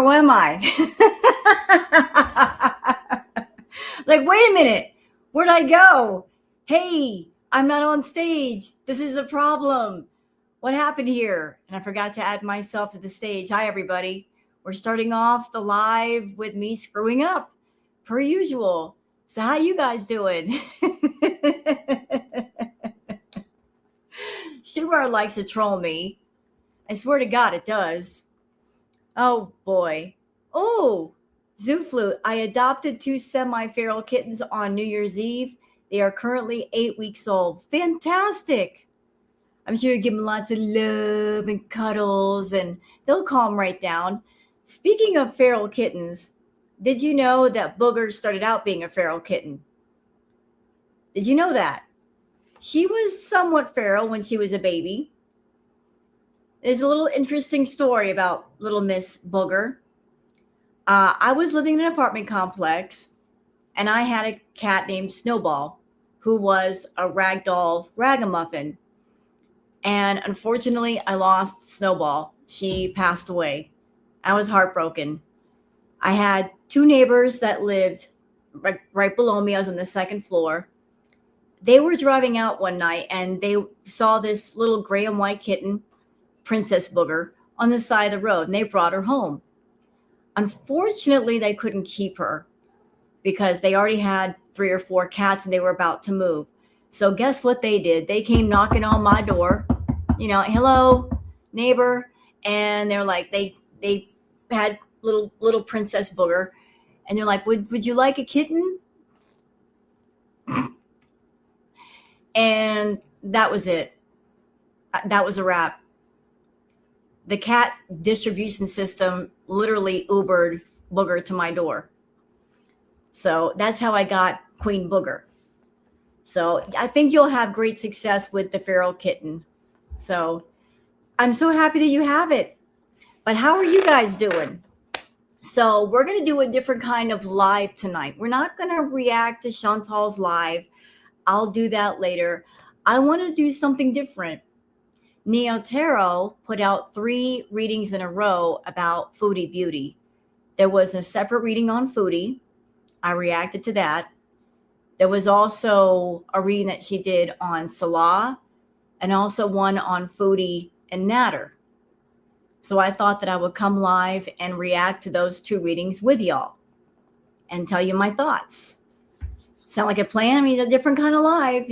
Where am I? Like, wait a minute. Where'd I go? Hey, I'm not on stage. This is a problem. What happened here? And I forgot to add myself to the stage. Hi, everybody. We're starting off the live with me screwing up, per usual. So how you guys doing? Shubar likes to troll me. I swear to God, it does. Oh boy. Oh, Zoo Flute. I adopted two semi-feral kittens on New Year's Eve. They are currently 8 weeks old. Fantastic. I'm sure you give them lots of love and cuddles and they'll calm right down. Speaking of feral kittens, did you know that Booger started out being a feral kitten? Did you know that? She was somewhat feral when she was a baby. There's a little interesting story about little Miss Booger. I was living in an apartment complex, and I had a cat named Snowball, who was a ragdoll ragamuffin. And unfortunately, I lost Snowball. She passed away. I was heartbroken. I had two neighbors that lived right below me. I was on the second floor. They were driving out one night, and they saw this little gray and white kitten, Princess Booger, on the side of the road, and they brought her home. Unfortunately, they couldn't keep her because they already had 3 or 4 cats and they were about to move. So guess what they did? They came knocking on my door, hello, neighbor. And they're like, they had little Princess Booger, and they're like, would you like a kitten? And that was it. That was a wrap. The cat distribution system literally Ubered Booger to my door. So that's how I got Queen Booger. So I think you'll have great success with the feral kitten. So I'm so happy that you have it. But how are you guys doing? So we're going to do a different kind of live tonight. We're not going to react to Chantal's live. I'll do that later. I want to do something different. Neo Tarot put out 3 readings in a row about Foodie Beauty. There was a separate reading on Foodie. I reacted to that. There was also a reading that she did on Salah and also one on Foodie and Natter. So I thought that I would come live and react to those 2 readings with y'all and tell you my thoughts. Sound like a plan? I mean, a different kind of live,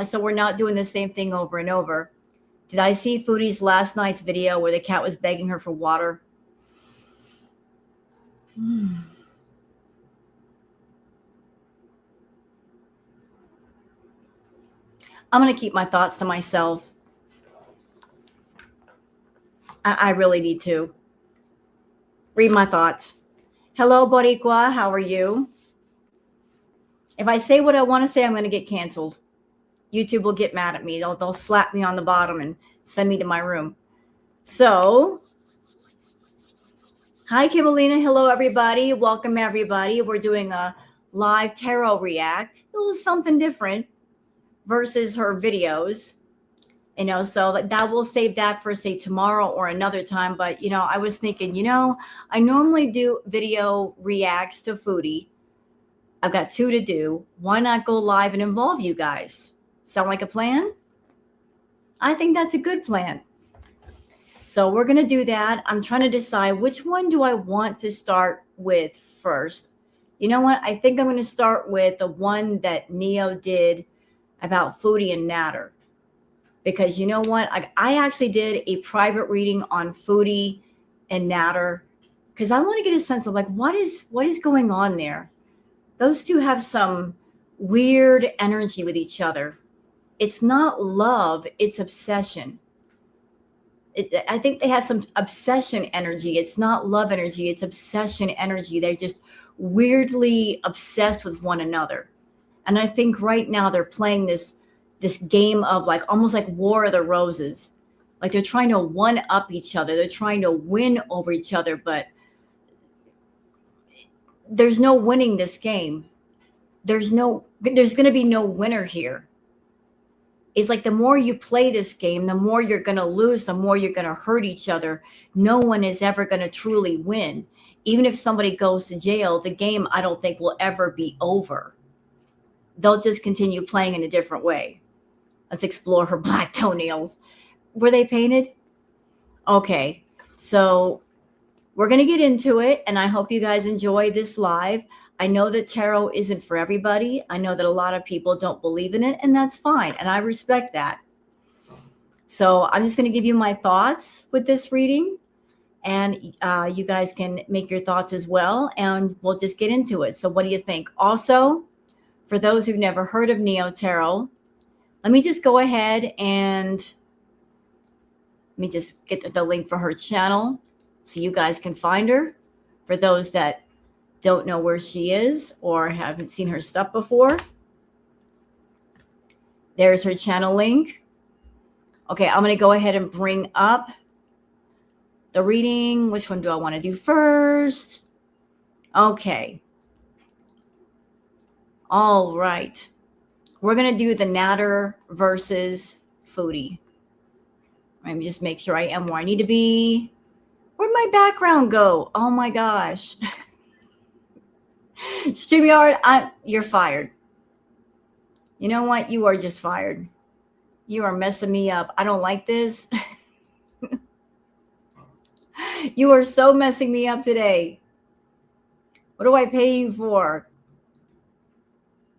so we're not doing the same thing over and over. Did I see Foodie's last night's video where the cat was begging her for water? I'm going to keep my thoughts to myself. I really need to. Read my thoughts. Hello, Boricua. How are you? If I say what I want to say, I'm going to get canceled. YouTube will get mad at me. They'll slap me on the bottom and send me to my room. So, hi, Kimmelina. Hello, everybody. Welcome, everybody. We're doing a live tarot react. It was something different versus her videos. So that will save that for, say, tomorrow or another time. But, I was thinking, I normally do video reacts to Foodie. I've got 2 to do. Why not go live and involve you guys? Sound like a plan? I think that's a good plan. So we're going to do that. I'm trying to decide which one do I want to start with first. You know what? I think I'm going to start with the one that Neo did about Foodie and Natter. Because you know what? I actually did a private reading on Foodie and Natter because I want to get a sense of what is going on there. Those 2 have some weird energy with each other. It's not love, it's obsession. I think they have some obsession energy. It's not love energy, it's obsession energy. They're just weirdly obsessed with one another. And I think right now they're playing this game of almost like War of the Roses. Like they're trying to one up each other. They're trying to win over each other, but there's no winning this game. There's going to be no winner here. It's like the more you play this game, the more you're going to lose, the more you're going to hurt each other. No one is ever going to truly win. Even if somebody goes to jail, the game, I don't think, will ever be over. They'll just continue playing in a different way. Let's explore her black toenails. Were they painted? Okay. So we're going to get into it, and I hope you guys enjoy this live. I know that tarot isn't for everybody. I know that a lot of people don't believe in it, and that's fine, and I respect that. So I'm just going to give you my thoughts with this reading, and you guys can make your thoughts as well, and we'll just get into it. So what do you think? Also, for those who've never heard of Neo Tarot, let me just go ahead and let me just get the link for her channel so you guys can find her. For those that don't know where she is or haven't seen her stuff before, there's her channel link. Okay, I'm going to go ahead and bring up the reading. Which one do I want to do first? Okay. All right. We're going to do the Natter versus Foodie. Let me just make sure I am where I need to be. Where'd my background go? Oh my gosh. StreamYard, you're fired. You know what? You are just fired. You are messing me up. I don't like this. You are so messing me up today. What do I pay you for?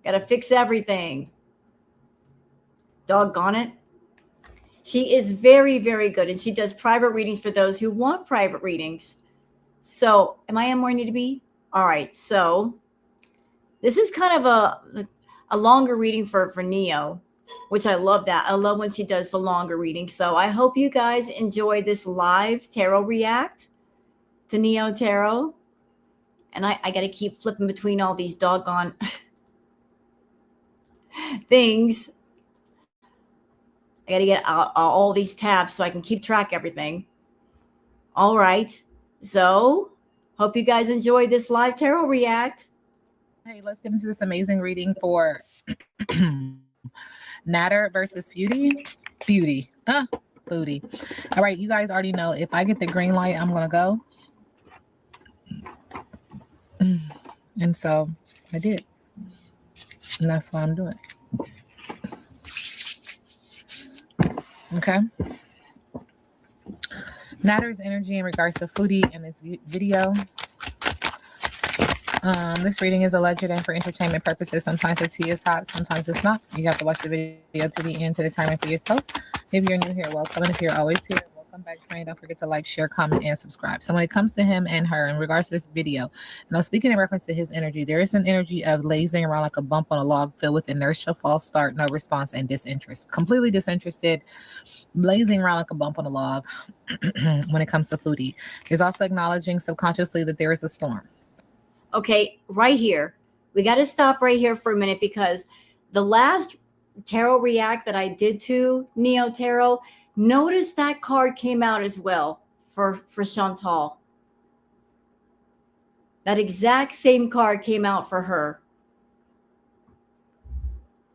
Gotta fix everything. Doggone it. She is very, very good, and she does private readings for those who want private readings. So, am I where I need to be? All right, so this is kind of a longer reading for Neo, which I love that. I love when she does the longer reading. So I hope you guys enjoy this live tarot react to Neo Tarot. And I got to keep flipping between all these doggone things. I got to get all these tabs so I can keep track of everything. All right. So hope you guys enjoy this live tarot react. Hey, let's get into this amazing reading for Natter versus Foodie. Foodie. All right, you guys already know if I get the green light, I'm going to go. And so I did. And that's what I'm doing. Okay. Natter's energy in regards to Foodie in this video. This reading is alleged and for entertainment purposes. Sometimes the tea is hot, sometimes it's not. You have to watch the video to the end to determine for yourself. If you're new here, welcome. And if you're always here, welcome back, friend. Don't forget to like, share, comment, and subscribe. So when it comes to him and her in regards to this video, and I'm speaking in reference to his energy, there is an energy of lazing around like a bump on a log filled with inertia, false start, no response, and disinterest. Completely disinterested, blazing around like a bump on a log when it comes to Foodie. There's also acknowledging subconsciously that there is a storm. Okay, right here. We got to stop right here for a minute because the last tarot react that I did to Neo Tarot, notice that card came out as well for Chantal. That exact same card came out for her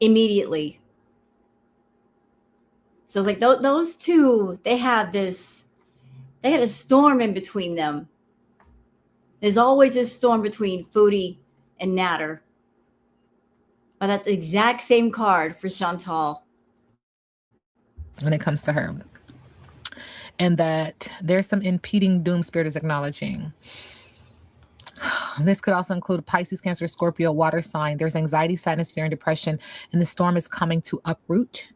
immediately. So it's like those two, they had a storm in between them. There's always a storm between Foodie and Natter. But that's the exact same card for Chantal. When it comes to her. And that there's some impeding doom spirit is acknowledging. This could also include Pisces, Cancer, Scorpio, water sign. There's anxiety, sadness, fear, and depression. And the storm is coming to uproot.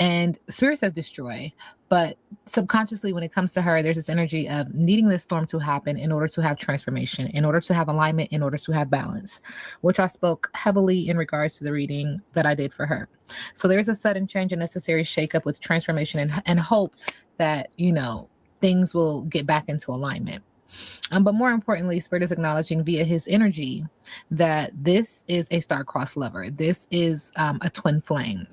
And spirit says destroy, but subconsciously when it comes to her, there's this energy of needing this storm to happen in order to have transformation, in order to have alignment, in order to have balance, which I spoke heavily in regards to the reading that I did for her. So there's a sudden change and necessary shakeup with transformation and hope that, things will get back into alignment. But more importantly, Spirit is acknowledging via his energy that this is a star-crossed lover. This is a twin flame.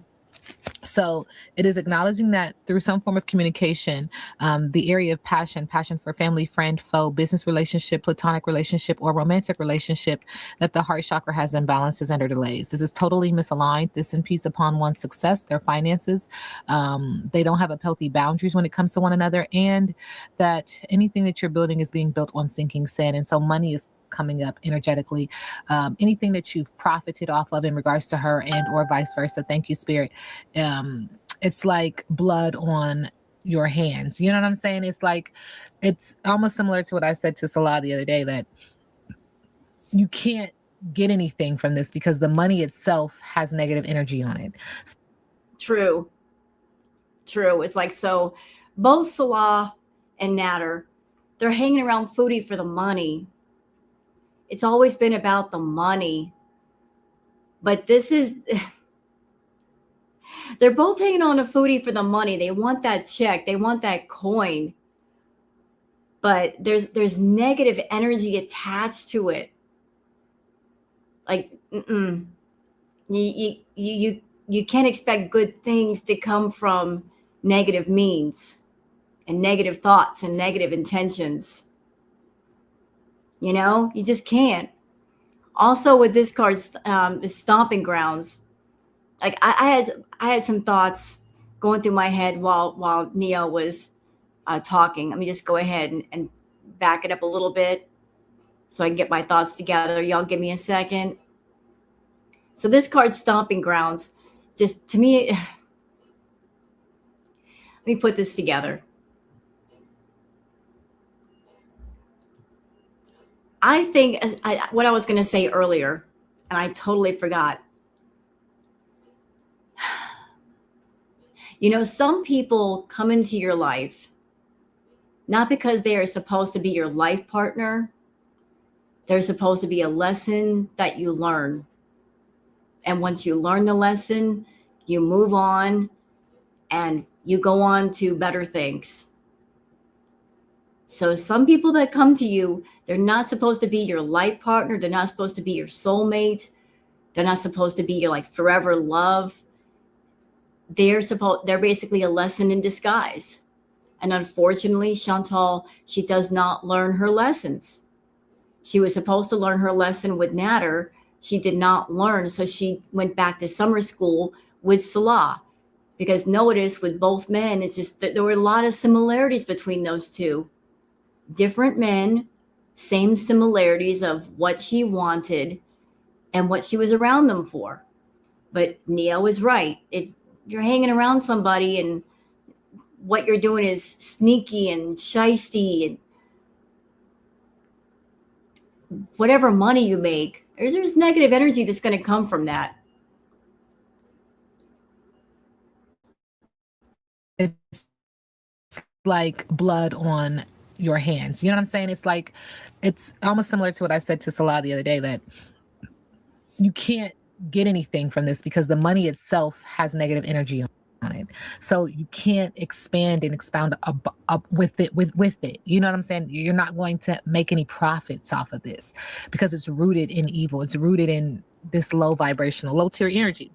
So it is acknowledging that through some form of communication, the area of passion for family, friend, foe, business relationship, platonic relationship, or romantic relationship, that the heart chakra has imbalances and or delays. This is totally misaligned. This impedes upon one's success, their finances. They don't have healthy boundaries when it comes to one another, and that anything that you're building is being built on sinking sand. And so money is coming up energetically. Anything that you've profited off of in regards to her and or vice versa. Thank you, Spirit. It's like blood on your hands. You know what I'm saying? It's almost similar to what I said to Salah the other day, that you can't get anything from this because the money itself has negative energy on it. True. It's like, so both Salah and Nader, they're hanging around Foodie for the money. It's always been about the money. But this is, they're both hanging on to Foodie for the money. They want that check. They want that coin. But there's negative energy attached to it. Like, you can't expect good things to come from negative means and negative thoughts and negative intentions. You know, you just can't. Also, with this card, stomping grounds. Like I had some thoughts going through my head while Neo was talking. Let me just go ahead and back it up a little bit so I can get my thoughts together. Y'all give me a second. So this card, stomping grounds, just to me, let me put this together. I think what I was going to say earlier, and I totally forgot. You know, some people come into your life not because they are supposed to be your life partner. They're supposed to be a lesson that you learn. And once you learn the lesson, you move on and you go on to better things. So some people that come to you, they're not supposed to be your life partner. They're not supposed to be your soulmate. They're not supposed to be your like forever love. They're basically a lesson in disguise. And unfortunately, Chantal, she does not learn her lessons. She was supposed to learn her lesson with Nader. She did not learn. So she went back to summer school with Salah. Because notice with both men, it's just that there were a lot of similarities between those two. Different men, same similarities of what she wanted and what she was around them for. But Neo is right. If you're hanging around somebody and what you're doing is sneaky and shisty and whatever money you make, there's negative energy that's going to come from that. It's like blood on your hands. You know what I'm saying? It's almost similar to what I said to Salah the other day, that you can't get anything from this because the money itself has negative energy on it. So you can't expand and expound up with it. You know what I'm saying? You're not going to make any profits off of this because it's rooted in evil. It's rooted in this low vibrational, low tier energy.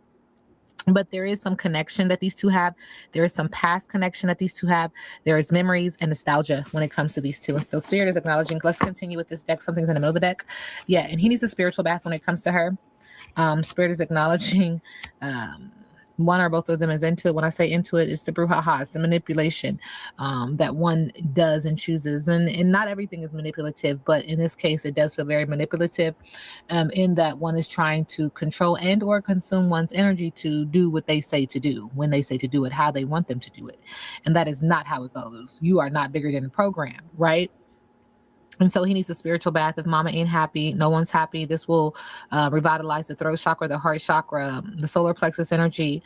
But there is some connection that these two have. There is some past connection that these two have. There is memories and nostalgia when it comes to these two. And so Spirit is acknowledging, let's continue with this deck. Something's in the middle of the deck. Yeah, and he needs a spiritual bath when it comes to her. Spirit is acknowledging one or both of them is into it. When I say into it, it's the brouhaha, it's the manipulation that one does and chooses. And not everything is manipulative, but in this case, it does feel very manipulative in that one is trying to control and or consume one's energy to do what they say to do, when they say to do it, how they want them to do it. And that is not how it goes. You are not bigger than the program, right? And so he needs a spiritual bath. If mama ain't happy, no one's happy. This will revitalize the throat chakra, the heart chakra, the solar plexus energy.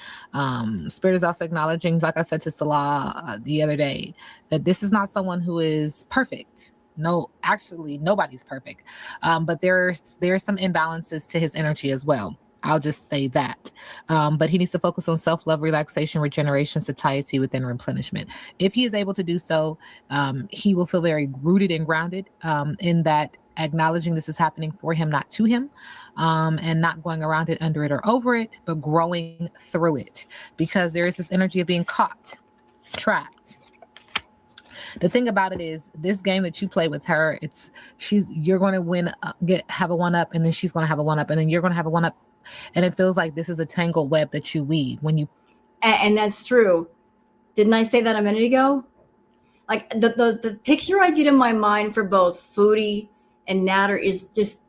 Spirit is also acknowledging, like I said to Salah the other day, that this is not someone who is perfect. No, actually, nobody's perfect. But there's some imbalances to his energy as well. I'll just say that. But he needs to focus on self-love, relaxation, regeneration, satiety within replenishment. If he is able to do so, he will feel very rooted and grounded in that acknowledging this is happening for him, not to him, and not going around it, under it, or over it, but growing through it, because there is this energy of being caught, trapped. The thing about it is, this game that you play with her, you're going to win, have a one up, and then she's going to have a one up, and then you're going to have a one up, and it feels like this is a tangled web that you weave when you. And that's true. Didn't I say that a minute ago? Like the picture I get in my mind for both Foodie and Natter is just,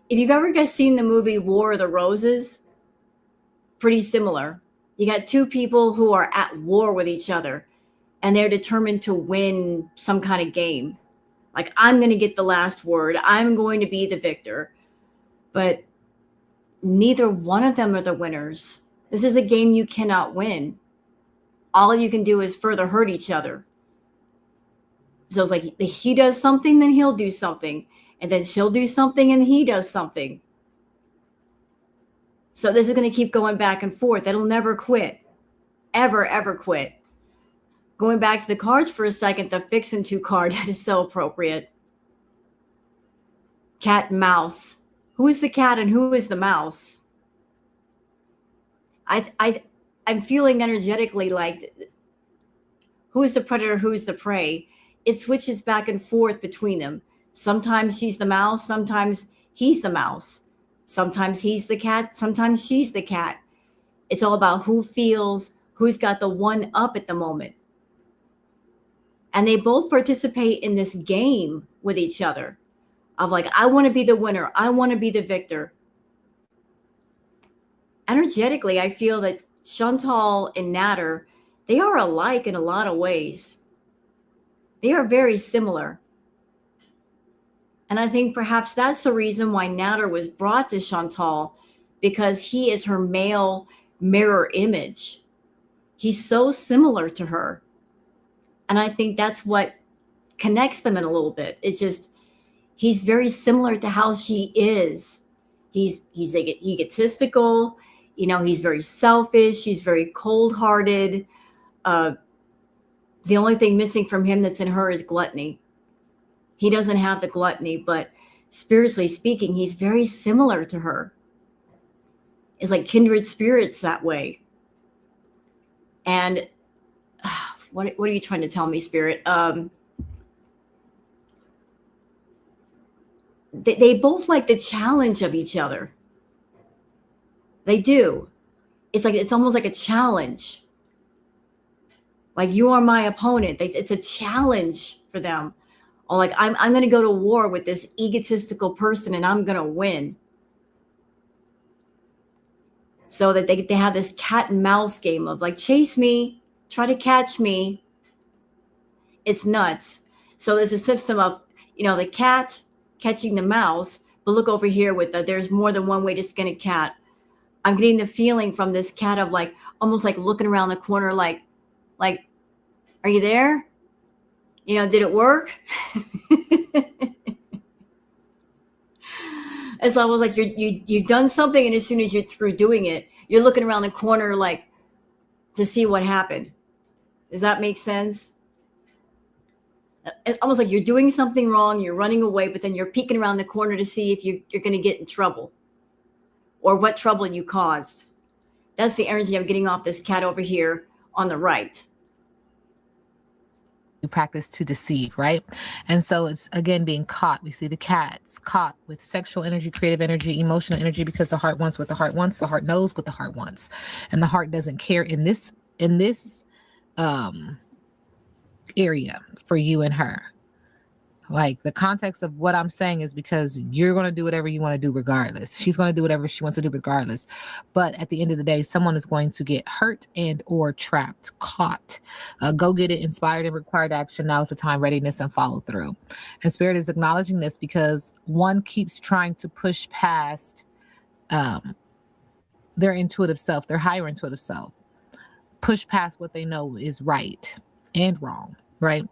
if you've ever guys seen the movie War of the Roses, pretty similar. You got two people who are at war with each other, and they're determined to win some kind of game. Like, I'm going to get the last word. I'm going to be the victor. But neither one of them are the winners. This is a game you cannot win. All you can do is further hurt each other. So it's like, if she does something, then he'll do something. And then she'll do something, and he does something. So this is going to keep going back and forth. It'll never quit. Ever, ever quit. Going back to the cards for a second, the Fix and 2 card, that is so appropriate. Cat and mouse. Who is the cat and who is the mouse? I'm feeling energetically like, who is the predator, who is the prey? It switches back and forth between them. Sometimes she's the mouse, sometimes he's the mouse. Sometimes he's the cat, sometimes she's the cat. It's all about who feels, who's got the one up at the moment. And they both participate in this game with each other of like, I want to be the winner. I want to be the victor. Energetically, I feel that Chantal and Natter, they are alike in a lot of ways. They are very similar. And I think perhaps that's the reason why Natter was brought to Chantal, because he is her male mirror image. He's so similar to her. And I think that's what connects them in a little bit. It's just, he's very similar to how she is. He's egotistical, he's very selfish, he's very cold-hearted. The only thing missing from him that's in her is gluttony. He doesn't have the gluttony, but spiritually speaking, he's very similar to her. It's like kindred spirits that way. And what are you trying to tell me, Spirit? They both like the challenge of each other. They do. It's almost like a challenge. Like, you are my opponent. It's a challenge for them. Or like, I'm going to go to war with this egotistical person and I'm going to win. So that they have this cat and mouse game of like, chase me, try to catch me. It's nuts. So there's a system of, the cat catching the mouse, but look over here with there's more than one way to skin a cat. I'm getting the feeling from this cat of like, almost like looking around the corner, like, are you there? Did it work? It's almost like you've done something, and as soon as you're through doing it, you're looking around the corner like to see what happened. Does that make sense? It's almost like you're doing something wrong, you're running away, but then you're peeking around the corner to see if you're going to get in trouble or what trouble you caused. That's the energy I'm getting off this cat over here on the right. Practice to deceive, right? And so it's again being caught. We see the cats caught with sexual energy, creative energy, emotional energy, because the heart wants what the heart wants. The heart knows what the heart wants, and the heart doesn't care in this area for you and her. Like, the context of what I'm saying is because you're going to do whatever you want to do regardless. She's going to do whatever she wants to do regardless. But at the end of the day, someone is going to get hurt and or trapped, caught. Go get it, inspired and required action. Now is the time, readiness and follow through. And Spirit is acknowledging this because one keeps trying to push past their intuitive self, their higher intuitive self. Push past what they know is right and wrong, right?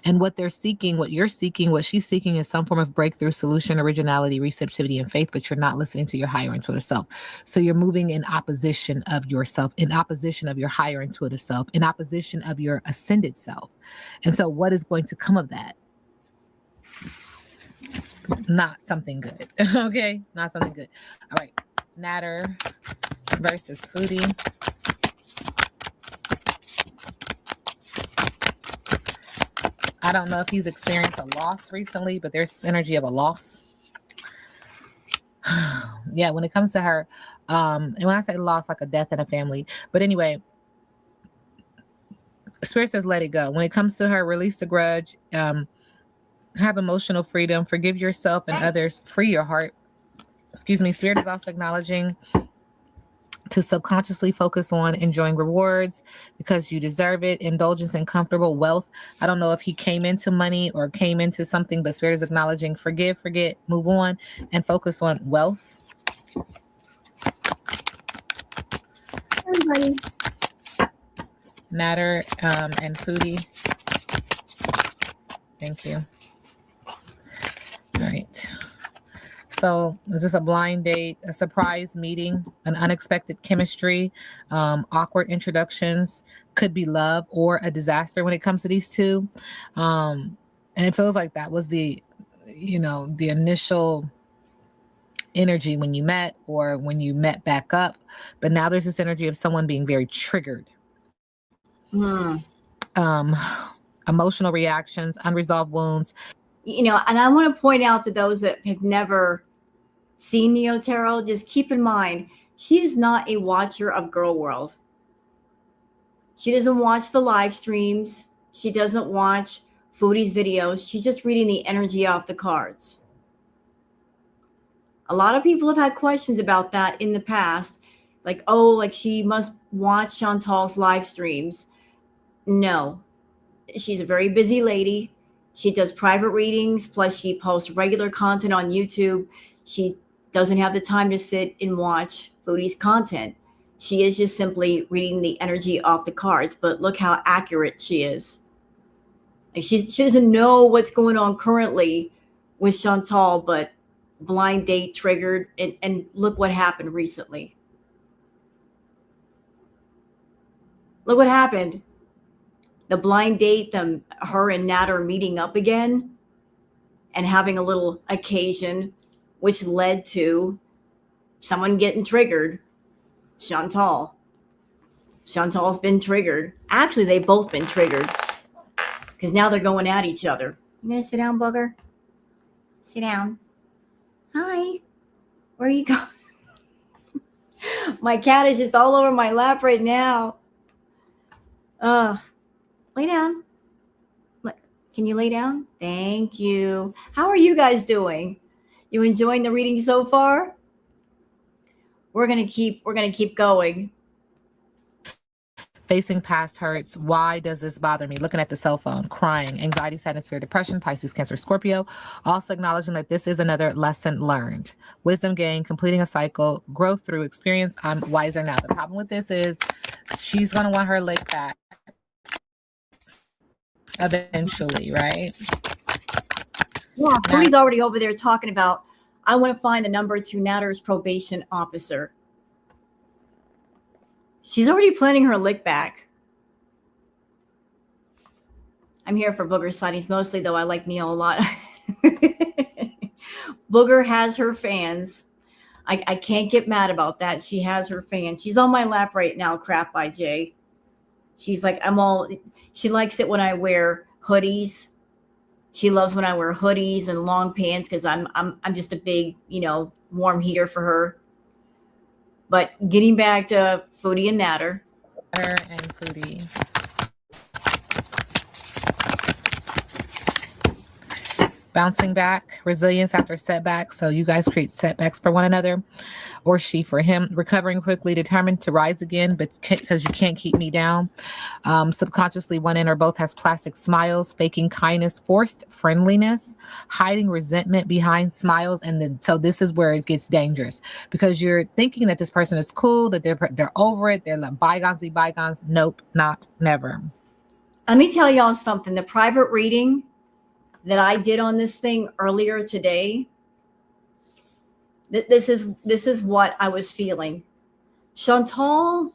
And what they're seeking, what you're seeking, what she's seeking is some form of breakthrough, solution, originality, receptivity, and faith, but you're not listening to your higher intuitive self. So you're moving in opposition of yourself, in opposition of your higher intuitive self, in opposition of your ascended self. And so what is going to come of that? Not something good. Okay, not something good. All right, Natter versus Foodie. I don't know if he's experienced a loss recently, but there's energy of a loss. Yeah, when it comes to her, and when I say loss, like a death in a family. But anyway, Spirit says let it go. When it comes to her, release the grudge, have emotional freedom, forgive yourself and others, free your heart. Excuse me. Spirit is also acknowledging to subconsciously focus on enjoying rewards because you deserve it, indulgence in comfortable wealth. I don't know if he came into money or came into something, but Spirit is acknowledging forgive, forget, move on, and focus on wealth. Everybody. Natter and Foodie. Thank you. All right. So is this a blind date, a surprise meeting, an unexpected chemistry, awkward introductions, could be love or a disaster when it comes to these two. And it feels like that was the initial energy when you met or when you met back up. But now there's this energy of someone being very triggered. Emotional reactions, unresolved wounds. And I want to point out to those that have never seen Neo Tarot, just keep in mind, she is not a watcher of Girl World. She doesn't watch the live streams. She doesn't watch Foodie's videos. She's just reading the energy off the cards. A lot of people have had questions about that in the past. Like, oh, like she must watch Chantal's live streams. No, she's a very busy lady. She does private readings, plus she posts regular content on YouTube. She doesn't have the time to sit and watch Foodie's content. She is just simply reading the energy off the cards, but look how accurate she is. Like she doesn't know what's going on currently with Chantal, but blind date triggered, and look what happened recently. Look what happened. The blind date, her and Natter meeting up again and having a little occasion, which led to someone getting triggered. Chantal's been triggered. Actually, they've both been triggered because now they're going at each other. You gonna sit down, bugger? Sit down. Hi. Where are you going? My cat is just all over my lap right now. Lay down. Can you lay down? Thank you. How are you guys doing? You enjoying the reading so far? We're gonna keep going. Facing past hurts. Why does this bother me? Looking at the cell phone, crying, anxiety, sadness, fear, depression, Pisces, Cancer, Scorpio. Also acknowledging that this is another lesson learned. Wisdom gained, completing a cycle, growth through experience. I'm wiser now. The problem with this is she's going to want her lick back eventually, right? Yeah, Foodie's already over there talking about, I want to find the number to Natter's probation officer. She's already planning her lick back. I'm here for Booger sightings mostly, though I like Neil a lot. Booger has her fans. I can't get mad about that. She has her fans. She's on my lap right now, Crap by Jay. She's like, she likes it when I wear hoodies. She loves when I wear hoodies and long pants because I'm just a big, warm heater for her. But getting back to Foodie and Natter. Natter and Foodie. Bouncing back, resilience after setbacks. So you guys create setbacks for one another, or she for him. Recovering quickly, determined to rise again, but because you can't keep me down. Subconsciously, one in or both has plastic smiles, faking kindness, forced friendliness, hiding resentment behind smiles. And so this is where it gets dangerous because you're thinking that this person is cool, that they're over it, they're like bygones be bygones. Nope, not never. Let me tell y'all something. The private reading that I did on this thing earlier today, this is what I was feeling. Chantal,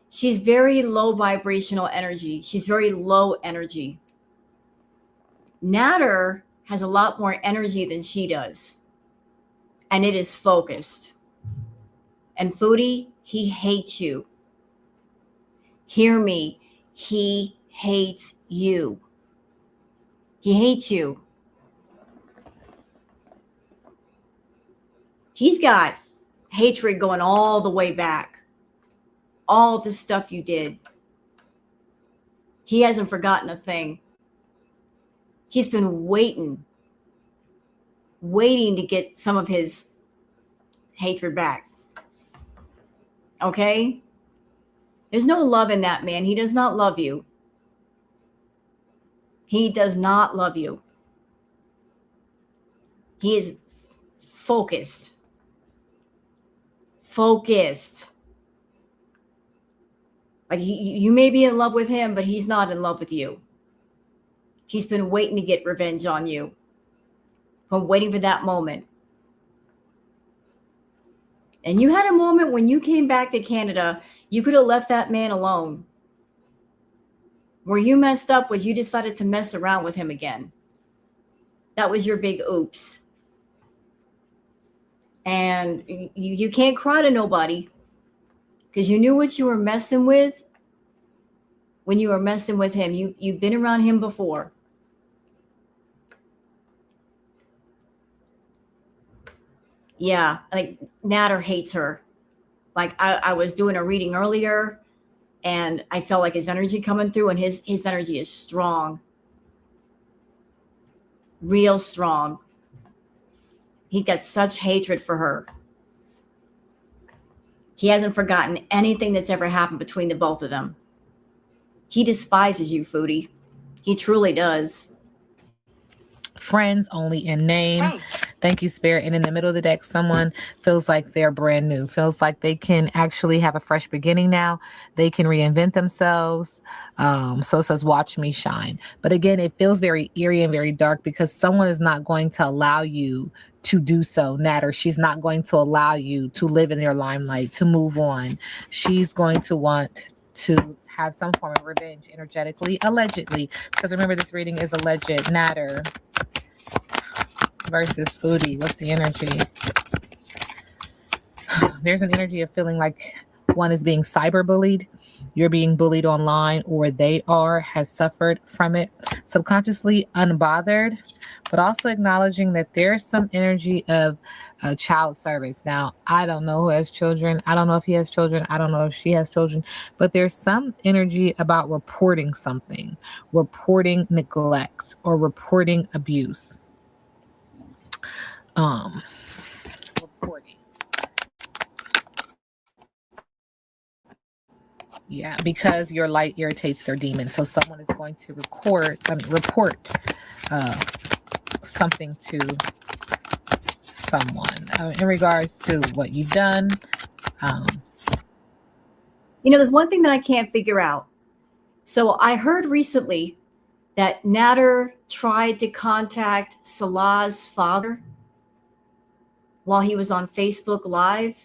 she's very low vibrational energy. She's very low energy. Natter has a lot more energy than she does. And it is focused. And Foodie, he hates you. Hear me. He hates you. He hates you. He's got hatred going all the way back. All the stuff you did. He hasn't forgotten a thing. He's been waiting to get some of his hatred back. Okay? There's no love in that man. He does not love you. He does not love you. He is focused. Focused. Like you may be in love with him, but he's not in love with you. He's been waiting to get revenge on you. Been waiting for that moment. And you had a moment when you came back to Canada, you could have left that man alone. Where you messed up was you decided to mess around with him again. That was your big oops. And you can't cry to nobody because you knew what you were messing with when you were messing with him. You've been around him before. Yeah, like Natter hates her. Like I was doing a reading earlier and I felt like his energy coming through, and his energy is strong. Real strong. He got such hatred for her. He hasn't forgotten anything that's ever happened between the both of them. He despises you, Foodie. He truly does. Friends only in name. Thank you, Spirit. And in the middle of the deck, someone feels like they're brand new, feels like they can actually have a fresh beginning now. They can reinvent themselves. So it says, watch me shine. But again, it feels very eerie and very dark because someone is not going to allow you to do so, Natter. She's not going to allow you to live in your limelight, to move on. She's going to want to have some form of revenge energetically, allegedly. Because remember, this reading is alleged. Natter versus Foodie. What's the energy? There's an energy of feeling like one is being cyberbullied. You're being bullied online, or they has suffered from it. Subconsciously unbothered, but also acknowledging that there's some energy of child service. Now, I don't know who has children. I don't know if he has children. I don't know if she has children, but there's some energy about reporting something, reporting neglect, or reporting abuse. Reporting. Yeah, because your light irritates their demons. So someone is going to report something to someone in regards to what you've done. There's one thing that I can't figure out. So I heard recently that Natter tried to contact Salah's father while he was on Facebook Live,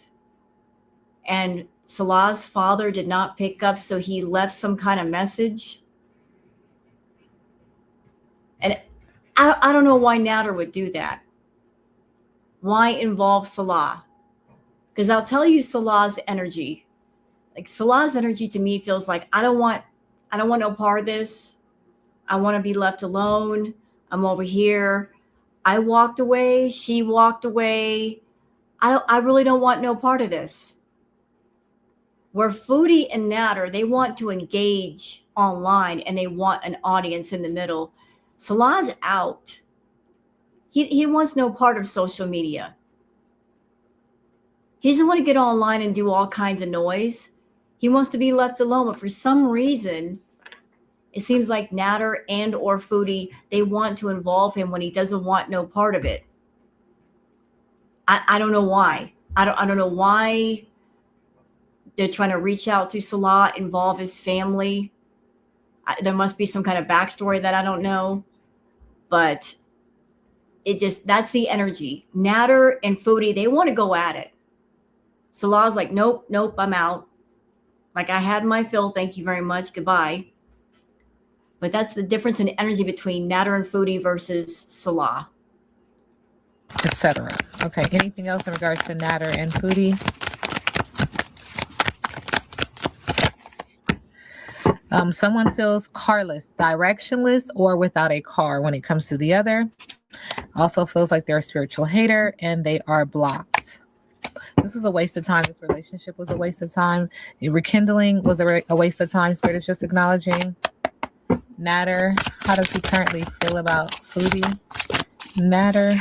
and Salah's father did not pick up, so he left some kind of message. And I don't know why Natter would do that. Why involve Salah? Because I'll tell you Salah's energy. Like Salah's energy to me feels like I don't want no part of this. I want to be left alone. I'm over here. I walked away. She walked away. I really don't want no part of this. Where Foodie and Natter, they want to engage online and they want an audience in the middle. Salah's out. He wants no part of social media. He doesn't want to get online and do all kinds of noise. He wants to be left alone. But for some reason, it seems like Natter and or Foodie, they want to involve him when he doesn't want no part of it. I don't know why. I don't know why they're trying to reach out to Salah, involve his family. There must be some kind of backstory that I don't know. But that's the energy. Natter and Foodie, they want to go at it. Salah's like, nope, I'm out. Like, I had my fill. Thank you very much. Goodbye. But that's the difference in energy between Natter and Foodie versus Salah. Etc. Okay, anything else in regards to Natter and Foodie? Someone feels carless, directionless, or without a car when it comes to the other. Also feels like they're a spiritual hater and they are blocked. This is a waste of time. This relationship was a waste of time. Rekindling was a waste of time. Spirit is just acknowledging. Natter, how does he currently feel about Foodie? Natter,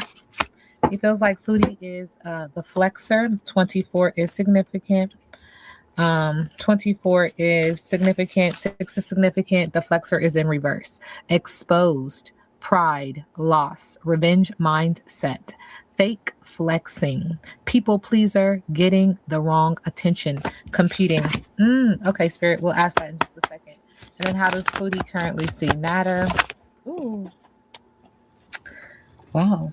he feels like Foodie is the flexor. 24 is significant. 24 is significant. 6 is significant. The flexor is in reverse. Exposed, pride, loss, revenge mindset, fake flexing, people pleaser, getting the wrong attention, competing. Okay, Spirit, we'll ask that in just a second. And then how does Foodie currently see Natter? Ooh. Wow.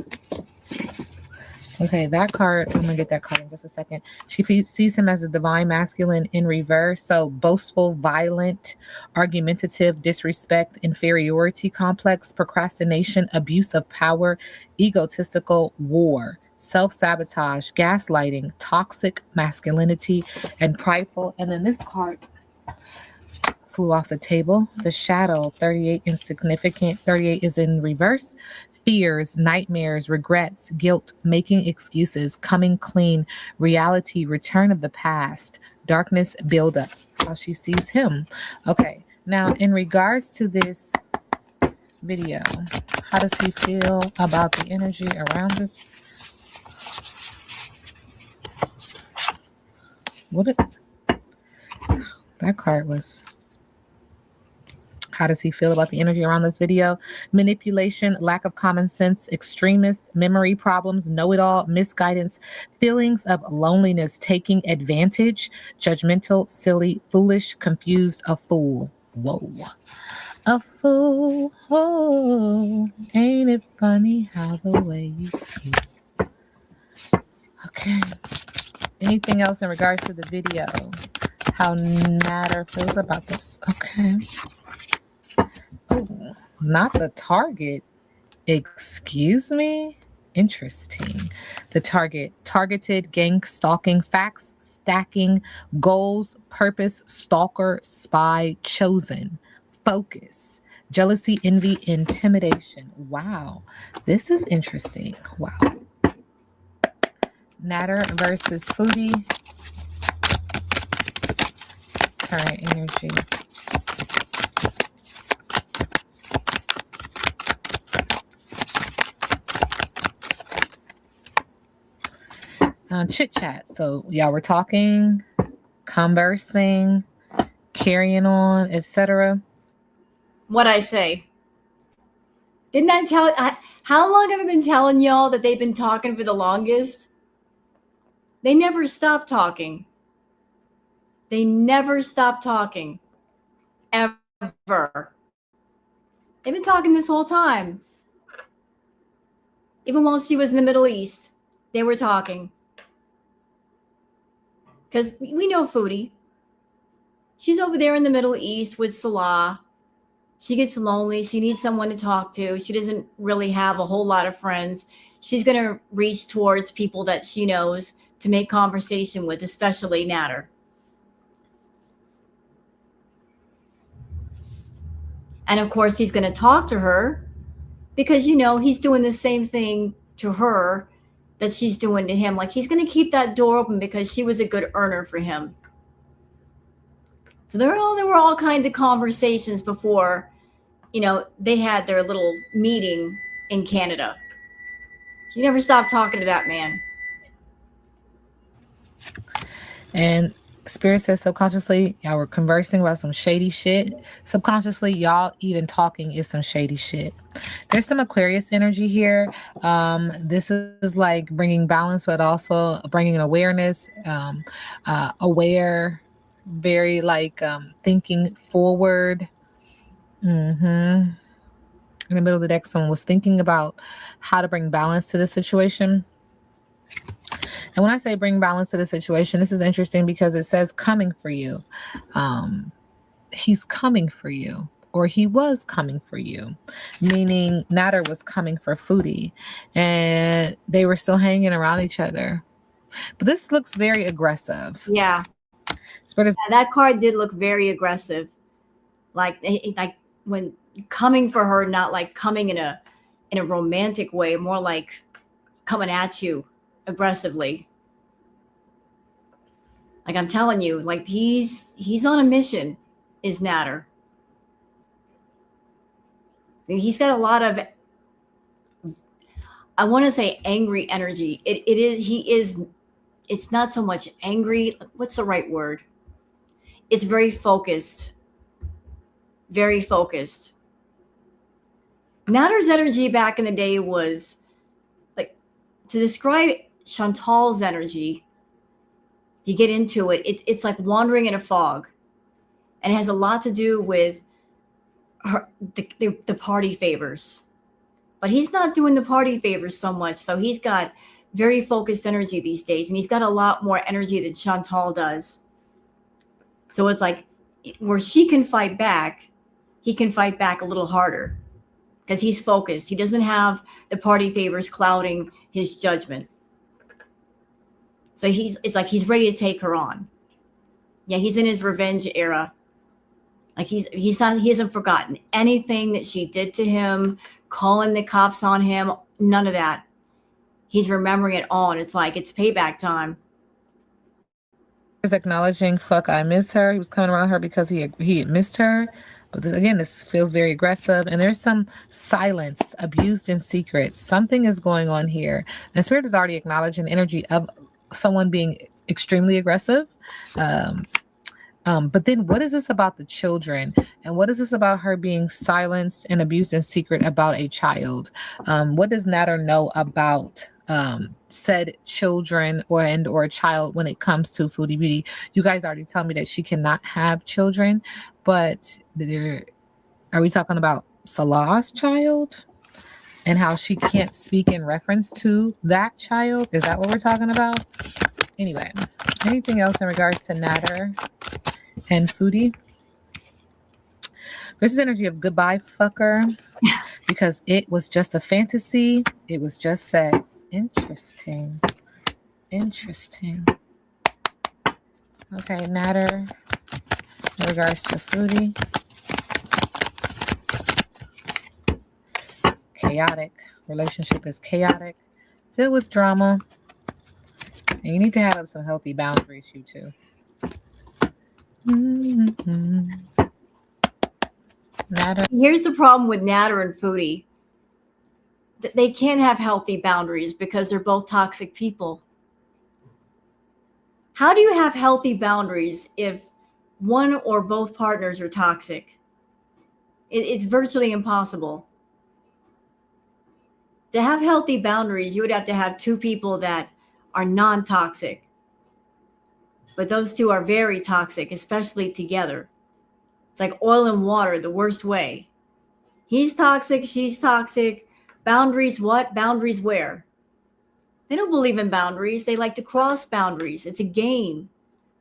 Okay, that card, I'm going to get that card in just a second. She sees him as a divine masculine in reverse. So boastful, violent, argumentative, disrespect, inferiority complex, procrastination, abuse of power, egotistical, war, self-sabotage, gaslighting, toxic masculinity, and prideful. And then this card flew off the table. The shadow, 38, insignificant. 38 is in reverse. Fears, nightmares, regrets, guilt, making excuses, coming clean, reality, return of the past, darkness, buildup. That's how she sees him. Okay, now in regards to this video, how does he feel about the energy around us? That card was... How does he feel about the energy around this video? Manipulation, lack of common sense, extremist, memory problems, know-it-all, misguidance, feelings of loneliness, taking advantage, judgmental, silly, foolish, confused, a fool. Whoa. A fool. Oh, ain't it funny how the way you feel? Okay. Anything else in regards to the video? How Natter feels about this? Okay. Oh, not the target. Excuse me? Interesting. The target. Targeted, gang stalking, facts stacking, goals, purpose, stalker, spy, chosen, focus, jealousy, envy, intimidation. Wow. This is interesting. Wow. Natter versus Foodie. Current energy. Chit chat. So y'all were talking, conversing, carrying on, etc. What I say? Didn't I tell? How long have I been telling y'all that they've been talking for the longest? They never stop talking. They never stop talking. Ever. They've been talking this whole time. Even while she was in the Middle East, they were talking. Because we know Foodie. She's over there in the Middle East with Salah. She gets lonely. She needs someone to talk to. She doesn't really have a whole lot of friends. She's going to reach towards people that she knows to make conversation with, especially Natter. And of course, he's going to talk to her because, he's doing the same thing to her that she's doing to him. Like, he's going to keep that door open because she was a good earner for him. So there were all kinds of conversations before, they had their little meeting in Canada. She never stopped talking to that man. And Spirit says subconsciously, y'all were conversing about some shady shit. Subconsciously, y'all even talking is some shady shit. There's some Aquarius energy here. This is like bringing balance, but also bringing an awareness, aware, very like thinking forward. In the middle of the deck, someone was thinking about how to bring balance to the situation. And when I say bring balance to the situation, this is interesting because it says coming for you. He's coming for you. or he was coming for you, meaning Natter was coming for Foodie, and they were still hanging around each other. But this looks very aggressive. Yeah. That card did look very aggressive. Like when coming for her, not like coming in a romantic way, more like coming at you aggressively. Like I'm telling you, like he's on a mission, is Natter. He's got a lot of, I want to say, angry energy. It's not so much angry. What's the right word? It's very focused. Very focused. Natter's energy back in the day was like, to describe Chantal's energy, you get into it, it's like wandering in a fog. And it has a lot to do with the party favors. But he's not doing the party favors so much. So he's got very focused energy these days. And he's got a lot more energy than Chantal does. So it's like where she can fight back, he can fight back a little harder because he's focused. He doesn't have the party favors clouding his judgment. So it's like he's ready to take her on. Yeah, he's in his revenge era. Like he hasn't forgotten anything that she did to him, calling the cops on him, none of that. He's remembering it all, and it's like it's payback time. He's acknowledging, fuck, I miss her. He was coming around her because he had missed her. But again, this feels very aggressive, and there's some silence, abused in secret. Something is going on here. And Spirit is already acknowledging the energy of someone being extremely aggressive. But then what is this about the children? And what is this about her being silenced and abused in secret about a child? What does Natter know about said children or a child when it comes to Foodie Beauty? You guys already tell me that she cannot have children, but are we talking about Salah's child and how she can't speak in reference to that child? Is that what we're talking about? Anyway, anything else in regards to Natter and Foodie? This is energy of goodbye, fucker, because it was just a fantasy. It was just sex. Interesting. Okay, Natter in regards to Foodie. Chaotic. Relationship is chaotic, filled with drama. And you need to have some healthy boundaries, you two. Mm-hmm. Natter. Here's the problem with Natter and Foodie. They can't have healthy boundaries because they're both toxic people. How do you have healthy boundaries if one or both partners are toxic? It's virtually impossible. To have healthy boundaries, you would have to have two people that are non-toxic. But those two are very toxic, especially together. It's like oil and water, the worst way. He's toxic, she's toxic. Boundaries what? Boundaries where? They don't believe in boundaries. They like to cross boundaries. It's a game.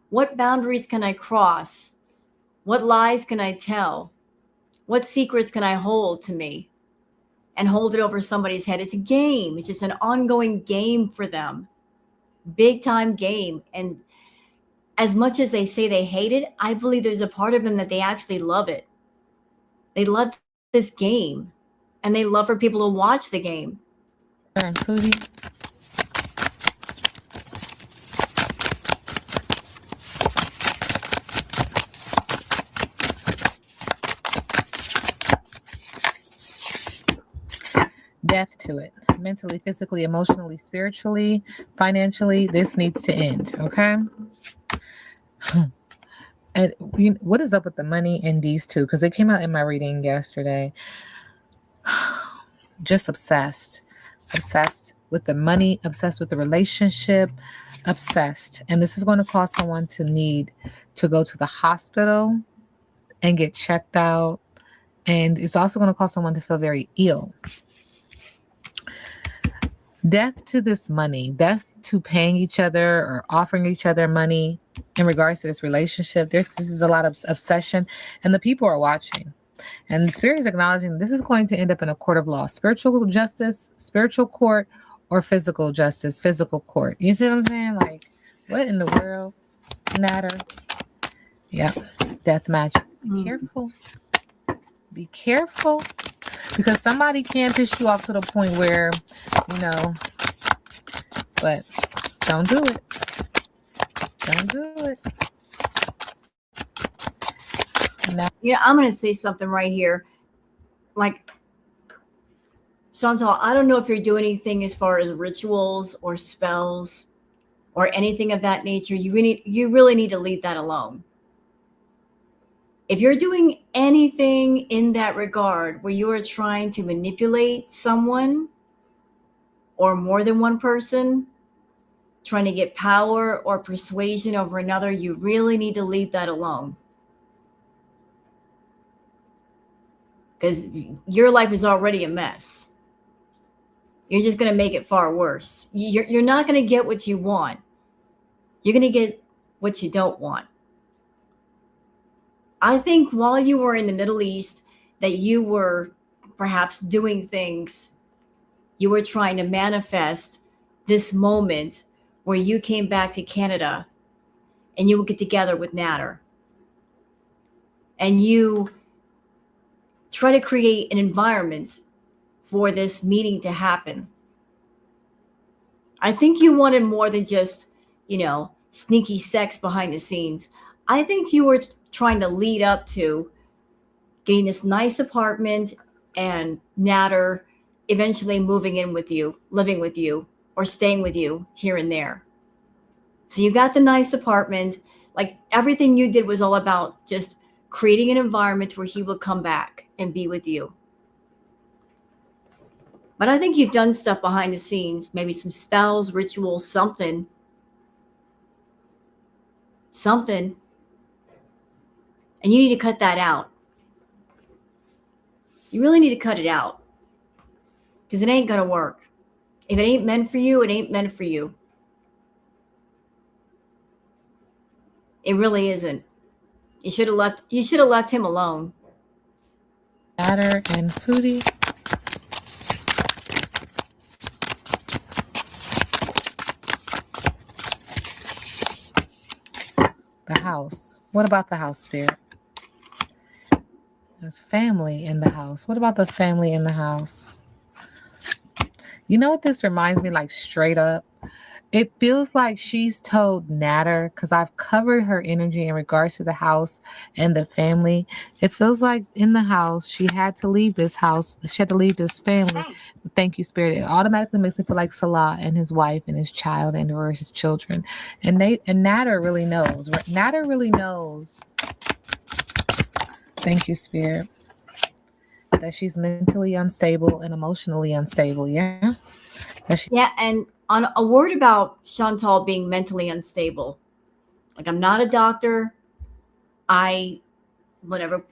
What boundaries can I cross? What lies can I tell? What secrets can I hold to me and hold it over somebody's head? It's a game. It's just an ongoing game for them. Big time game. And as much as they say they hate it, I believe there's a part of them that they actually love it. They love this game, and they love for people to watch the game. Foodie. Death to it. Mentally, physically, emotionally, spiritually, financially, this needs to end, okay? And what is up with the money in these two? Because it came out in my reading yesterday. Just obsessed with the money, obsessed with the relationship, obsessed. And this is going to cause someone to need to go to the hospital and get checked out. And it's also going to cause someone to feel very ill. Death to this money, death to paying each other or offering each other money in regards to this relationship. This is a lot of obsession, and the people are watching. And the spirit is acknowledging this is going to end up in a court of law, spiritual justice, spiritual court, or physical justice, physical court. You see what I'm saying? Like, what in the world? Natter. Yep. Death magic. Be careful. Be careful. Because somebody can piss you off to the point where, but don't do it. Don't do it. Now, I'm going to say something right here. Like, Chantal, I don't know if you're doing anything as far as rituals or spells or anything of that nature. You really need to leave that alone. If you're doing anything in that regard where you are trying to manipulate someone or more than one person, trying to get power or persuasion over another, you really need to leave that alone. Because your life is already a mess. You're just going to make it far worse. You're not going to get what you want. You're going to get what you don't want. I think while you were in the Middle East, that you were perhaps doing things, you were trying to manifest this moment where you came back to Canada and you would get together with Natter. And you try to create an environment for this meeting to happen. I think you wanted more than just, sneaky sex behind the scenes. I think you were trying to lead up to getting this nice apartment and Natter eventually moving in with you, living with you, or staying with you here and there. So you got the nice apartment. Like, everything you did was all about just creating an environment where he would come back and be with you. But I think you've done stuff behind the scenes, maybe some spells, rituals, something. And you need to cut that out. You really need to cut it out. Because it ain't going to work. If it ain't meant for you, it ain't meant for you. It really isn't. You should have left him alone. Natter and Foodie. The house. What about the house, spirit? There's family in the house. What about the family in the house? You know what this reminds me, like, straight up? It feels like she's told Natter, because I've covered her energy in regards to the house and the family. It feels like in the house, she had to leave this house. She had to leave this family. Thank you, Spirit. It automatically makes me feel like Salah and his wife and his child and or his children. And Natter really knows. Natter really knows. Thank you, Spirit. That she's mentally unstable and emotionally unstable. Yeah. Yeah, and on a word about Chantal being mentally unstable. Like, I'm not a doctor. I would never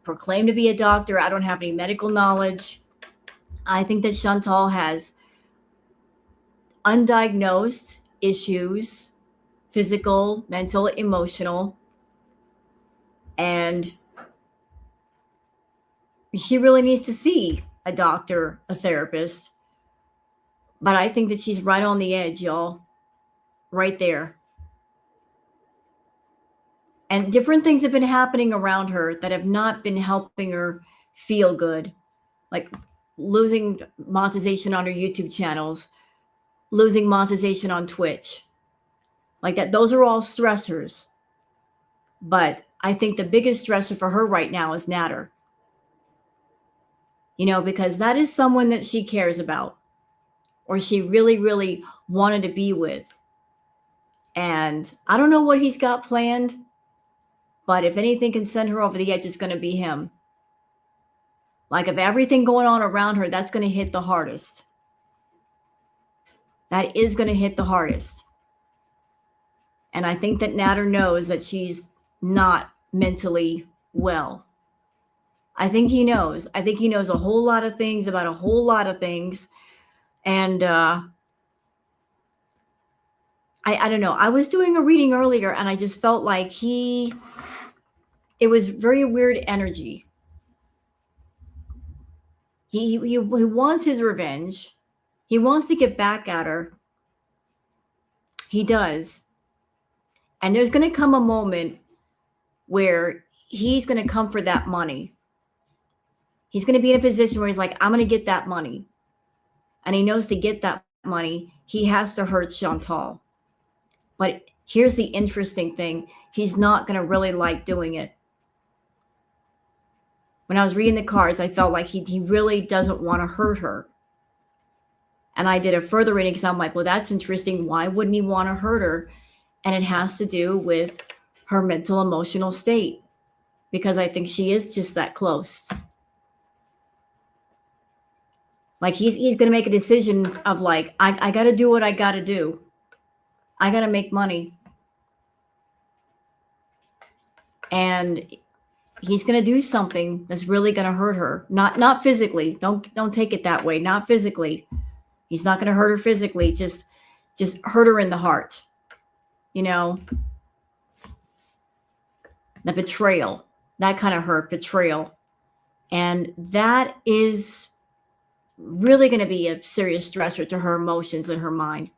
proclaim to be a doctor. I don't have any medical knowledge. I think that Chantal has undiagnosed issues, physical, mental, emotional, and she really needs to see a doctor, a therapist. But I think that she's right on the edge, y'all. Right there. And different things have been happening around her that have not been helping her feel good. Like losing monetization on her YouTube channels, losing monetization on Twitch. Like that, those are all stressors. But I think the biggest stressor for her right now is Natter. Because that is someone that she cares about, or she really, really wanted to be with. And I don't know what he's got planned, but if anything can send her over the edge, it's going to be him. Like, of everything going on around her, that's going to hit the hardest. That is going to hit the hardest. And I think that Natter knows that she's not mentally well. I think he knows. I think he knows a whole lot of things about a whole lot of things. And I don't know. I was doing a reading earlier and I just felt like it was very weird energy. He wants his revenge. He wants to get back at her. He does. And there's going to come a moment where he's going to come for that money. He's going to be in a position where he's like, I'm going to get that money. And he knows to get that money, he has to hurt Chantal. But here's the interesting thing. He's not going to really like doing it. When I was reading the cards, I felt like he really doesn't want to hurt her. And I did a further reading because I'm like, well, that's interesting. Why wouldn't he want to hurt her? And it has to do with her mental, emotional state, because I think she is just that close. Like he's going to make a decision of like, I got to do what I got to do. I got to make money. And he's going to do something that's really going to hurt her. Not physically. Don't take it that way. Not physically. He's not going to hurt her physically. Just hurt her in the heart. You know, the betrayal, that kind of hurt, betrayal. And that is really going to be a serious stressor to her emotions and her mind.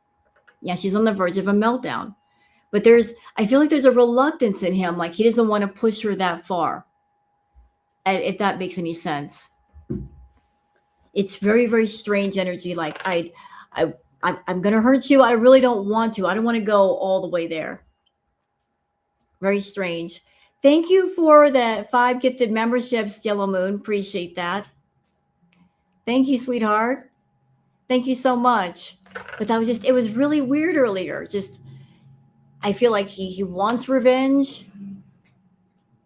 Yeah, she's on the verge of a meltdown. But I feel like there's a reluctance in him, like he doesn't want to push her that far. If that makes any sense. It's very, very strange energy. Like I'm going to hurt you. I really don't want to. I don't want to go all the way there. Very strange. Thank you for the 5 gifted memberships, Yellow Moon. Appreciate that. Thank you, sweetheart. Thank you so much. But that was it was really weird earlier. I feel like he wants revenge.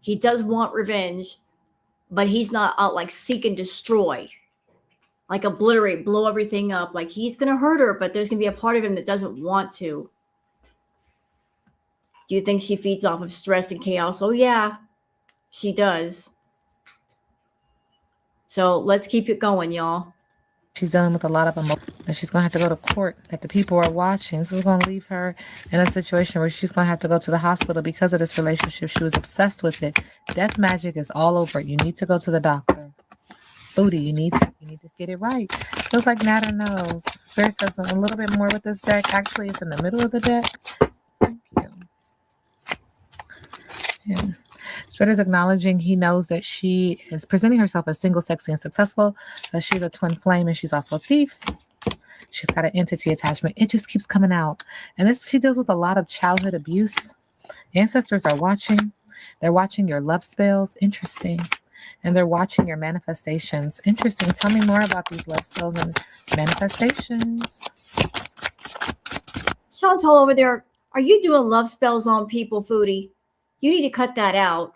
He does want revenge, but he's not out like seek and destroy, like obliterate, blow everything up. Like he's going to hurt her, but there's going to be a part of him that doesn't want to. Do you think she feeds off of stress and chaos? Oh, yeah, she does. So let's keep it going, y'all. She's dealing with a lot of emotion, and she's going to have to go to court, that the people are watching. This is going to leave her in a situation where she's going to have to go to the hospital because of this relationship. She was obsessed with it. Death magic is all over it. You need to go to the doctor. Foodie, you need to get it right. Feels like Natter knows. Spirit says a little bit more with this deck. Actually, it's in the middle of the deck. Thank you. Yeah. Spirit is acknowledging he knows that she is presenting herself as single, sexy, and successful, that she's a twin flame and she's also a thief. She's got an entity attachment. It just keeps coming out. And she deals with a lot of childhood abuse. Ancestors are watching. They're watching your love spells. Interesting. And they're watching your manifestations. Interesting. Tell me more about these love spells and manifestations. Chantal over there, are you doing love spells on people, Foodie? You need to cut that out.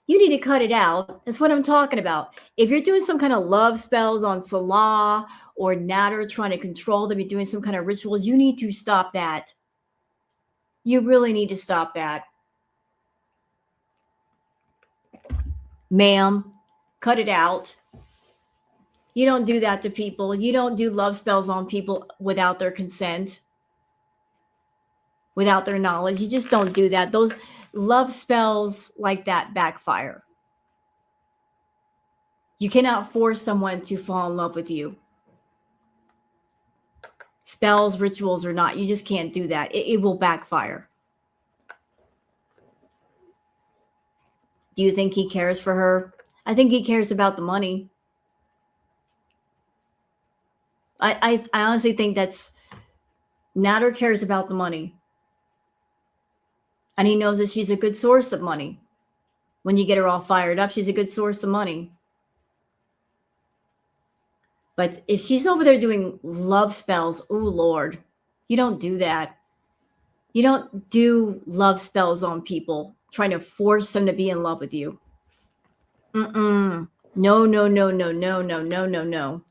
You need to cut it out. That's what I'm talking about. If you're doing some kind of love spells on Salah or Natter, trying to control them, you're doing some kind of rituals, you need to stop that. You really need to stop that. Ma'am, cut it out. You don't do that to people. You don't do love spells on people without their consent, without their knowledge. You just don't do that. Those love spells like that backfire. You cannot force someone to fall in love with you. Spells, rituals or not, you just can't do that. It will backfire. Do you think he cares for her? I think he cares about the money. I honestly think Natter cares about the money. And he knows that she's a good source of money. When you get her all fired up, she's a good source of money. But if she's over there doing love spells, oh, Lord, you don't do that. You don't do love spells on people, trying to force them to be in love with you. No, no, no, no, no, no, no, no, no.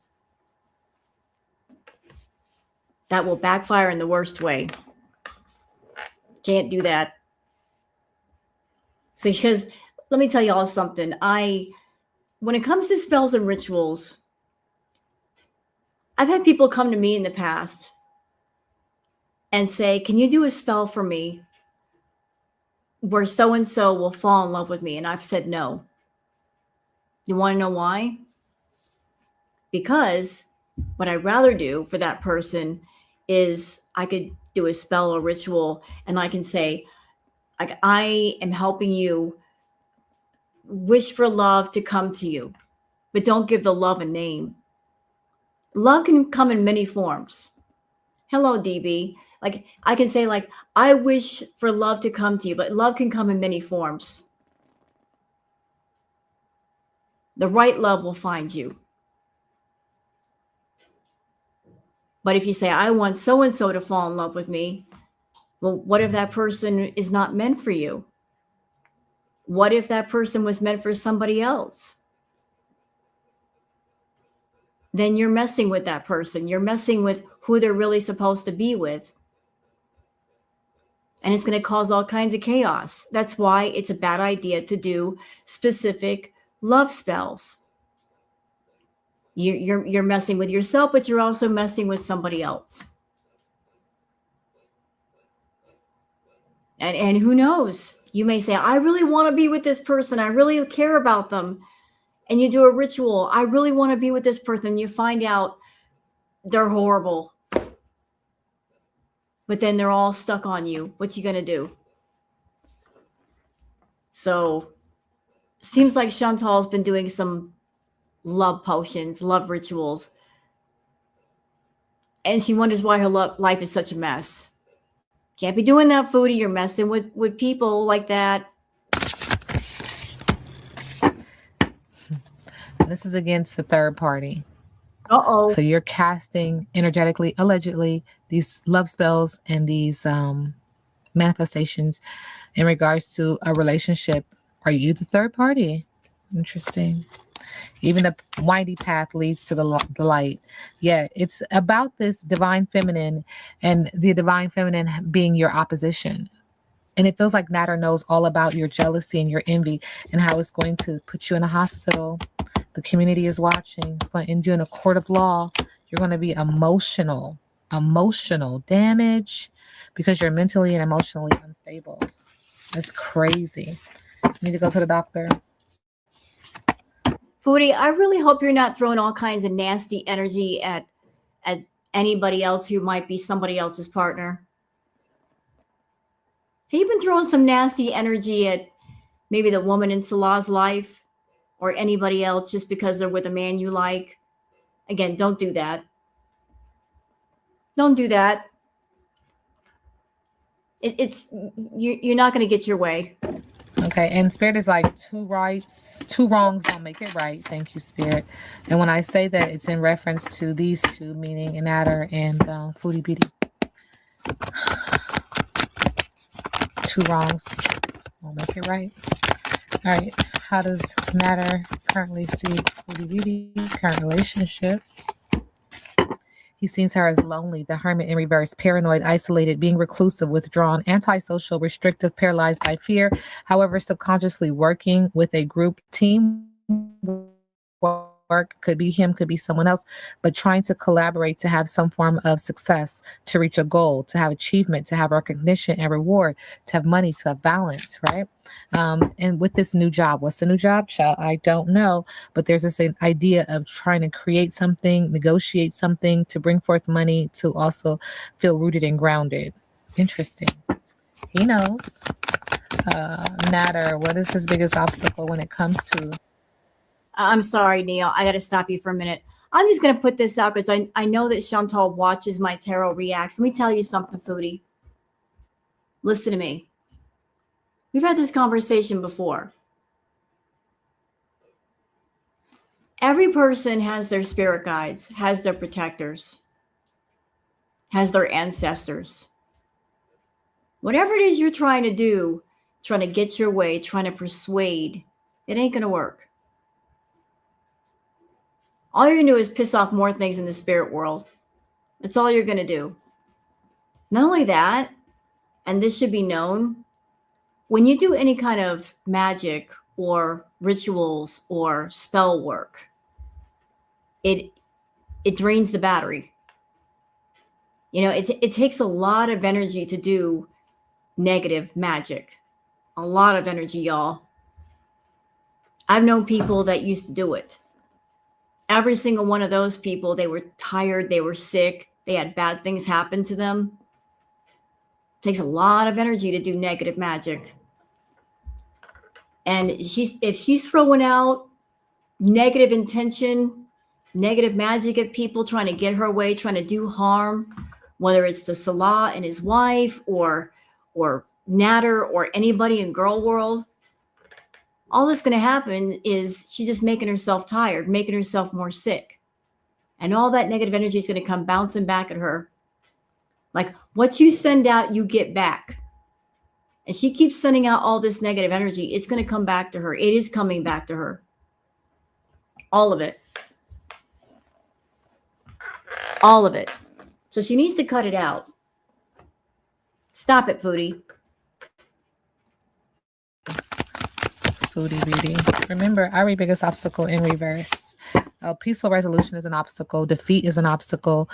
That will backfire in the worst way. Can't do that. So, because let me tell you all something. When it comes to spells and rituals, I've had people come to me in the past and say, can you do a spell for me where so-and-so will fall in love with me? And I've said no. You want to know why? Because what I'd rather do for that person is I could do a spell or ritual and I can say, like, I am helping you wish for love to come to you, but don't give the love a name. Love can come in many forms. Hello, DB. Like, I can say, like, I wish for love to come to you, but love can come in many forms. The right love will find you. But if you say, I want so and so to fall in love with me, well, what if that person is not meant for you? What if that person was meant for somebody else? Then you're messing with that person. You're messing with who they're really supposed to be with. And it's going to cause all kinds of chaos. That's why it's a bad idea to do specific love spells. You're messing with yourself, but you're also messing with somebody else. And who knows? You may say, I really want to be with this person. I really care about them. And you do a ritual. I really want to be with this person. You find out they're horrible. But then they're all stuck on you. What you going to do? So seems like Chantal's been doing some love potions, love rituals. And she wonders why her life is such a mess. Can't be doing that, Foodie. You're messing with people like that. This is against the third party. Uh-oh. So you're casting energetically, allegedly, these love spells and these manifestations in regards to a relationship. Are you the third party? Interesting. Even the windy path leads to the light. Yeah, it's about this divine feminine and the divine feminine being your opposition. And it feels like Natter knows all about your jealousy and your envy and how it's going to put you in a hospital. The community is watching. It's going to end you in a court of law. You're going to be emotional damage because you're mentally and emotionally unstable. That's crazy. You need to go to the doctor. Foodie, I really hope you're not throwing all kinds of nasty energy at anybody else who might be somebody else's partner. Have you been throwing some nasty energy at maybe the woman in Salah's life or anybody else just because they're with a man you like? Again, don't do that. Don't do that. You're not going to get your way. Okay, and Spirit is like two wrongs don't make it right. Thank you, Spirit. And when I say that, it's in reference to these two, meaning Natter and Foodie Beauty. Two wrongs won't make it right. All right, how does Natter currently see Foodie Beauty, current relationship? He sees her as lonely, the hermit in reverse, paranoid, isolated, being reclusive, withdrawn, antisocial, restrictive, paralyzed by fear. However, subconsciously working with a group team work, could be him, could be someone else, but trying to collaborate to have some form of success, to reach a goal, to have achievement, to have recognition and reward, to have money, to have balance, right? And with this new job, what's the new job, child? I don't know, but there's this idea of trying to create something, negotiate something, to bring forth money, to also feel rooted and grounded. Interesting. He knows. Natter, what is his biggest obstacle when it comes to... I'm sorry, Neil. I got to stop you for a minute. I'm just going to put this out because I know that Chantal watches my tarot reacts. Let me tell you something, Foodie. Listen to me. We've had this conversation before. Every person has their spirit guides, has their protectors, has their ancestors. Whatever it is you're trying to do, trying to get your way, trying to persuade, it ain't going to work. All you're going to do is piss off more things in the spirit world. That's all you're going to do. Not only that, and this should be known, when you do any kind of magic or rituals or spell work, it drains the battery. You know, it takes a lot of energy to do negative magic. A lot of energy, y'all. I've known people that used to do it. Every single one of those people, they were tired, they were sick, they had bad things happen to them. It takes a lot of energy to do negative magic. And if she's throwing out negative intention, negative magic at people, trying to get her way, trying to do harm, whether it's to Salah and his wife or Natter or anybody in girl world, all that's going to happen is she's just making herself tired, making herself more sick. And all that negative energy is going to come bouncing back at her. Like what you send out, you get back. And she keeps sending out all this negative energy. It's going to come back to her. It is coming back to her. All of it. All of it. So she needs to cut it out. Stop it, Foodie. Foodie beauty. Remember, our biggest obstacle in reverse. Peaceful resolution is an obstacle. Defeat is an obstacle.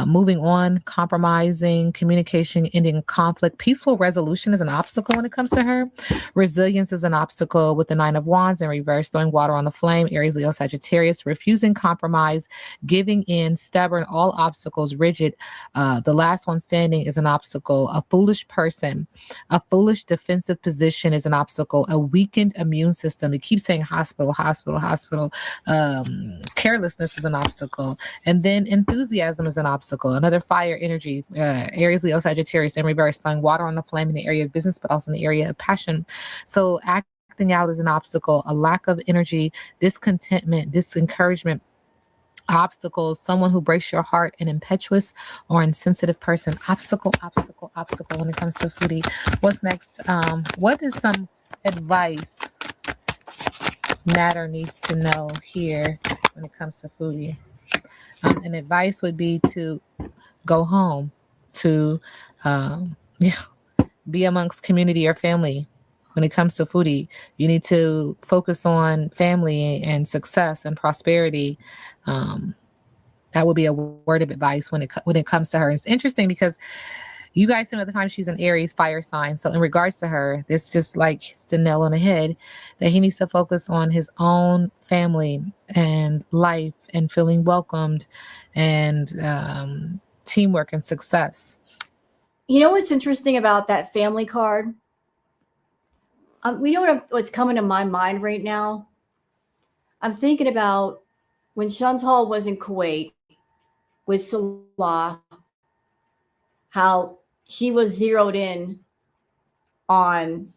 Moving on, compromising, communication, ending conflict. Peaceful resolution is an obstacle when it comes to her. Resilience is an obstacle with the Nine of Wands in reverse, throwing water on the flame. Aries, Leo, Sagittarius. Refusing compromise, giving in, stubborn, all obstacles, rigid. The last one standing is an obstacle. A foolish person. A foolish defensive position is an obstacle. A weakened immune system. It keeps saying hospital, hospital, hospital. Carelessness is an obstacle, and then enthusiasm is an obstacle. Another fire energy, Aries, Leo, Sagittarius in reverse, throwing water on the flame in the area of business, but also in the area of passion. So acting out is an obstacle. A lack of energy, discontentment, disencouragement. Obstacles, someone who breaks your heart, an impetuous or insensitive person. Obstacle, obstacle, obstacle when it comes to Foodie. What's next? What is some advice Natter needs to know here when it comes to Foodie? And advice would be to go home, to be amongst community or family. When it comes to Foodie, you need to focus on family and success and prosperity. That would be a word of advice when it comes to her. It's interesting because you guys know at the time she's an Aries fire sign. So in regards to her, this just like hits the nail on the head that he needs to focus on his own family and life and feeling welcomed and teamwork and success. You know what's interesting about that family card? We know what's coming to my mind right now. I'm thinking about when Chantal was in Kuwait with Salah, how she was zeroed in on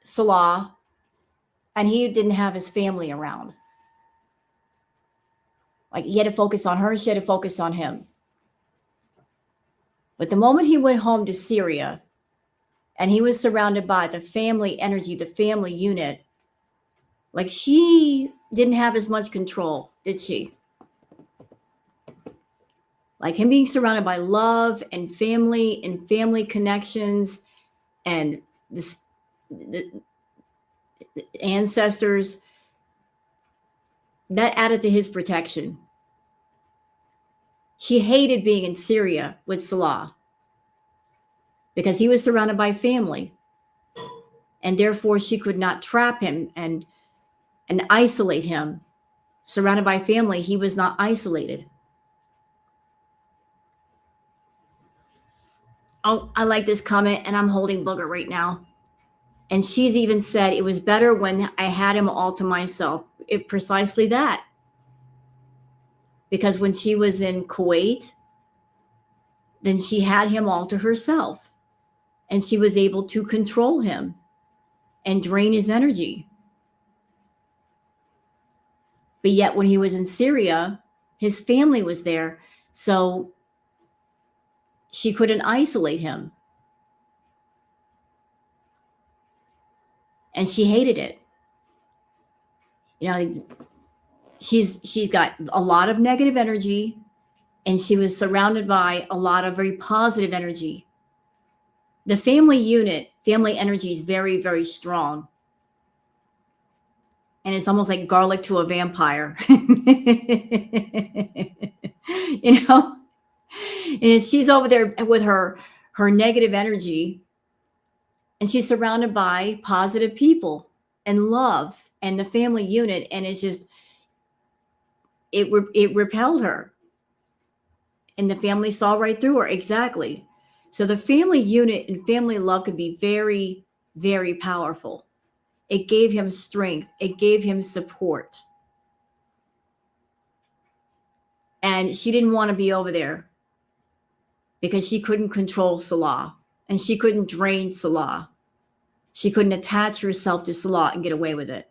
Salah, and he didn't have his family around. Like he had to focus on her, she had to focus on him. But the moment he went home to Syria and he was surrounded by the family energy, the family unit, like she didn't have as much control, did she? Like him being surrounded by love and family connections and the ancestors, that added to his protection. She hated being in Syria with Salah because he was surrounded by family, and therefore she could not trap him and isolate him. Surrounded by family, he was not isolated. Oh, I like this comment, and I'm holding Booger right now. And she's even said it was better when I had him all to myself. Precisely that. Because when she was in Kuwait, then she had him all to herself. And she was able to control him and drain his energy. But yet when he was in Syria, his family was there. So she couldn't isolate him. And she hated it. You know, she's got a lot of negative energy, and she was surrounded by a lot of very positive energy. The family unit, family energy is very, very strong. And it's almost like garlic to a vampire. You know? And she's over there with her negative energy, and she's surrounded by positive people. and love and the family unit, and it's just it repelled her, and the family saw right through her. Exactly. So the family unit and family love can be very, very powerful. It gave him strength, it gave him support. And she didn't want to be over there because she couldn't control Salah, and she couldn't drain Salah. She couldn't attach herself to Salah and get away with it.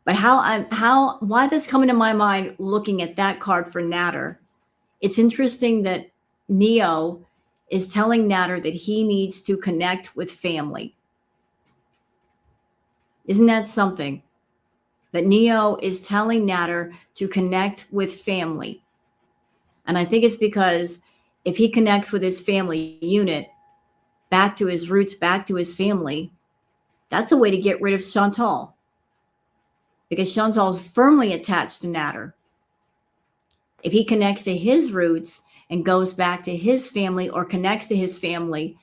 But why that's coming to my mind looking at that card for Natter, it's interesting that Neo is telling Natter that he needs to connect with family. Isn't that something? That Neo is telling Natter to connect with family. And I think it's because if he connects with his family unit, back to his roots, back to his family, that's a way to get rid of Chantal. Because Chantal is firmly attached to Natter. If he connects to his roots and goes back to his family, or connects to his family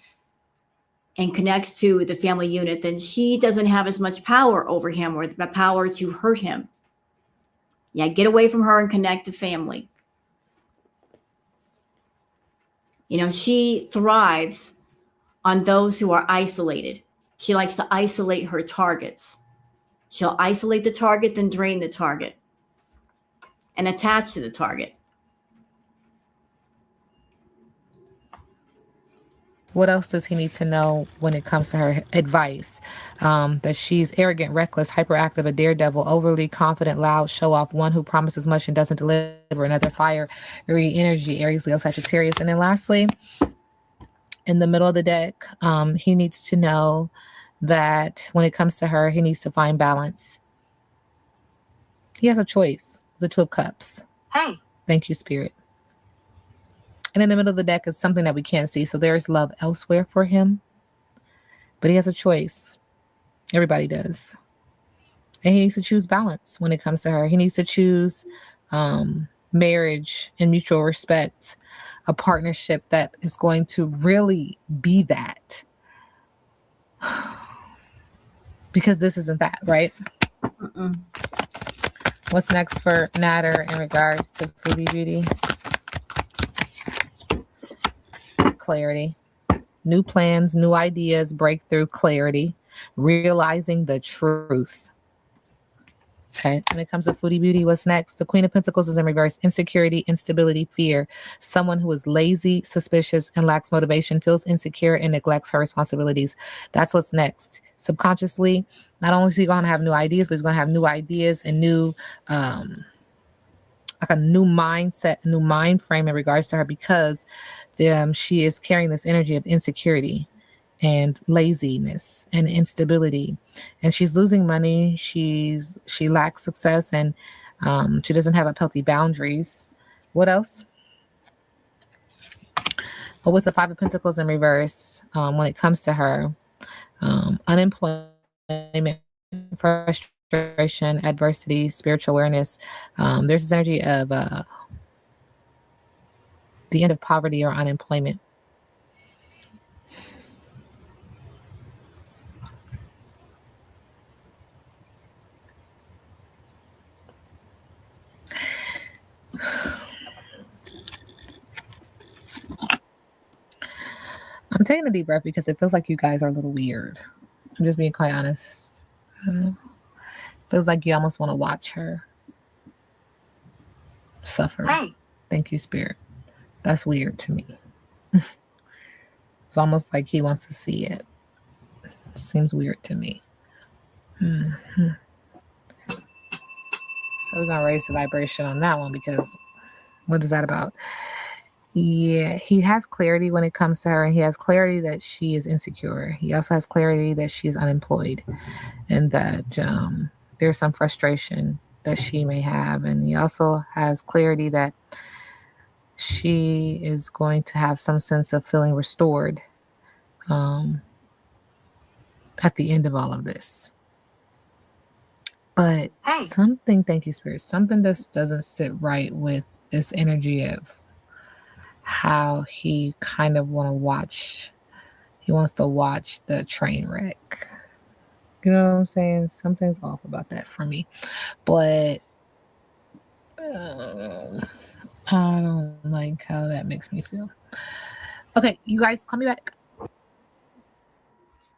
and connects to the family unit, then she doesn't have as much power over him, or the power to hurt him. Yeah, get away from her and connect to family. You know, she thrives on those who are isolated. She likes to isolate her targets. She'll isolate the target, then drain the target and attach to the target. What else does he need to know when it comes to her advice? That she's arrogant, reckless, hyperactive, a daredevil, overly confident, loud, show off, one who promises much and doesn't deliver, another fire, energy, Aries, Leo, Sagittarius. And then lastly, in the middle of the deck, he needs to know that when it comes to her, he needs to find balance. He has a choice. The Two of Cups. Hey. Thank you, Spirit. And in the middle of the deck is something that we can't see. So there's love elsewhere for him. But he has a choice. Everybody does. And he needs to choose balance when it comes to her. He needs to choose marriage and mutual respect, a partnership that is going to really be that. Because this isn't that, right? Mm-mm. What's next for Natter in regards to Foodie Beauty? Clarity. New plans, new ideas, breakthrough, clarity, realizing the truth. Okay. When it comes to Foodie Beauty, what's next? The Queen of Pentacles is in reverse. Insecurity, instability, fear. Someone who is lazy, suspicious, and lacks motivation, feels insecure, and neglects her responsibilities. That's what's next. Subconsciously, not only is he going to have new ideas, but he's going to have new ideas and new, like a new mindset, a new mind frame in regards to her, because she is carrying this energy of insecurity and laziness and instability, and she's losing money. She lacks success, and she doesn't have healthy boundaries. What else? Well, with the Five of Pentacles in reverse, when it comes to her, unemployment, frustration, adversity, spiritual awareness. There's this energy of the end of poverty or unemployment. I'm taking a deep breath because it feels like you guys are a little weird. I'm just being quite honest. Feels like you almost want to watch her suffer. Hey. Thank you, Spirit. That's weird to me. It's almost like he wants to see it. Seems weird to me. Mm-hmm. So we're going to raise the vibration on that one, because what is that about? Yeah, he has clarity when it comes to her, and he has clarity that she is insecure. He also has clarity that she is unemployed, and that there's some frustration that she may have. And he also has clarity that she is going to have some sense of feeling restored at the end of all of this. But something, thank you, Spirit, something just doesn't sit right with this energy of how he kind of he wants to watch the train wreck. You know what I'm saying? Something's off about that for me. But I don't like how that makes me feel. Okay, you guys, call me back.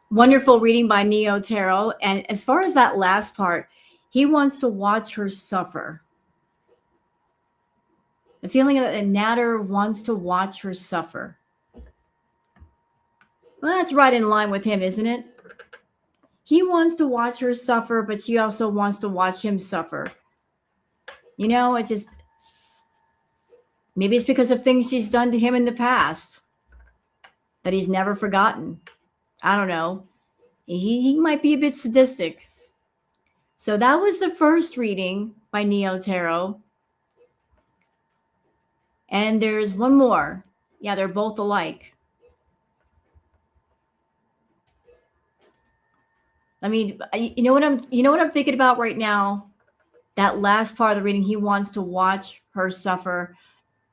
Wonderful reading by Neo Tarot. And as far as that last part, he wants to watch her suffer. The feeling that Natter wants to watch her suffer. Well, that's right in line with him, isn't it? He wants to watch her suffer, but she also wants to watch him suffer. You know, it just, maybe it's because of things she's done to him in the past that he's never forgotten. I don't know. He might be a bit sadistic. So that was the first reading by Neo Tarot. And there's one more. Yeah, they're both alike. I mean, you know what I'm thinking about right now? That last part of the reading, he wants to watch her suffer.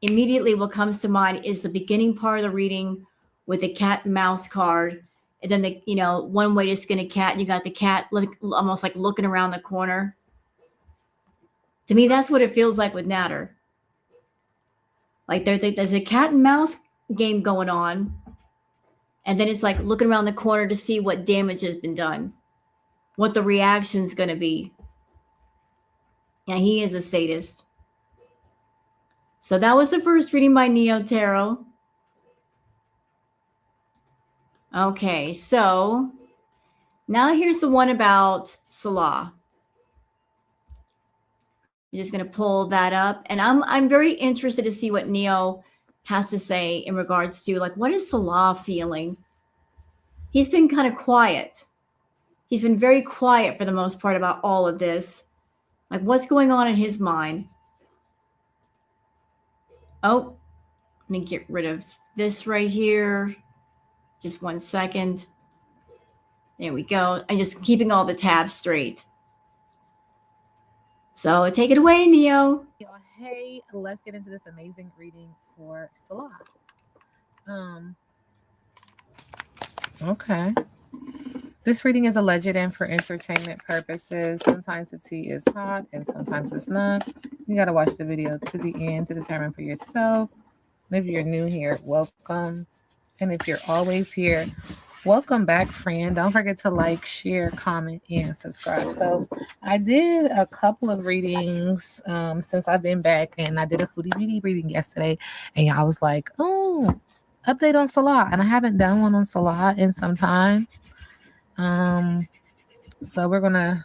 Immediately what comes to mind is the beginning part of the reading with the cat and mouse card. And then one way to skin a cat, you got the cat almost like looking around the corner. To me, that's what it feels like with Natter. Like there's a cat and mouse game going on. And then it's like looking around the corner to see what damage has been done, what the reaction's going to be. Yeah, he is a sadist. So that was the first reading by Neo Tarot. Okay, so now here's the one about Salah. I'm just going to pull that up, and I'm very interested to see what Neo has to say in regards to, like, what is Salah feeling? He's been kind of quiet. He's been very quiet for the most part about all of this. Like, what's going on in his mind? Oh, let me get rid of this right here. Just 1 second. There we go. I'm just keeping all the tabs straight. So take it away, Neo. Hey, let's get into this amazing reading for Salah. Okay. This reading is alleged and for entertainment purposes. Sometimes the tea is hot and sometimes it's not. You got to watch the video to the end to determine for yourself. If you're new here, welcome. And if you're always here, welcome back, friend. Don't forget to like, share, comment, and subscribe. So I did a couple of readings since I've been back, and I did a Foodie Beauty reading yesterday, and I was like, oh, update on Salah. And I haven't done one on Salah in some time. So we're gonna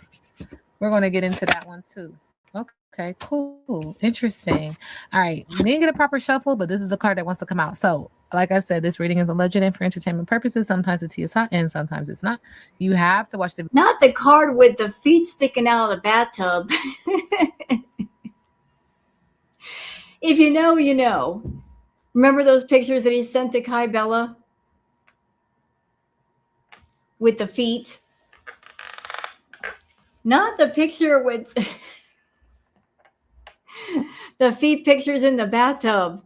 get into that one too. Okay, cool, interesting. All right, we didn't get a proper shuffle, but this is a card that wants to come out. So, like I said, this reading is alleged and for entertainment purposes. Sometimes the tea is hot and sometimes it's not. You have to watch the not the card with the feet sticking out of the bathtub. If you know, you know. Remember those pictures that he sent to Kai Bella with the feet? Not the picture with the feet pictures in the bathtub.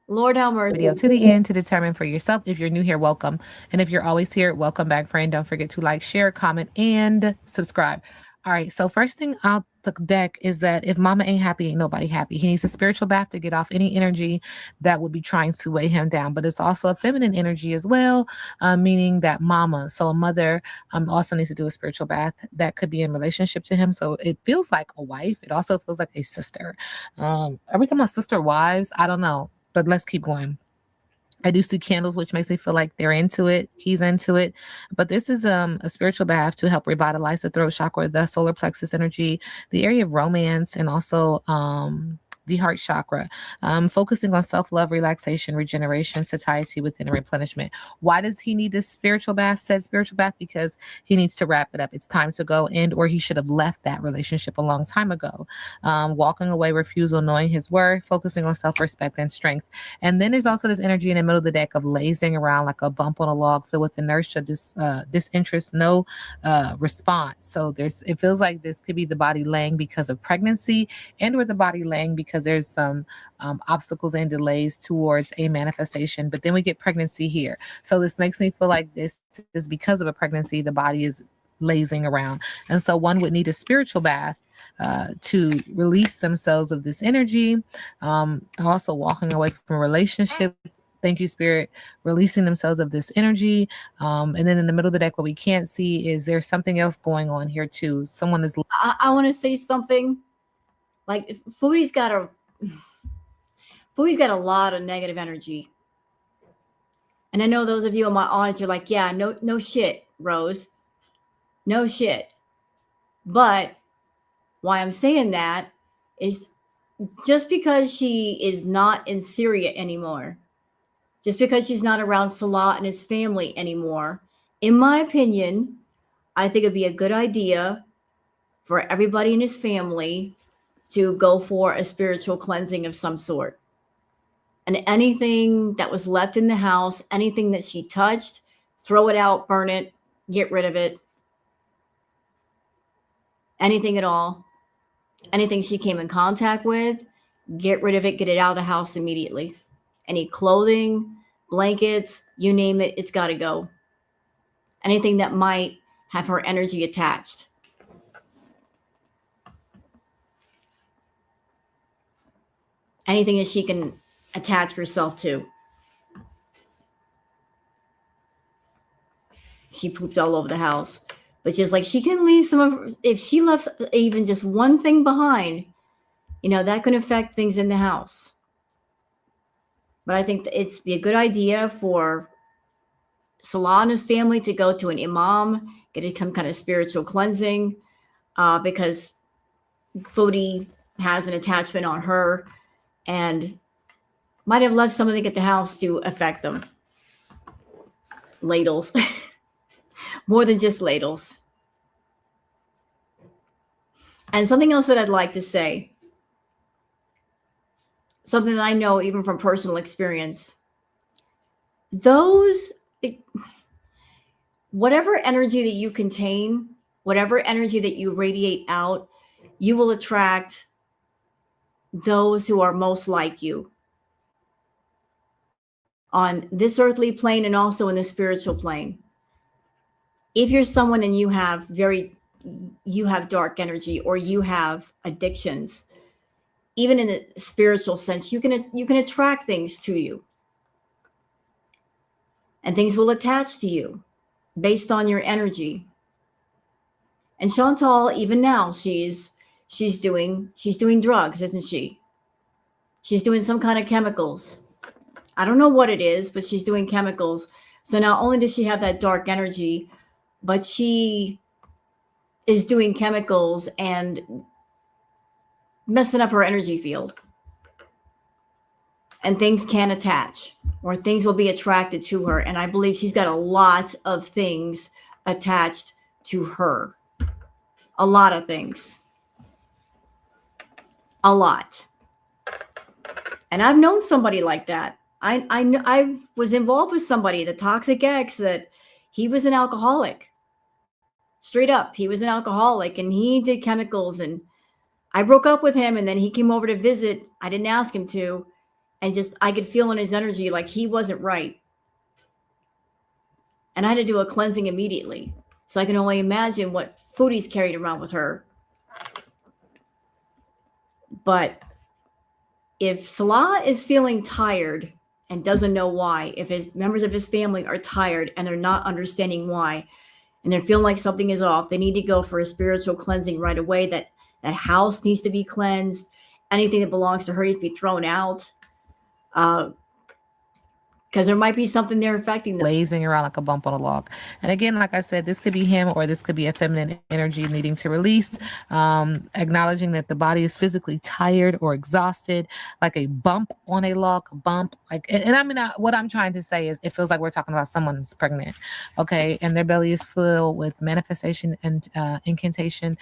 Lord have mercy. Video to the end to determine for yourself. If you're new here, welcome. And if you're always here, welcome back, friend. Don't forget to like, share, comment, and subscribe. All right, so first thing out the deck is that if mama ain't happy, ain't nobody happy. He needs a spiritual bath to get off any energy that would be trying to weigh him down. But it's also a feminine energy as well, meaning that mama. So a mother also needs to do a spiritual bath that could be in relationship to him. So it feels like a wife. It also feels like a sister. Every time my sister wives, I don't know, but let's keep going. I do see candles, which makes me feel like they're into it. He's into it. But this is a spiritual bath to help revitalize the throat chakra, the solar plexus energy, the area of romance, and also the heart chakra, focusing on self-love, relaxation, regeneration, satiety within, and replenishment. Why does he need this spiritual bath? Said spiritual bath because he needs to wrap it up. It's time to go, and or he should have left that relationship a long time ago. Walking away, refusal, knowing his worth, focusing on self-respect and strength. And then there's also this energy in the middle of the deck of lazing around like a bump on a log filled with inertia, disinterest, no response. So it feels like this could be the body laying because of pregnancy and or the body laying because because there's some obstacles and delays towards a manifestation. But then we get pregnancy here. So this makes me feel like this is because of a pregnancy, the body is lazing around. And so one would need a spiritual bath to release themselves of this energy. Also walking away from a relationship. Thank you, Spirit. Releasing themselves of this energy. And then in the middle of the deck, what we can't see is there's something else going on here too. Someone is. I want to say something. Like Foodie's got a lot of negative energy. And I know those of you in my audience are like, yeah, no shit, Rose. No shit. But why I'm saying that is just because she is not in Syria anymore, just because she's not around Salah and his family anymore, in my opinion, I think it'd be a good idea for everybody in his family to go for a spiritual cleansing of some sort. And anything that was left in the house, anything that she touched, throw it out, burn it, get rid of it. Anything at all. Anything she came in contact with, get rid of it, get it out of the house immediately. Any clothing, blankets, you name it, it's got to go. Anything that might have her energy attached. Anything that she can attach herself to. She pooped all over the house. But just like she can leave some of, if she left even just one thing behind, that can affect things in the house. But I think it's be a good idea for Salah and his family to go to an imam, get some kind of spiritual cleansing, because Foodie has an attachment on her and might have left something at the house to affect them. Ladles. More than just ladles. And something else that I'd like to say, something that I know even from personal experience, whatever energy that you contain, whatever energy that you radiate out, you will attract those who are most like you on this earthly plane and also in the spiritual plane. If you're someone and you have dark energy or you have addictions, even in the spiritual sense, you can attract things to you. And things will attach to you based on your energy. And Chantal, even now, she's doing drugs, isn't she? She's doing some kind of chemicals. I don't know what it is, but she's doing chemicals. So not only does she have that dark energy, but she is doing chemicals and messing up her energy field. And things can attach, or things will be attracted to her. And I believe she's got a lot of things attached to her. A lot of things. A lot. And I've known somebody like that. I was involved with somebody, the toxic ex, that he was an alcoholic. Straight up, he was an alcoholic and he did chemicals, and I broke up with him, and then he came over to visit. I didn't ask him to, and just I could feel in his energy like he wasn't right. And I had to do a cleansing immediately. So I can only imagine what Foodie's carried around with her. But if Salah is feeling tired and doesn't know why, if his members of his family are tired and they're not understanding why, and they're feeling like something is off, they need to go for a spiritual cleansing right away. That house needs to be cleansed. Anything that belongs to her needs to be thrown out. Because there might be something there affecting them. Blazing around like a bump on a log. And again, like I said, this could be him or this could be a feminine energy needing to release, acknowledging that the body is physically tired or exhausted, like a bump on a log, and I mean, what I'm trying to say is it feels like we're talking about someone who's pregnant, okay? And their belly is filled with manifestation and incantation,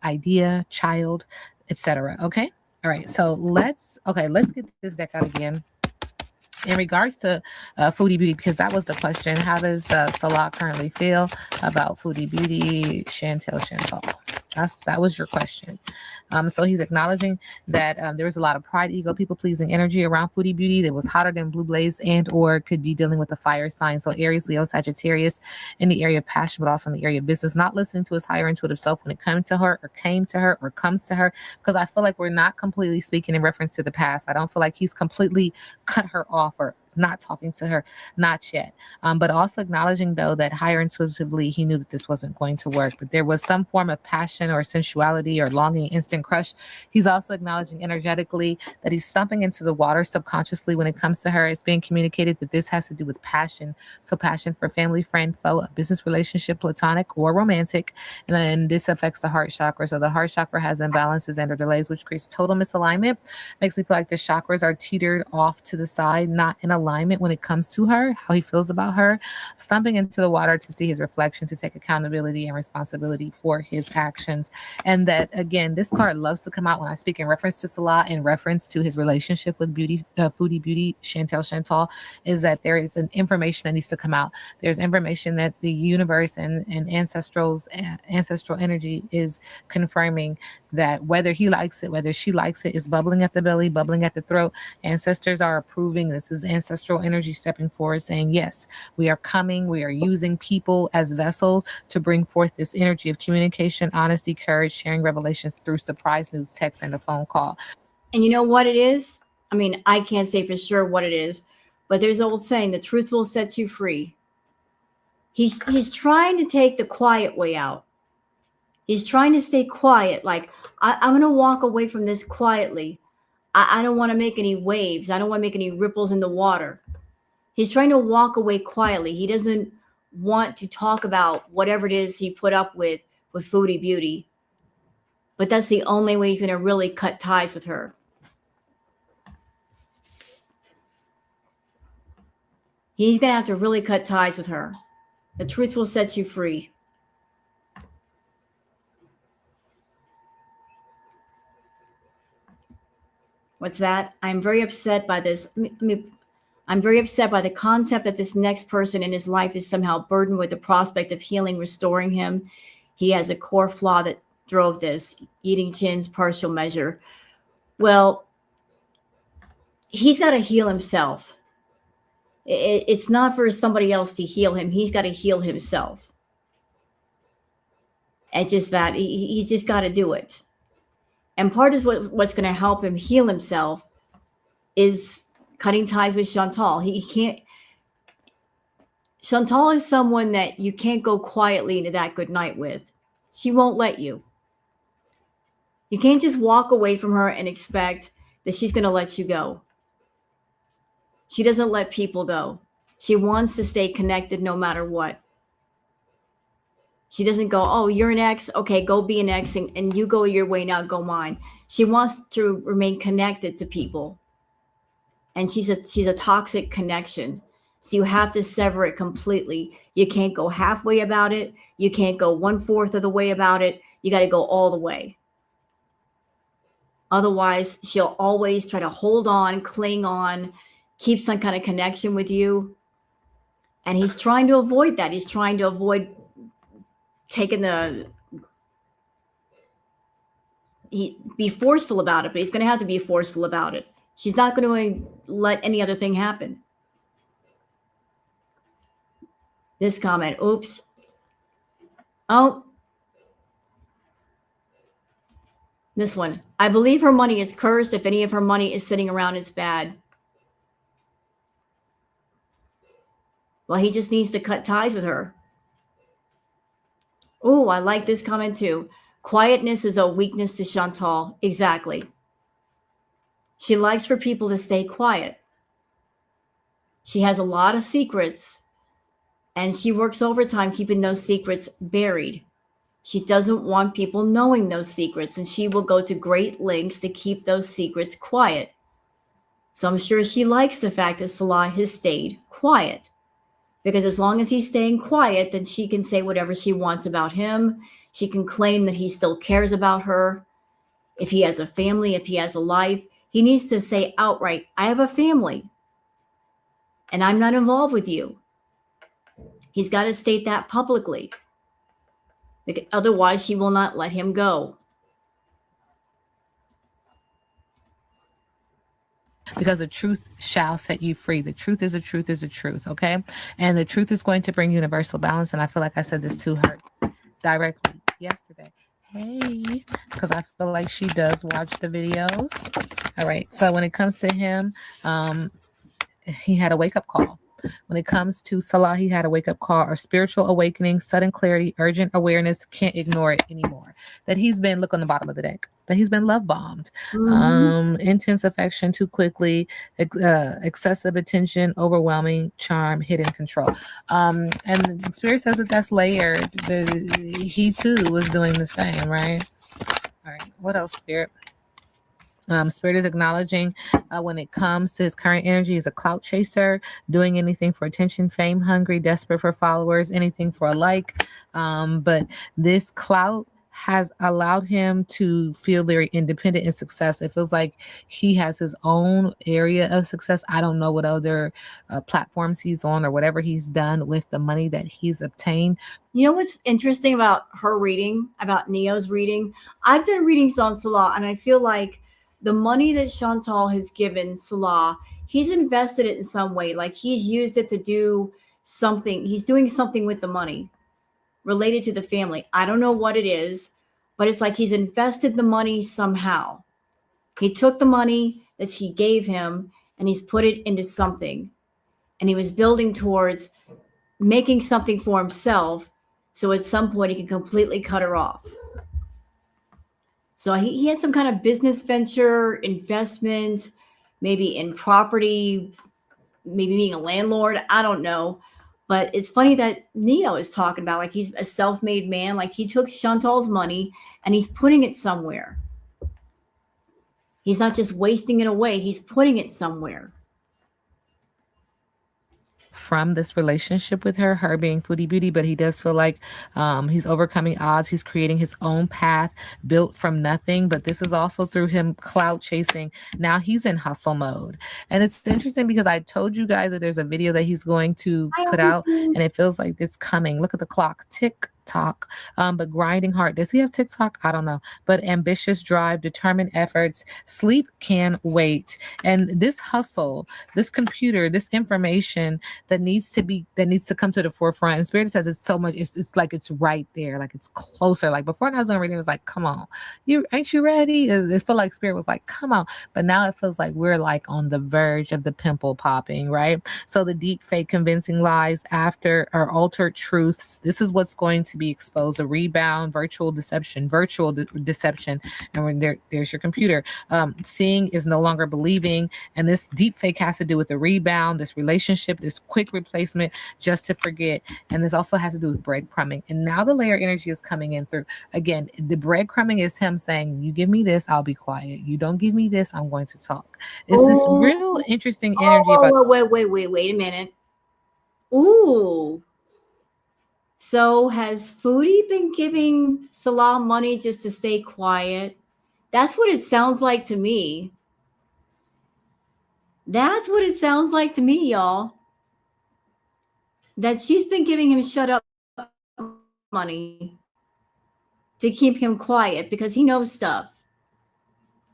idea, child, etc. Okay? All right, so let's get this deck out again. In regards to Foodie Beauty, because that was the question, how does Salah currently feel about Foodie Beauty? Chantal. That was your question. So he's acknowledging that there was a lot of pride, ego, people pleasing energy around Foodie Beauty that was hotter than blue blaze, and or could be dealing with the fire sign. So Aries, Leo, Sagittarius in the area of passion, but also in the area of business, not listening to his higher intuitive self when it came to her or comes to her. Because I feel like we're not completely speaking in reference to the past. I don't feel like he's completely cut her off or not talking to her, not yet. But also acknowledging, though, that higher intuitively he knew that this wasn't going to work, but there was some form of passion or sensuality or longing, instant crush. He's also acknowledging energetically that he's stumping into the water subconsciously when it comes to her. It's being communicated that this has to do with passion. So passion for family, friend, foe, a business relationship, platonic or romantic. And then this affects the heart chakra. So the heart chakra has imbalances and or delays, which creates total misalignment. Makes me feel like the chakras are teetered off to the side, not in alignment when it comes to her, how he feels about her. Stumping into the water to see his reflection, to take accountability and responsibility for his actions. And that, again, this card loves to come out when I speak in reference to Salah, in reference to his relationship with Foodie Beauty, Chantal, is that there is an information that needs to come out. There's information that the universe and ancestral energy is confirming that whether he likes it, whether she likes it, is bubbling at the belly, bubbling at the throat. Ancestors are approving. This is ancestral energy stepping forward, saying, yes, we are coming. We are using people as vessels to bring forth this energy of communication, honesty, courage, sharing revelations through surprise news, text, and a phone call. And you know what it is? I mean, I can't say for sure what it is, but there's an old saying, the truth will set you free. He's trying to take the quiet way out. He's trying to stay quiet. Like, I'm going to walk away from this quietly. I don't want to make any waves. I don't want to make any ripples in the water. He's trying to walk away quietly. He doesn't want to talk about whatever it is he put up with Foodie Beauty. But that's the only way he's going to really cut ties with her. He's going to have to really cut ties with her. The truth will set you free. What's that? I'm very upset by this. I'm very upset by the concept that this next person in his life is somehow burdened with the prospect of healing, restoring him. He has a core flaw that drove this, eating chins, partial measure. Well, he's got to heal himself. It's not for somebody else to heal him. He's got to heal himself. It's just that he's just got to do it. And part of what's going to help him heal himself is cutting ties with Chantal. He can't. Chantal is someone that you can't go quietly into that good night with. She won't let you. You can't just walk away from her and expect that she's going to let you go. She doesn't let people go. She wants to stay connected no matter what. She doesn't go, oh, you're an ex. Okay, go be an ex and you go your way, now go mine. She wants to remain connected to people. And she's a toxic connection. So you have to sever it completely. You can't go halfway about it. You can't go 1/4 of the way about it. You got to go all the way. Otherwise, she'll always try to hold on, cling on, keep some kind of connection with you. And he's trying to avoid that. He's trying to avoid taking be forceful about it, but he's going to have to be forceful about it. She's not going to let any other thing happen. This comment, oops. Oh, this one. I believe her money is cursed. If any of her money is sitting around, it's bad. Well, he just needs to cut ties with her. Oh, I like this comment too. Quietness is a weakness to Chantal. Exactly. She likes for people to stay quiet. She has a lot of secrets, and she works overtime keeping those secrets buried. She doesn't want people knowing those secrets, and she will go to great lengths to keep those secrets quiet. So I'm sure she likes the fact that Salah has stayed quiet. Because as long as he's staying quiet, then she can say whatever she wants about him. She can claim that he still cares about her. If he has a family, if he has a life, he needs to say outright, I have a family, and I'm not involved with you. He's got to state that publicly. because otherwise she will not let him go. Because the truth shall set you free. The truth is a truth is a truth, okay? And the truth is going to bring universal balance. And I feel like I said this to her directly yesterday. Hey, because I feel like she does watch the videos. All right. So when it comes to him, he had a wake-up call. When it comes to Salah, he had a wake-up call, or spiritual awakening, sudden clarity, urgent awareness, can't ignore it anymore. That he's been, look on the bottom of the deck, that he's been love bombed. Intense affection too quickly, excessive attention, overwhelming charm, hidden control. And Spirit says that that's layered. He too was doing the same, right? All right. What else, Spirit? Spirit is acknowledging when it comes to his current energy, he's a clout chaser, doing anything for attention, fame hungry, desperate for followers, anything for a like. But this clout has allowed him to feel very independent in success. It feels like he has his own area of success. I don't know what other platforms he's on or whatever he's done with the money that he's obtained. You know what's interesting about her reading, about Neo's reading? I've done readings on Salah, and I feel like the money that Chantal has given Salah, he's invested it in some way. Like he's used it to do something. He's doing something with the money related to the family. I don't know what it is, but it's like he's invested the money somehow. He took the money that she gave him and he's put it into something. And he was building towards making something for himself. So at some point he can completely cut her off. So he had some kind of business venture, investment, maybe in property, maybe being a landlord. I don't know. But it's funny that Neo is talking about like he's a self-made man. Like he took Chantal's money and he's putting it somewhere. He's not just wasting it away. He's putting it somewhere. From this relationship with her being Foodie Beauty, but he does feel like he's overcoming odds. He's creating his own path built from nothing, but this is also through him cloud chasing. Now he's in hustle mode. And it's interesting because I told you guys that there's a video that he's going to put out and it feels like it's coming. Look at the clock, tick TikTok, but grinding hard. Does he have TikTok? I don't know. But ambitious drive, determined efforts, sleep can wait. And this hustle, this computer, this information that needs to come to the forefront. And Spirit says it's so much, it's like it's right there, like it's closer. Like before, when I was on reading, it was like, come on, ain't you ready? It felt like Spirit was like, come on. But now it feels like we're like on the verge of the pimple popping, right? So the deep fake convincing lies after or altered truths. This is what's going to be exposed. A rebound, virtual deception, and when there's your computer. Seeing is no longer believing, and this deep fake has to do with the rebound, this relationship, this quick replacement just to forget. And this also has to do with breadcrumbing. And now the layer energy is coming in through. Again, the breadcrumbing is him saying, you give me this, I'll be quiet. You don't give me this, I'm going to talk. It's this real interesting energy about. Wait a minute. Ooh. So has Foodie been giving Salah money just to stay quiet? That's what it sounds like to me. That's what it sounds like to me, y'all. That she's been giving him shut up money to keep him quiet because he knows stuff.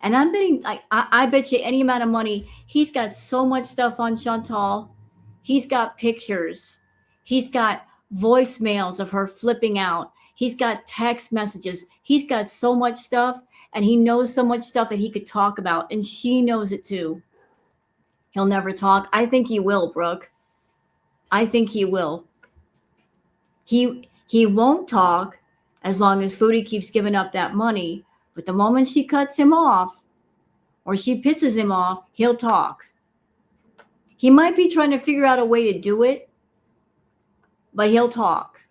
And I'm betting, I bet you any amount of money, he's got so much stuff on Chantal. He's got pictures. He's got voicemails of her flipping out. He's got text messages. He's got so much stuff, and he knows so much stuff that he could talk about, and she knows it too. He'll never talk. I think he will, Brooke. I think he will. He won't talk as long as Foodie keeps giving up that money. But the moment she cuts him off or she pisses him off, he'll talk. He might be trying to figure out a way to do it, but he'll talk.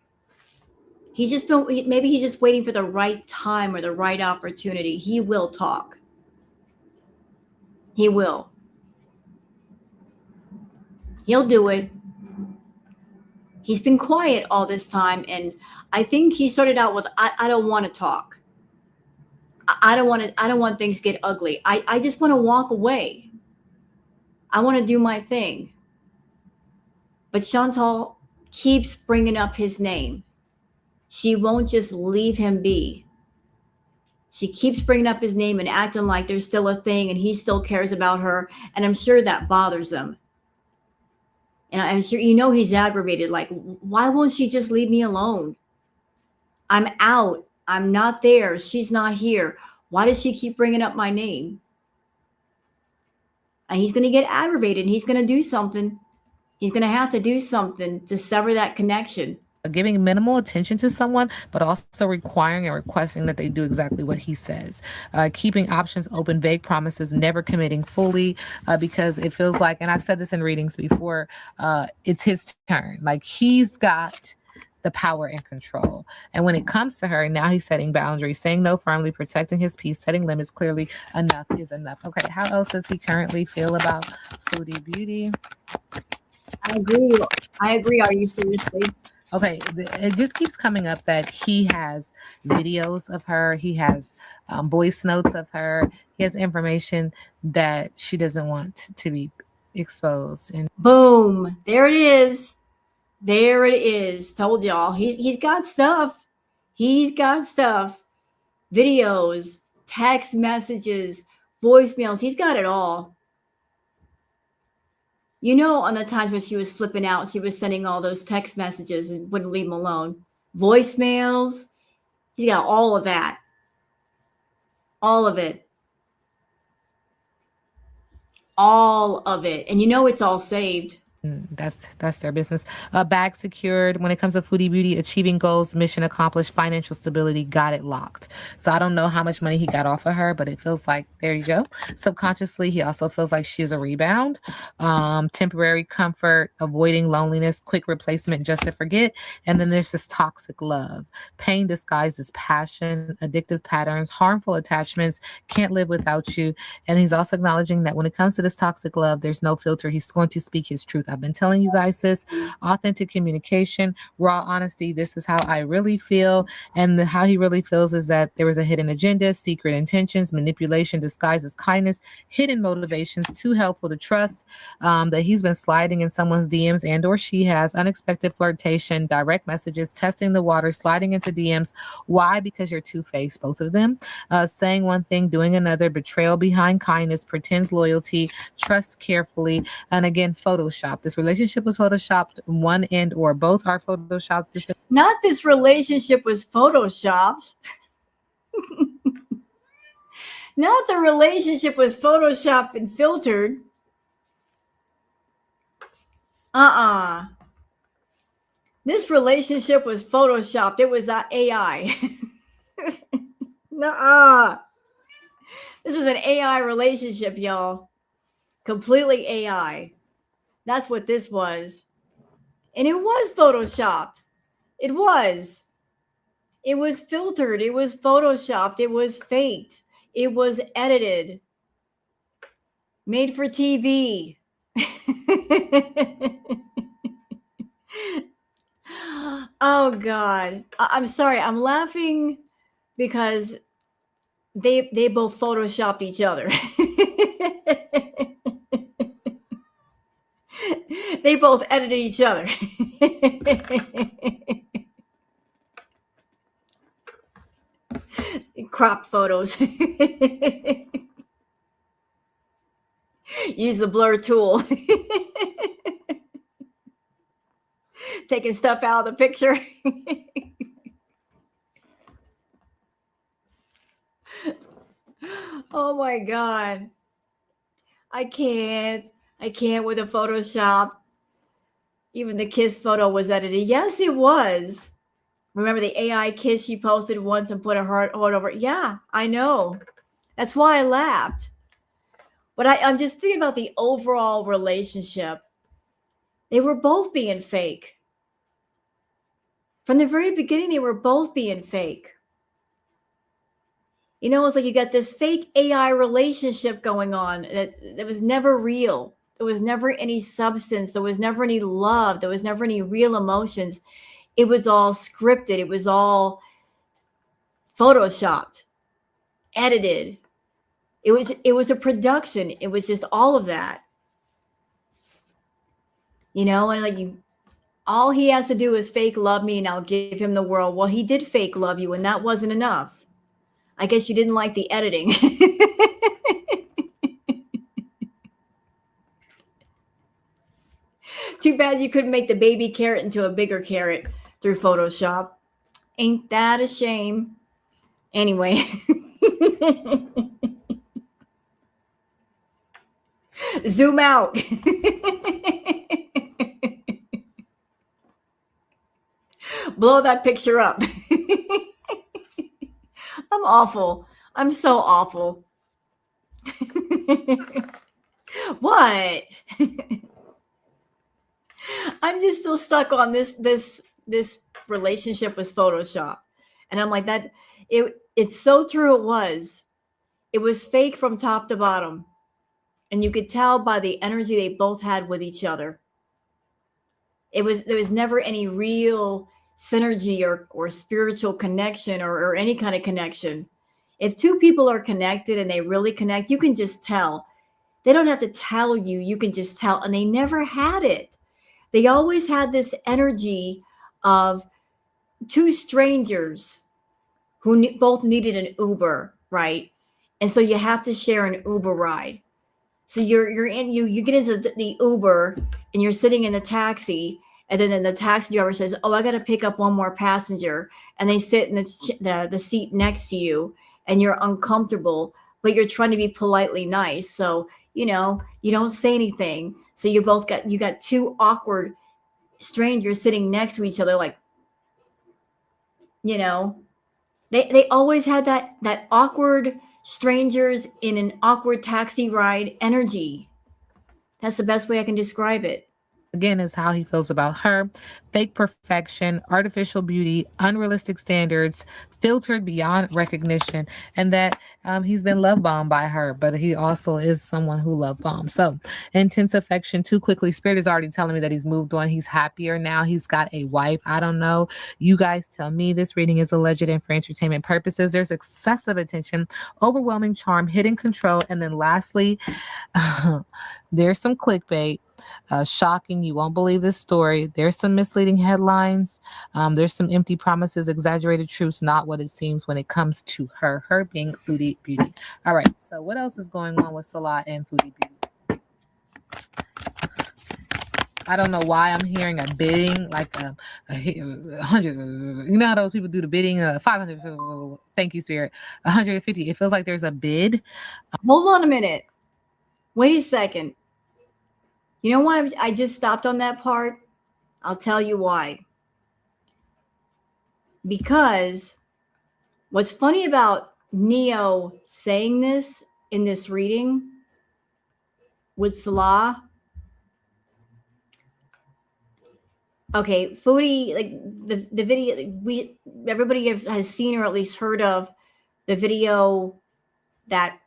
Maybe he's just waiting for the right time or the right opportunity. He will talk. He will. He'll do it. He's been quiet all this time, and I think he started out with, I don't want to talk. I don't want things to get ugly. I just want to walk away. I want to do my thing. But Chantal keeps bringing up his name. She won't just leave him be. She keeps bringing up his name and acting like there's still a thing and he still cares about her. And I'm sure that bothers him. And I'm sure, he's aggravated. Like, why won't she just leave me alone? I'm out. I'm not there. She's not here. Why does she keep bringing up my name? And he's going to get aggravated and he's going to do something. He's going to have to do something to sever that connection. Giving minimal attention to someone, but also requiring and requesting that they do exactly what he says. Keeping options open, vague promises, never committing fully, because it feels like, and I've said this in readings before, it's his turn. Like, he's got the power and control. And when it comes to her, now he's setting boundaries, saying no firmly, protecting his peace, setting limits clearly. Enough is enough. Okay, how else does he currently feel about Foodie Beauty? I agree. Are you seriously? Okay, it just keeps coming up that he has videos of her. He has voice notes of her. He has information that she doesn't want to be exposed. And boom, there it is. There it is. Told y'all. He's got stuff. He's got stuff. Videos, text messages, voicemails. He's got it all. On the times when she was flipping out, she was sending all those text messages and wouldn't leave him alone. Voicemails. He's got all of that. All of it. All of it. And it's all saved. That's their business. Bag secured. When it comes to Foodie Beauty, achieving goals, mission accomplished, financial stability, got it locked. So I don't know how much money he got off of her, but it feels like, there you go. Subconsciously, he also feels like she's a rebound. Temporary comfort, avoiding loneliness, quick replacement just to forget. And then there's this toxic love. Pain disguised as passion, addictive patterns, harmful attachments, can't live without you. And he's also acknowledging that when it comes to this toxic love, there's no filter. He's going to speak his truth. I've been telling you guys this. Authentic communication, raw honesty. This is how I really feel. And how he really feels is that there was a hidden agenda, secret intentions, manipulation disguised as kindness, hidden motivations, too helpful to trust, that he's been sliding in someone's DMs and or she has, unexpected flirtation, direct messages, testing the water, sliding into DMs. Why? Because you're two-faced, both of them. Saying one thing, doing another, betrayal behind kindness, pretends loyalty, trust carefully, and again, Photoshop. This relationship was photoshopped. One end or both are photoshopped. Not this relationship was photoshopped. Not the relationship was photoshopped and filtered. This relationship was photoshopped. It was AI. Nuh-uh. This was an AI relationship, y'all. Completely AI. That's what this was. And it was photoshopped. It was. It was filtered. It was photoshopped. It was faked. It was edited. Made for TV. Oh, God. I'm sorry. I'm laughing because they both photoshopped each other. They both edited each other. Cropped photos. Use the blur tool. Taking stuff out of the picture. Oh my God. I can't with a Photoshop. Even the kiss photo was edited. Yes, it was. Remember the AI kiss she posted once and put a heart over it? Yeah, I know. That's why I laughed. But I'm just thinking about the overall relationship. They were both being fake. From the very beginning, they were both being fake. It's like you got this fake AI relationship going on that was never real. There was never any substance. There was never any love. There was never any real emotions. It was all scripted. It was all photoshopped, edited. It was a production. It was just all of that. And like all he has to do is fake love me and I'll give him the world. Well, he did fake love you, and that wasn't enough. I guess you didn't like the editing. Too bad you couldn't make the baby carrot into a bigger carrot through Photoshop. Ain't that a shame? Anyway. Zoom out. Blow that picture up. I'm awful. I'm so awful. What? I'm just still stuck on this relationship with Photoshop. And I'm like, that it's so true. It was fake from top to bottom. And you could tell by the energy they both had with each other. There was never any real synergy or spiritual connection or any kind of connection. If two people are connected and they really connect, you can just tell. They don't have to tell you, you can just tell. And they never had it. They always had this energy of two strangers who both needed an Uber, right? And so you have to share an Uber ride. So you get into the Uber and you're sitting in the taxi, and then the taxi driver says, "Oh, I got to pick up one more passenger," and they sit in the seat next to you, and you're uncomfortable, but you're trying to be politely nice. So you don't say anything. So you got two awkward strangers sitting next to each other, like, they always had that awkward strangers in an awkward taxi ride energy. That's the best way I can describe it. Again, is how he feels about her. Fake perfection, artificial beauty, unrealistic standards, filtered beyond recognition, and that he's been love bombed by her, but he also is someone who love bombed. So intense affection too quickly. Spirit is already telling me that he's moved on. He's happier now. He's got a wife. I don't know. You guys tell me. This reading is alleged and for entertainment purposes. There's excessive attention, overwhelming charm, hidden control, and then lastly, there's some clickbait. Shocking. You won't believe this story. There's some misleading headlines. There's some empty promises, exaggerated truths, not what it seems when it comes to her being Foodie Beauty. All right. So what else is going on with Salah and Foodie Beauty? I don't know why I'm hearing a bidding, like a 100. You know how those people do the bidding, 500. Thank you, Spirit. 150. It feels like there's a bid. Hold on a minute. Wait a second. You know why I just stopped on that part? I'll tell you why. Because what's funny about Neo saying this in this reading with Salah, okay, Foodie, like the video, everybody has seen or at least heard of the video that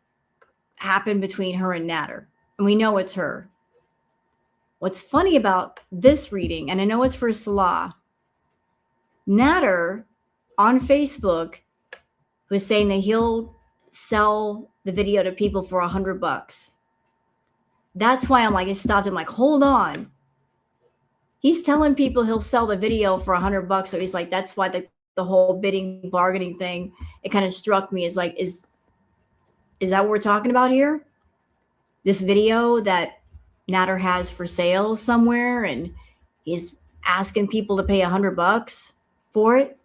happened between her and Natter, and we know it's her. What's funny about this reading, and I know it's for Salah, Natter on Facebook was saying that he'll sell the video to people for $100. That's why I'm like, it stopped. I'm like, hold on. He's telling people he'll sell the video for $100. So he's like, that's why the whole bidding bargaining thing, it kind of struck me as like, is that what we're talking about here? This video that Natter has for sale somewhere, and he's asking people to pay $100 for it.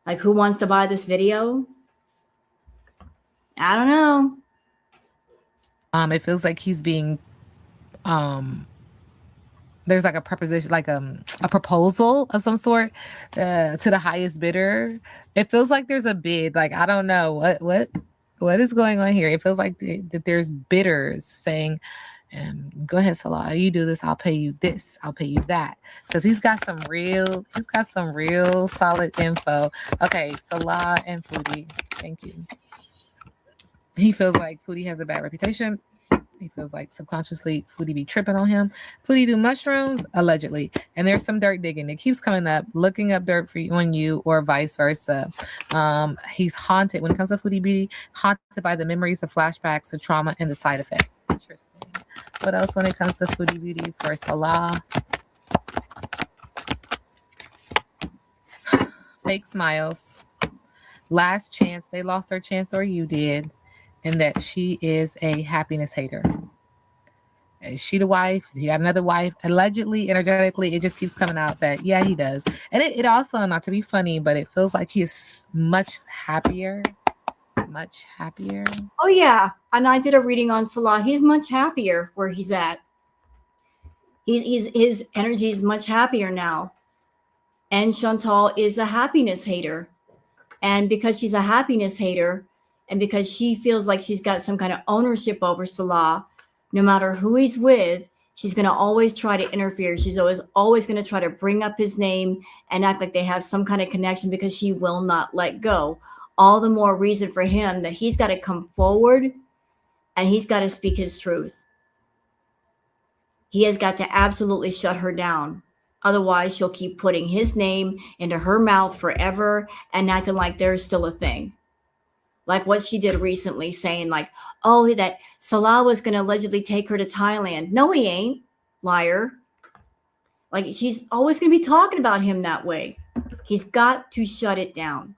Like, who wants to buy this video? I don't know. It feels like he's being there's like a preposition, like a proposal of some sort to the highest bidder. It feels like there's a bid. Like, I don't know what is going on here. It feels like that there's bidders saying, go ahead, Salah, you do this, I'll pay you this, I'll pay you that. Because he's got some real solid info. Okay, Salah and Foodie, thank you. He feels like Foodie has a bad reputation. He feels like subconsciously Foodie be tripping on him. Foodie do mushrooms, allegedly. And there's some dirt digging. It keeps coming up, looking up dirt for you on you, or vice versa. He's haunted, when it comes to Foodie Beauty, haunted by the memories of flashbacks, the trauma, and the side effects. Interesting. What else when it comes to Foodie Beauty for Salah? fake smiles. Last chance. They lost their chance, or you did. And that she is a happiness hater. Is she the wife? He got another wife. Allegedly, energetically, it just keeps coming out that, yeah, he does. And it also, not to be funny, but it feels like he's much happier. Much happier. Oh, yeah. And I did a reading on Salah. He's much happier where he's at. His energy is much happier now. And Chantal is a happiness hater. And because she's a happiness hater, and because she feels like she's got some kind of ownership over Salah, no matter who he's with, she's going to always try to interfere. She's always going to try to bring up his name and act like they have some kind of connection because she will not let go. All the more reason for him that he's got to come forward and he's got to speak his truth. He has got to absolutely shut her down. Otherwise, she'll keep putting his name into her mouth forever and acting like there's still a thing. Like what she did recently, saying like, oh, that Salah was going to allegedly take her to Thailand. No, he ain't. Liar. Like, she's always going to be talking about him that way. He's got to shut it down.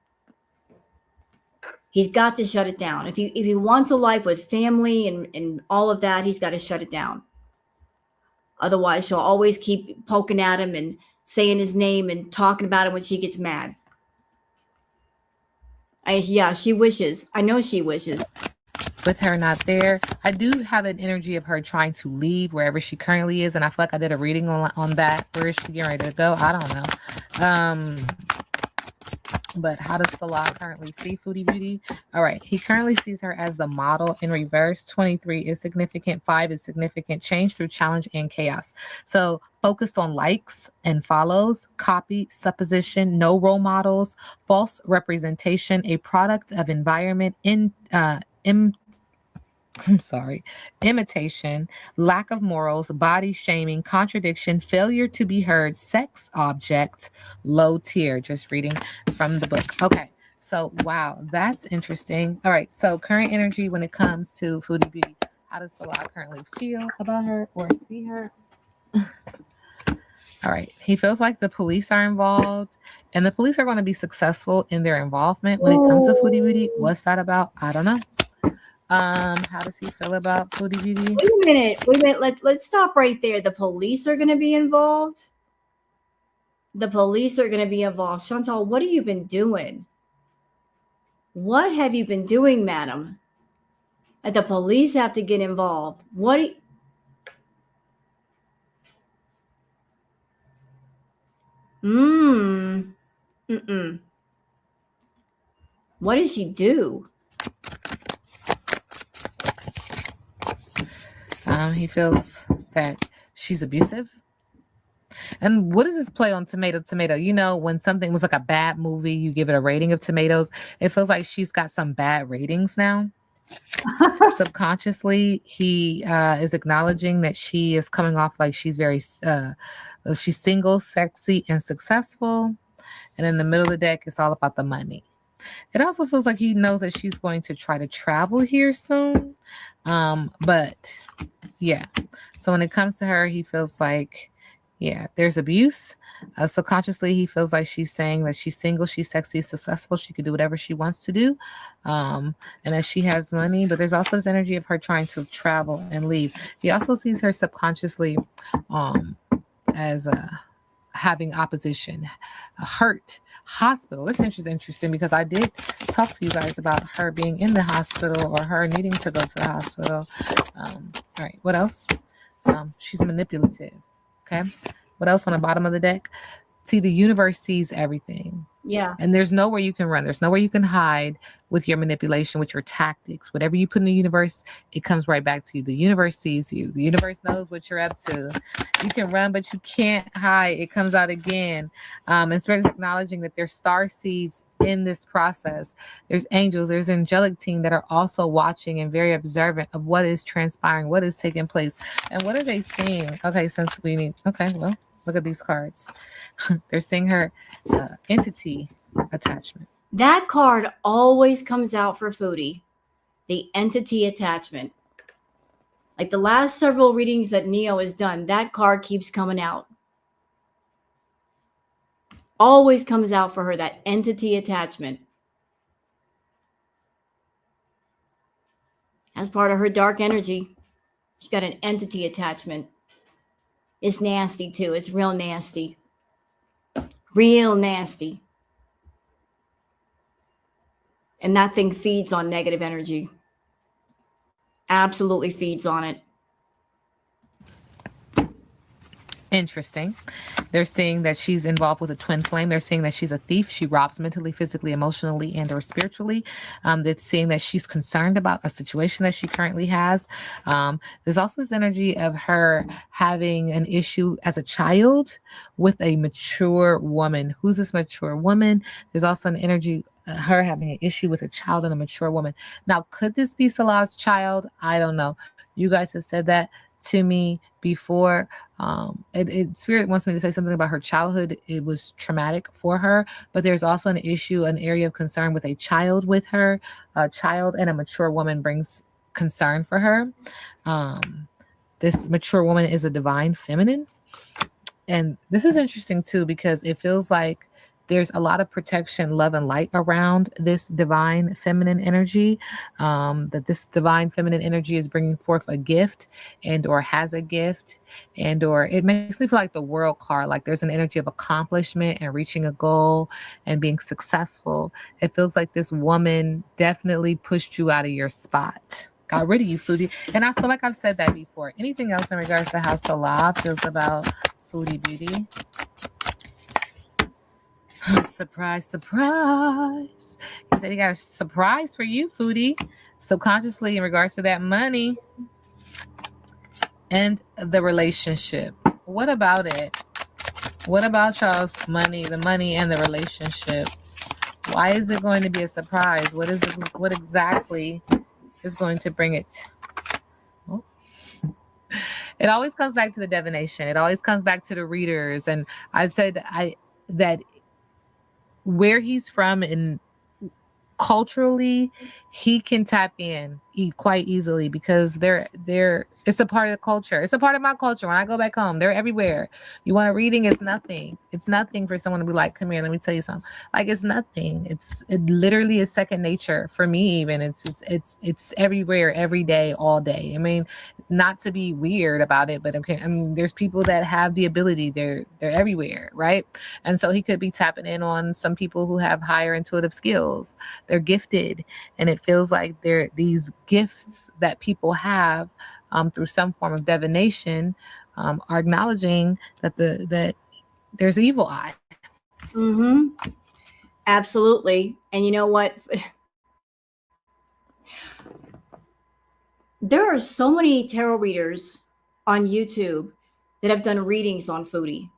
He's got to shut it down. If he wants a life with family and all of that, he's got to shut it down. Otherwise, she'll always keep poking at him and saying his name and talking about him when she gets mad. Yeah, she wishes. I know she wishes. With her not there, I do have an energy of her trying to leave wherever she currently is, and I feel like I did a reading on that. Where is she getting ready to go? I don't know. But how does Salah currently see Foodie Beauty? All right. He currently sees her as the model in reverse. 23 is significant. 5 is significant change through challenge and chaos. So focused on likes and follows, copy, supposition, no role models, false representation, a product of environment, imitation, lack of morals, body shaming, contradiction, failure to be heard, sex object, low tier. Just reading from the book. Okay. So, wow, that's interesting. All right. So, current energy when it comes to Foodie Beauty. How does Salah currently feel about her or see her? All right. He feels like the police are involved, and the police are going to be successful in their involvement when it comes to Foodie Beauty. What's that about? I don't know. How does he feel about Foodie Beauty? Wait a minute. Let's stop right there. The police are going to be involved. The police are going to be involved. Chantal, what have you been doing? What have you been doing, madam? And the police have to get involved. What? What does she do? He feels that she's abusive. And what does this play on tomato? You know, when something was like a bad movie, you give it a rating of tomatoes. It feels like she's got some bad ratings now. Subconsciously, he is acknowledging that she is coming off like she's very, she's single, sexy, and successful. And in the middle of the deck, it's all about the money. It also feels like he knows that she's going to try to travel here soon. But yeah, so when it comes to her, he feels like, yeah, there's abuse. Subconsciously, he feels like she's saying that she's single, she's sexy, successful, she could do whatever she wants to do, and that she has money. But there's also this energy of her trying to travel and leave. He also sees her subconsciously as having opposition, hurt, hospital. This is interesting because I did talk to you guys about her being in the hospital or her needing to go to the hospital. All right, what else? She's manipulative. Okay. What else on the bottom of the deck? See, the universe sees everything. Yeah. And there's nowhere you can run. There's nowhere you can hide with your manipulation, with your tactics. Whatever you put in the universe, it comes right back to you. The universe sees you. The universe knows what you're up to. You can run, but you can't hide. It comes out again. And Spirit is acknowledging that there's star seeds in this process. There's angels, there's angelic team that are also watching and very observant of what is transpiring, what is taking place. And what are they seeing? Okay, since we need, okay, well, look at these cards. They're seeing her entity attachment. That card always comes out for Foodie. The entity attachment. Like the last several readings that Neo has done, that card keeps coming out. Always comes out for her, that entity attachment. As part of her dark energy, she's got an entity attachment. It's nasty too. It's real nasty. Real nasty. And that thing feeds on negative energy. Absolutely feeds on it. Interesting. They're saying that she's involved with a twin flame. They're saying that she's a thief. She robs mentally, physically, emotionally, and or spiritually. They're saying that she's concerned about a situation that she currently has. There's also this energy of her having an issue as a child with a mature woman. Who's this mature woman? There's also an energy her having an issue with a child and a mature woman. Now, could this be Salah's child? I don't know. You guys have said that to me before. Spirit wants me to say something about her childhood. It was traumatic for her, but there's also an issue, an area of concern with a child with her. A child and a mature woman brings concern for her. This mature woman is a divine feminine. And this is interesting too, because it feels like there's a lot of protection, love, and light around this divine feminine energy. That this divine feminine energy is bringing forth a gift and or has a gift, and or it makes me feel like the world card, like there's an energy of accomplishment and reaching a goal and being successful. It feels like this woman definitely pushed you out of your spot. Got rid of you, Foodie. And I feel like I've said that before. Anything else in regards to how Salah feels about Foodie Beauty? Surprise, surprise. He said he got a surprise for you, Foodie. Subconsciously in regards to that money and the relationship. What about it? What about y'all's money, the money and the relationship? Why is it going to be a surprise? What is it? What exactly is going to bring it? Oh. It always comes back to the divination. It always comes back to the readers. And I said that where he's from and culturally, he can tap in quite easily because they're it's a part of the culture. It's a part of my culture. When I go back home, they're everywhere. You want a reading? It's nothing. It's nothing for someone to be like, come here, let me tell you something. Like, it's nothing. It literally is second nature for me. Even it's everywhere, every day, all day. I mean, not to be weird about it, but okay. I mean, there's people that have the ability. They're everywhere, right? And so he could be tapping in on some people who have higher intuitive skills. They're gifted, and it feels like they're these gifts that people have through some form of divination are acknowledging that there's evil eye. Mm-hmm. Absolutely. And you know what? There are so many tarot readers on YouTube that have done readings on Foodie.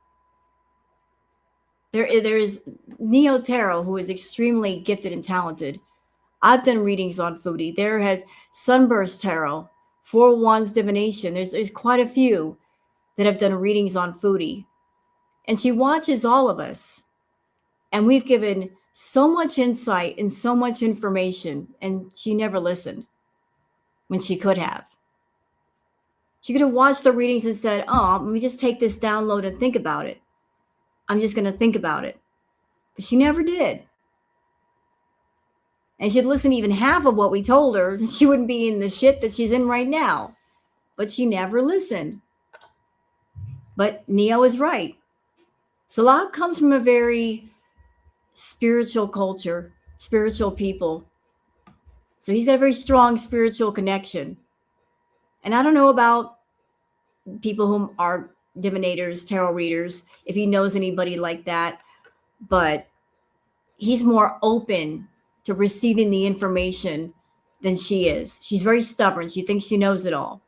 There is Neo Tarot, who is extremely gifted and talented. I've done readings on Foodie. There had Sunburst Tarot, Four Wands Divination. There's quite a few that have done readings on Foodie. And she watches all of us. And we've given so much insight and so much information, and she never listened when she could have. She could have watched the readings and said, oh, let me just take this download and think about it. I'm just going to think about it. But she never did. And she'd listen to even half of what we told her, she wouldn't be in the shit that she's in right now. But she never listened. But Neo is right. Salah comes from a very spiritual culture, spiritual people. So he's got a very strong spiritual connection. And I don't know about people who are divinators, tarot readers, if he knows anybody like that, but he's more open to receiving the information than she is. She's very stubborn. She thinks she knows it all.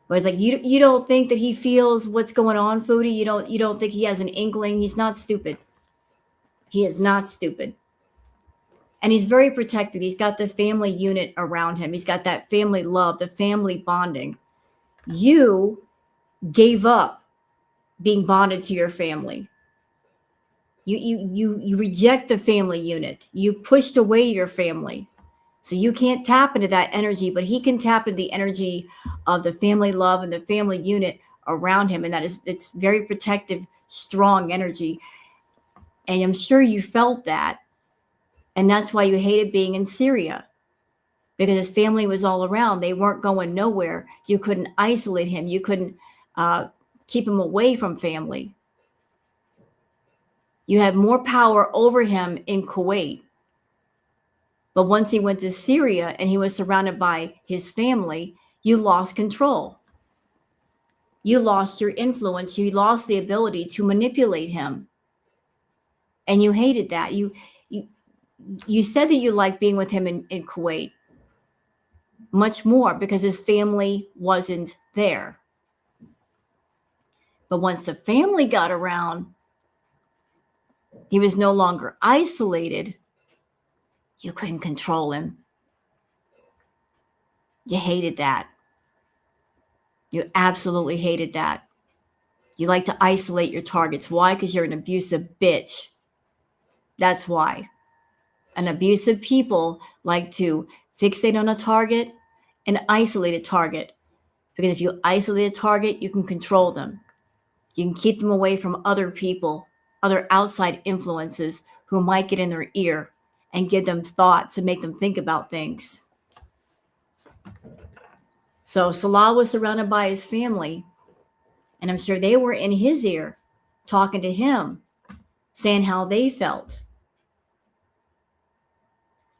But it's like, you don't think that he feels what's going on, Foodie? You don't think he has an inkling? He's not stupid. He is not stupid. And he's very protected. He's got the family unit around him. He's got that family love, the family bonding. You gave up being bonded to your family. You reject the family unit. You pushed away your family. So you can't tap into that energy, but he can tap into the energy of the family love and the family unit around him, and it's very protective, strong energy. And I'm sure you felt that. And that's why you hated being in Syria, because his family was all around. They weren't going nowhere. You couldn't isolate him. You couldn't keep him away from family. You had more power over him in Kuwait. But once he went to Syria and he was surrounded by his family, you lost control. You lost your influence. You lost the ability to manipulate him. And you hated that. You said that you liked being with him in Kuwait much more because his family wasn't there. But once the family got around, he was no longer isolated. You couldn't control him. You hated that. You absolutely hated that. You like to isolate your targets. Why? Because you're an abusive bitch. That's why. And abusive people like to fixate on a target and isolate a target. Because if you isolate a target, you can control them. You can keep them away from other people, other outside influences who might get in their ear and give them thoughts and make them think about things. So Salah was surrounded by his family, and I'm sure they were in his ear talking to him, saying how they felt.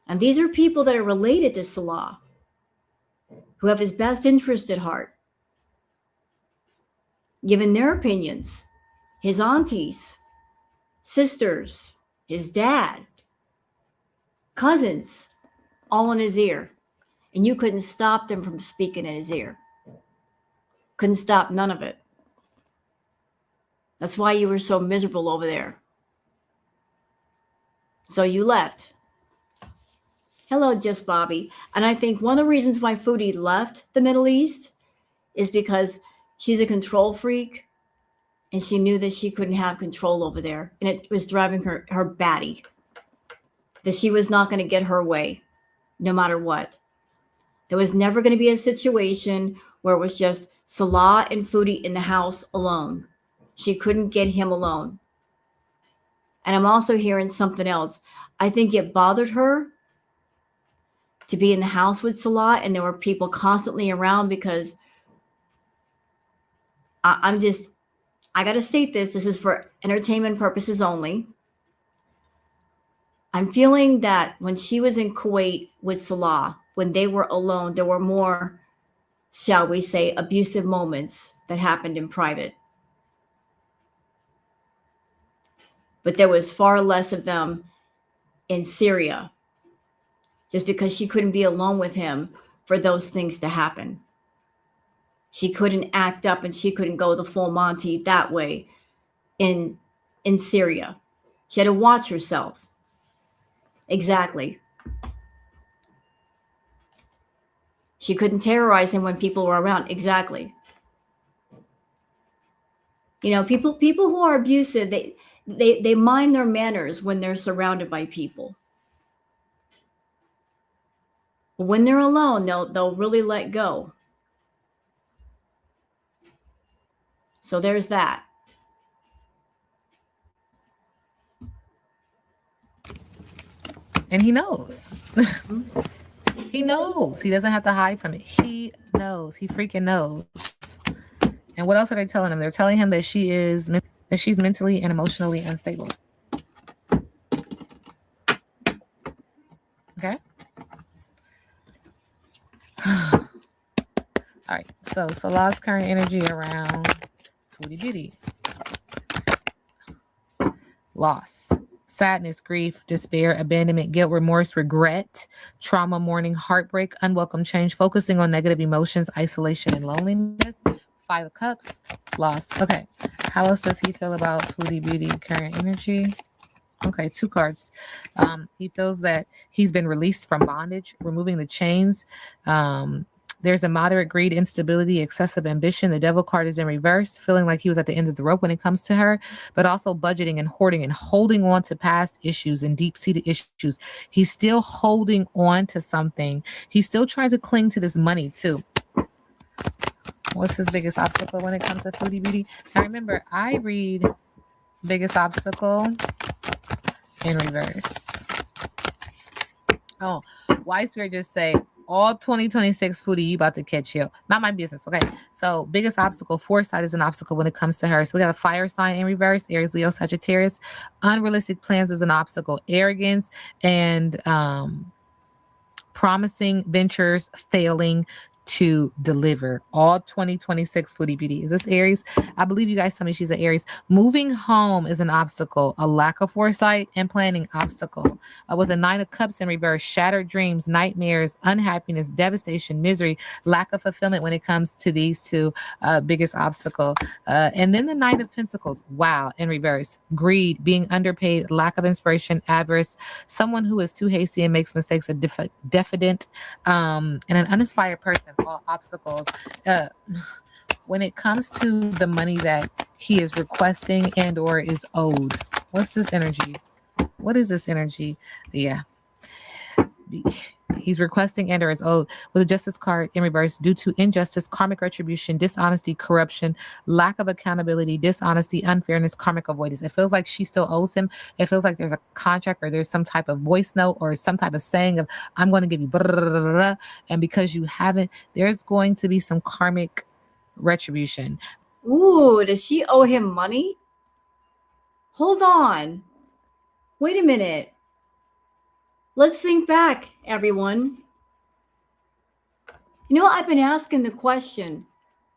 And these are people that are related to Salah, who have his best interest at heart, giving their opinions, his aunties, sisters, his dad, cousins, all in his ear. And you couldn't stop them from speaking in his ear. Couldn't stop none of it. That's why you were so miserable over there. So you left. Hello, Just Bobby. And I think one of the reasons why Foodie left the Middle East is because she's a control freak and she knew that she couldn't have control over there. And it was driving her batty. That she was not going to get her way, no matter what. There was never going to be a situation where it was just Salah and Foodie in the house alone. She couldn't get him alone. And I'm also hearing something else. I think it bothered her to be in the house with Salah and there were people constantly around because I got to state this. This is for entertainment purposes only. I'm feeling that when she was in Kuwait with Salah, when they were alone, there were more, shall we say, abusive moments that happened in private. But there was far less of them in Syria, just because she couldn't be alone with him for those things to happen. She couldn't act up and she couldn't go the full Monty that way in Syria. She had to watch herself. Exactly. She couldn't terrorize him when people were around. Exactly. You know, people who are abusive, they mind their manners when they're surrounded by people. But when they're alone, they'll really let go. So there's that. And he knows. He knows. He doesn't have to hide from it. He knows. He freaking knows. And what else are they telling him? They're telling him that she's mentally and emotionally unstable. Okay. All right. So Salah's current energy around Foodie Beauty. Loss. Sadness, grief, despair, abandonment, guilt, remorse, regret, trauma, mourning, heartbreak, unwelcome change, focusing on negative emotions, isolation, and loneliness. 5 of Cups, loss. Okay. How else does he feel about Foodie Beauty current energy? Okay, 2 cards. He feels that he's been released from bondage, removing the chains. There's a moderate greed, instability, excessive ambition. The devil card is in reverse, feeling like he was at the end of the rope when it comes to her, but also budgeting and hoarding and holding on to past issues and deep-seated issues. He's still holding on to something. He's still trying to cling to this money too. What's his biggest obstacle when it comes to foodie beauty? Now remember, I read biggest obstacle in reverse. Oh, why Spirit just say all 2026 foodie, you about to catch you. Not my business. Okay. So biggest obstacle, foresight is an obstacle when it comes to her. So we got a fire sign in reverse, Aries, Leo, Sagittarius. Unrealistic plans is an obstacle. Arrogance and promising ventures failing to deliver. All 2026 foodie beauty. Is this Aries? I believe you guys tell me she's an Aries. Moving home is an obstacle. A lack of foresight and planning obstacle. With a 9 of cups in reverse, shattered dreams, nightmares, unhappiness, devastation, misery, lack of fulfillment when it comes to these two biggest obstacle. And then the 9 of pentacles. Wow. In reverse, greed, being underpaid, lack of inspiration, avarice, someone who is too hasty and makes mistakes, a diffident, and an uninspired person. All obstacles. When it comes to the money that he is requesting and or is owed, what's this energy? What is this energy? Yeah. He's requesting and or is owed with a justice card in reverse due to injustice, karmic retribution, dishonesty, corruption, lack of accountability, dishonesty, unfairness, karmic avoidance. It feels like she still owes him. It feels like there's a contract or there's some type of voice note or some type of saying of, I'm going to give you blah, blah, blah, blah, and because you haven't, there's going to be some karmic retribution. Ooh, does she owe him money? Hold on. Wait a minute. Let's think back, everyone. You know, I've been asking the question,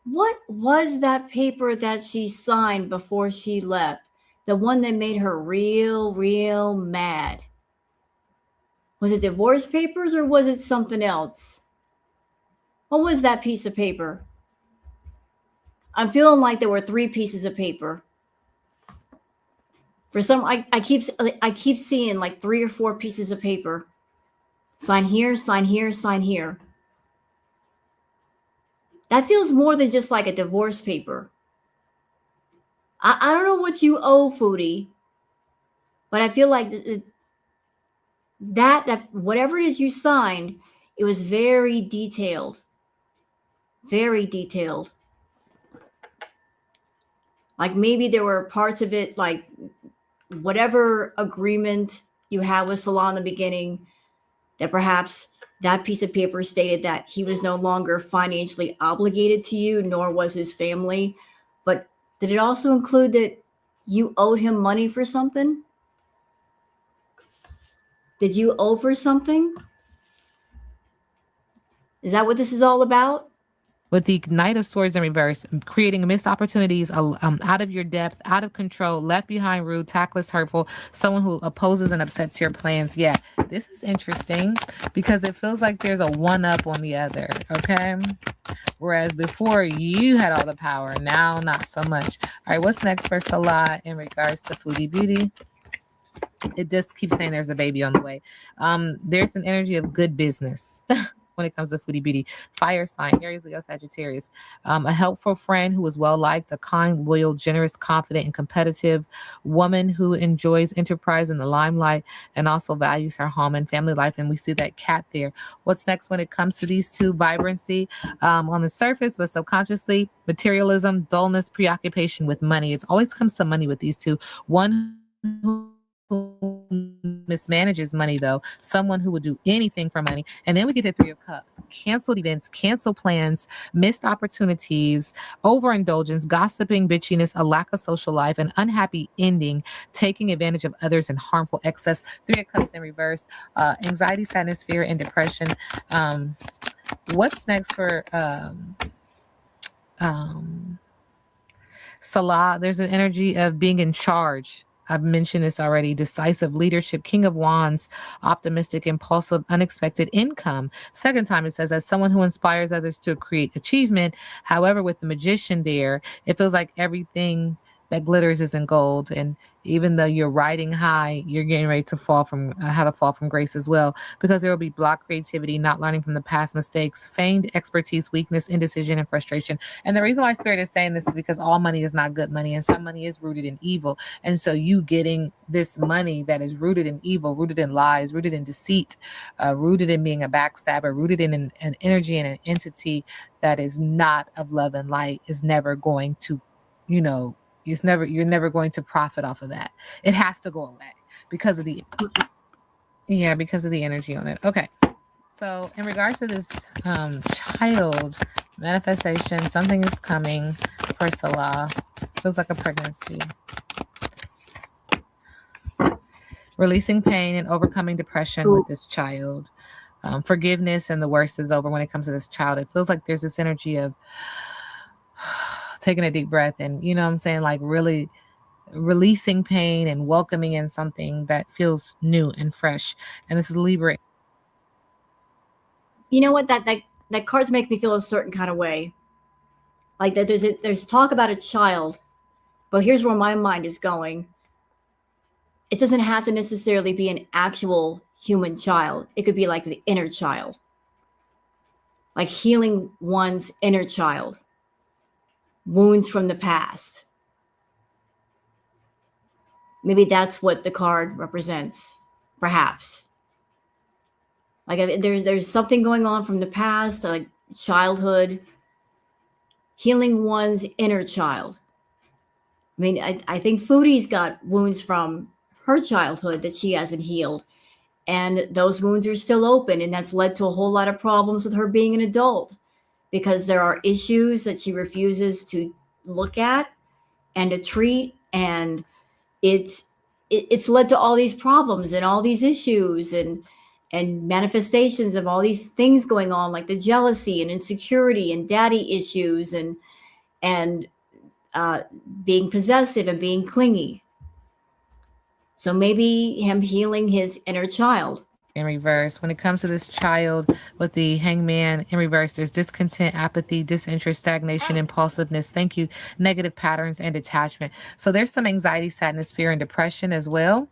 what was that paper that she signed before she left? The one that made her real mad. Was it divorce papers or was it something else? What was that piece of paper? I'm feeling like there were 3 pieces of paper. For some, I keep seeing like 3 or 4 pieces of paper. Sign here, sign here, sign here. That feels more than just like a divorce paper. I don't know what you owe, Foodie, but I feel like that whatever it is you signed, it was very detailed. Very detailed. Like maybe there were parts of it, like whatever agreement you had with Salah in the beginning, that perhaps that piece of paper stated that he was no longer financially obligated to you, nor was his family. But did it also include that you owed him money for something? Did you owe for something? Is that what this is all about? With the Knight of Swords in reverse, creating missed opportunities, out of your depth, out of control, left behind, rude, tactless, hurtful, someone who opposes and upsets your plans. Yeah, this is interesting because it feels like there's a one-up on the other, okay? Whereas before, you had all the power. Now, not so much. All right, what's next for Salah in regards to Foodie Beauty? It just keeps saying there's a baby on the way. There's an energy of good business. When it comes to Foodie Beauty, fire sign, Aries, Leo, Sagittarius, a helpful friend who is well liked, a kind, loyal, generous, confident, and competitive woman who enjoys enterprise in the limelight and also values her home and family life. And we see that cat there. What's next when it comes to these two? Vibrancy on the surface, but subconsciously, materialism, dullness, preoccupation with money. It always comes to money with these two. One who mismanages money, though, someone who would do anything for money. And then we get the 3 of Cups, canceled events, canceled plans, missed opportunities, overindulgence, gossiping, bitchiness, a lack of social life, an unhappy ending, taking advantage of others, and harmful excess. 3 of Cups in reverse, anxiety, sadness, fear, and depression. What's next for Salah? There's an energy of being in charge. I've mentioned this already. Decisive leadership, King of Wands, optimistic, impulsive, unexpected income. Second time it says, as someone who inspires others to create achievement. However, with the Magician there, it feels like everything that glitters isn't gold. And even though you're riding high, you're getting ready to fall from have a fall from grace as well, because there will be blocked creativity, not learning from the past mistakes, feigned expertise, weakness, indecision, and frustration. And the reason why Spirit is saying this is because all money is not good money, and some money is rooted in evil. And so you getting this money that is rooted in evil, rooted in lies, rooted in deceit, rooted in being a backstabber, rooted in an energy and an entity that is not of love and light, is never going to, you know, you're never going to profit off of that. It has to go away because of the energy on it. Okay. So in regards to this child manifestation, something is coming for Salah. Feels like a pregnancy. Releasing pain and overcoming depression with this child. Forgiveness, and the worst is over when it comes to this child. It feels like there's this energy of taking a deep breath and, you know what I'm saying, like really releasing pain and welcoming in something that feels new and fresh. And this is Libra. You know what? That cards make me feel a certain kind of way. Like that there's talk about a child, but here's where my mind is going. It doesn't have to necessarily be an actual human child. It could be like the inner child. Like healing one's inner child. Wounds from the past. Maybe that's what the card represents, perhaps. Like there's something going on from the past, like childhood, healing one's inner child. I mean, I think Foodie's got wounds from her childhood that she hasn't healed. And those wounds are still open. And that's led to a whole lot of problems with her being an adult, because there are issues that she refuses to look at and to treat. And it's led to all these problems and all these issues and manifestations of all these things going on, like the jealousy and insecurity and daddy issues and being possessive and being clingy. So maybe him healing his inner child. In reverse, when it comes to this child with the hangman in reverse, there's discontent, apathy, disinterest, stagnation, impulsiveness, thank you, negative patterns, and detachment. So there's some anxiety, sadness, fear, and depression as well.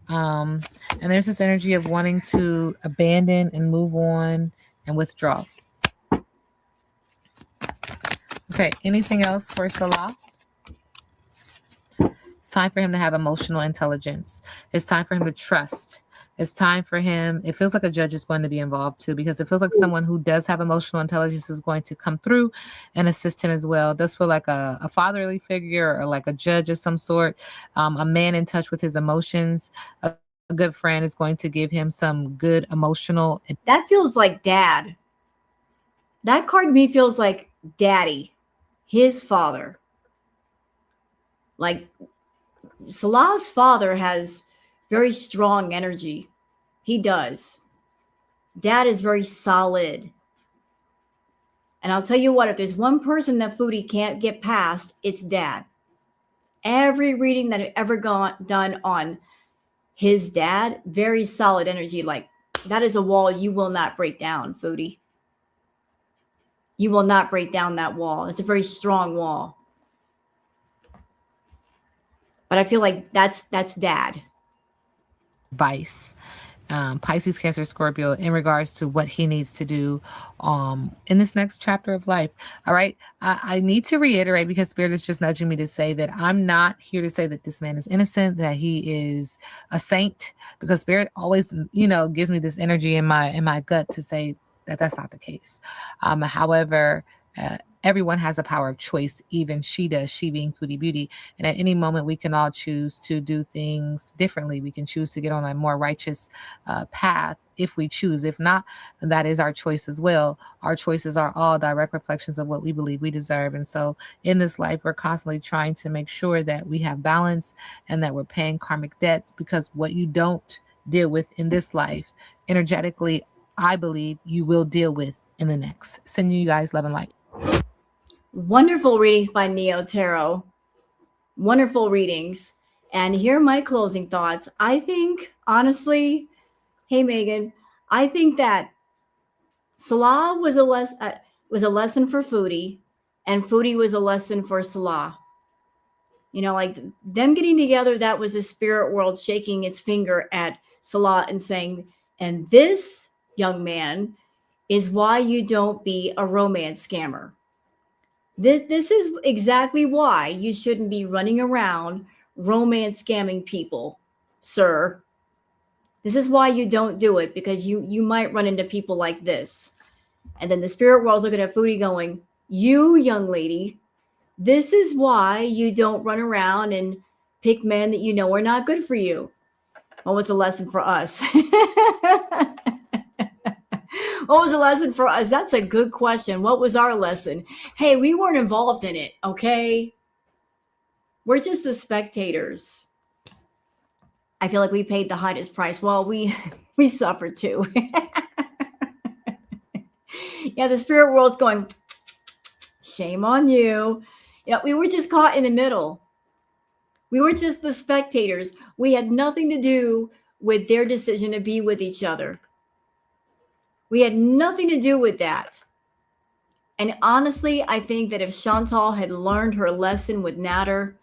And there's this energy of wanting to abandon and move on and withdraw. Okay, anything else for Salah? It's time for him to have emotional intelligence. It's time for him to trust. It's time for him. It feels like a judge is going to be involved too, because it feels like someone who does have emotional intelligence is going to come through and assist him as well. It does feel like a fatherly figure or like a judge of some sort, a man in touch with his emotions. A good friend is going to give him some good emotional. That feels like dad. That card to me feels like daddy, his father. Like Salah's father has very strong energy. He does. Dad is very solid. And I'll tell you what, if there's one person that Foodie can't get past, it's dad. Every reading that I've ever done on his dad, very solid energy. Like that is a wall you will not break down, Foodie. You will not break down that wall. It's a very strong wall. But I feel like that's dad. Advice. Pisces, Cancer, Scorpio, in regards to what he needs to do in this next chapter of life. All right. I need to reiterate, because Spirit is just nudging me to say that I'm not here to say that this man is innocent, that he is a saint, because Spirit always, gives me this energy in my gut to say that that's not the case. However, everyone has a power of choice. Even she does, she being Foodie Beauty. And at any moment, we can all choose to do things differently. We can choose to get on a more righteous path if we choose. If not, that is our choice as well. Our choices are all direct reflections of what we believe we deserve. And so in this life, we're constantly trying to make sure that we have balance and that we're paying karmic debts, because what you don't deal with in this life, energetically, I believe you will deal with in the next. Sending you guys love and light. Wonderful readings by Neo Tarot. Wonderful readings. And here are my closing thoughts. I think, honestly, hey, Megan, I think that Salah was a lesson for Foodie, and Foodie was a lesson for Salah. Like them getting together, that was the spirit world shaking its finger at Salah and saying, and this, young man, is why you don't be a romance scammer. This is exactly why you shouldn't be running around romance scamming people, sir. This is why you don't do it, because you might run into people like this. And then the spirit world's looking at Foodie going, you, young lady, this is why you don't run around and pick men that you know are not good for you. What was the lesson for us? What was the lesson for us? That's a good question. What was our lesson? Hey, we weren't involved in it, okay? We're just the spectators. I feel like we paid the highest price. Well, we suffered too. Yeah, the spirit world's going, shame on you. We were just caught in the middle. We were just the spectators. We had nothing to do with their decision to be with each other. We had nothing to do with that. And honestly, I think that if Chantal had learned her lesson with Nader,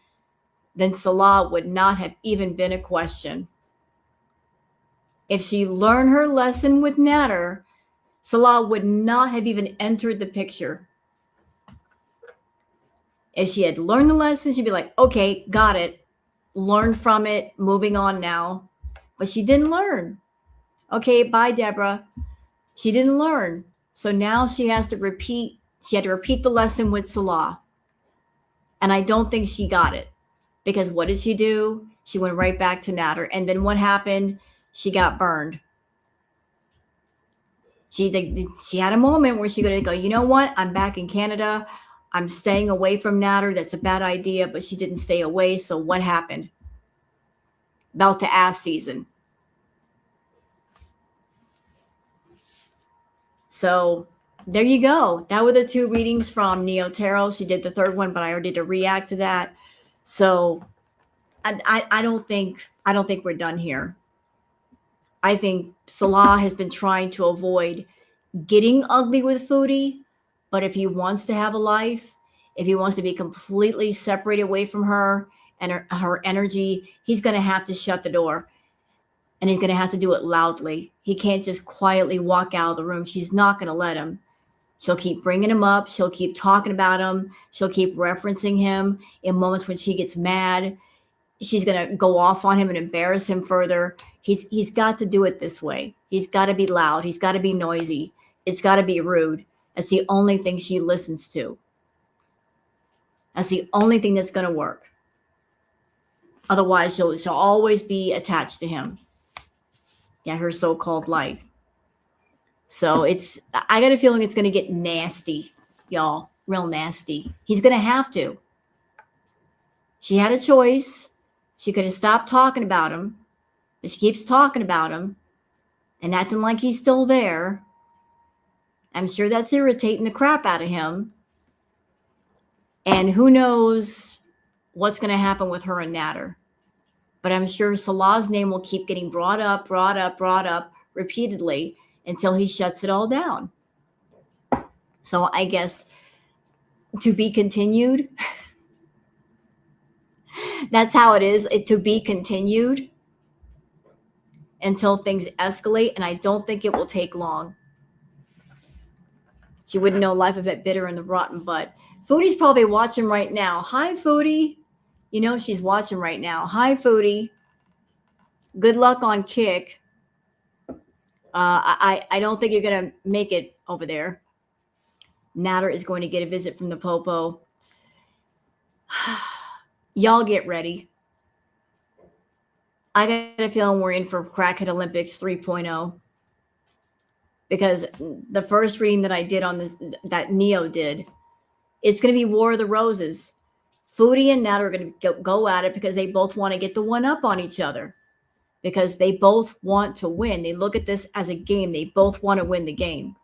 then Salah would not have even been a question. If she learned her lesson with Nader, Salah would not have even entered the picture. If she had learned the lesson, she'd be like, okay, got it. Learn from it, moving on now. But she didn't learn. Okay, bye, Deborah. She didn't learn. So now she has to repeat. She had to repeat the lesson with Salah. And I don't think she got it. Because what did she do? She went right back to Nader. And then what happened? She got burned. She had a moment where she could go, you know what? I'm back in Canada. I'm staying away from Nader. That's a bad idea. But she didn't stay away. So what happened? Belt to ass season. So there you go. That were the two readings from Neo Tarot. She did the third one, but I already did a react to that. So I don't think we're done here. I think Salah has been trying to avoid getting ugly with Foodie, but if he wants to have a life, if he wants to be completely separated away from her and her energy, he's going to have to shut the door. And he's going to have to do it loudly. He can't just quietly walk out of the room. She's not going to let him. She'll keep bringing him up. She'll keep talking about him. She'll keep referencing him in moments when she gets mad. She's going to go off on him and embarrass him further. He's got to do it this way. He's got to be loud. He's got to be noisy. It's got to be rude. That's the only thing she listens to. That's the only thing that's going to work. Otherwise, she'll always be attached to him. Yeah, her so-called life. So I got a feeling it's going to get nasty, y'all, real nasty. He's going to have to. She had a choice. She could have stopped talking about him, but she keeps talking about him and acting like he's still there. I'm sure that's irritating the crap out of him. And who knows what's going to happen with her and Nader. But I'm sure Salah's name will keep getting brought up repeatedly until he shuts it all down. So I guess to be continued. That's how it is, to be continued until things escalate. And I don't think it will take long. She wouldn't know life a bit bitter in the rotten butt. Foodie's probably watching right now. Hi, Foodie. She's watching right now. Hi, Foodie. Good luck on Kick. I don't think you're going to make it over there. Nader is going to get a visit from the Popo. Y'all get ready. I got a feeling we're in for Crackhead Olympics 3.0. Because the first reading that I did on this, that Neo did, it's going to be War of the Roses. Foodie and Nader are going to go at it because they both want to get the one up on each other. Because they both want to win. They look at this as a game. They both want to win the game.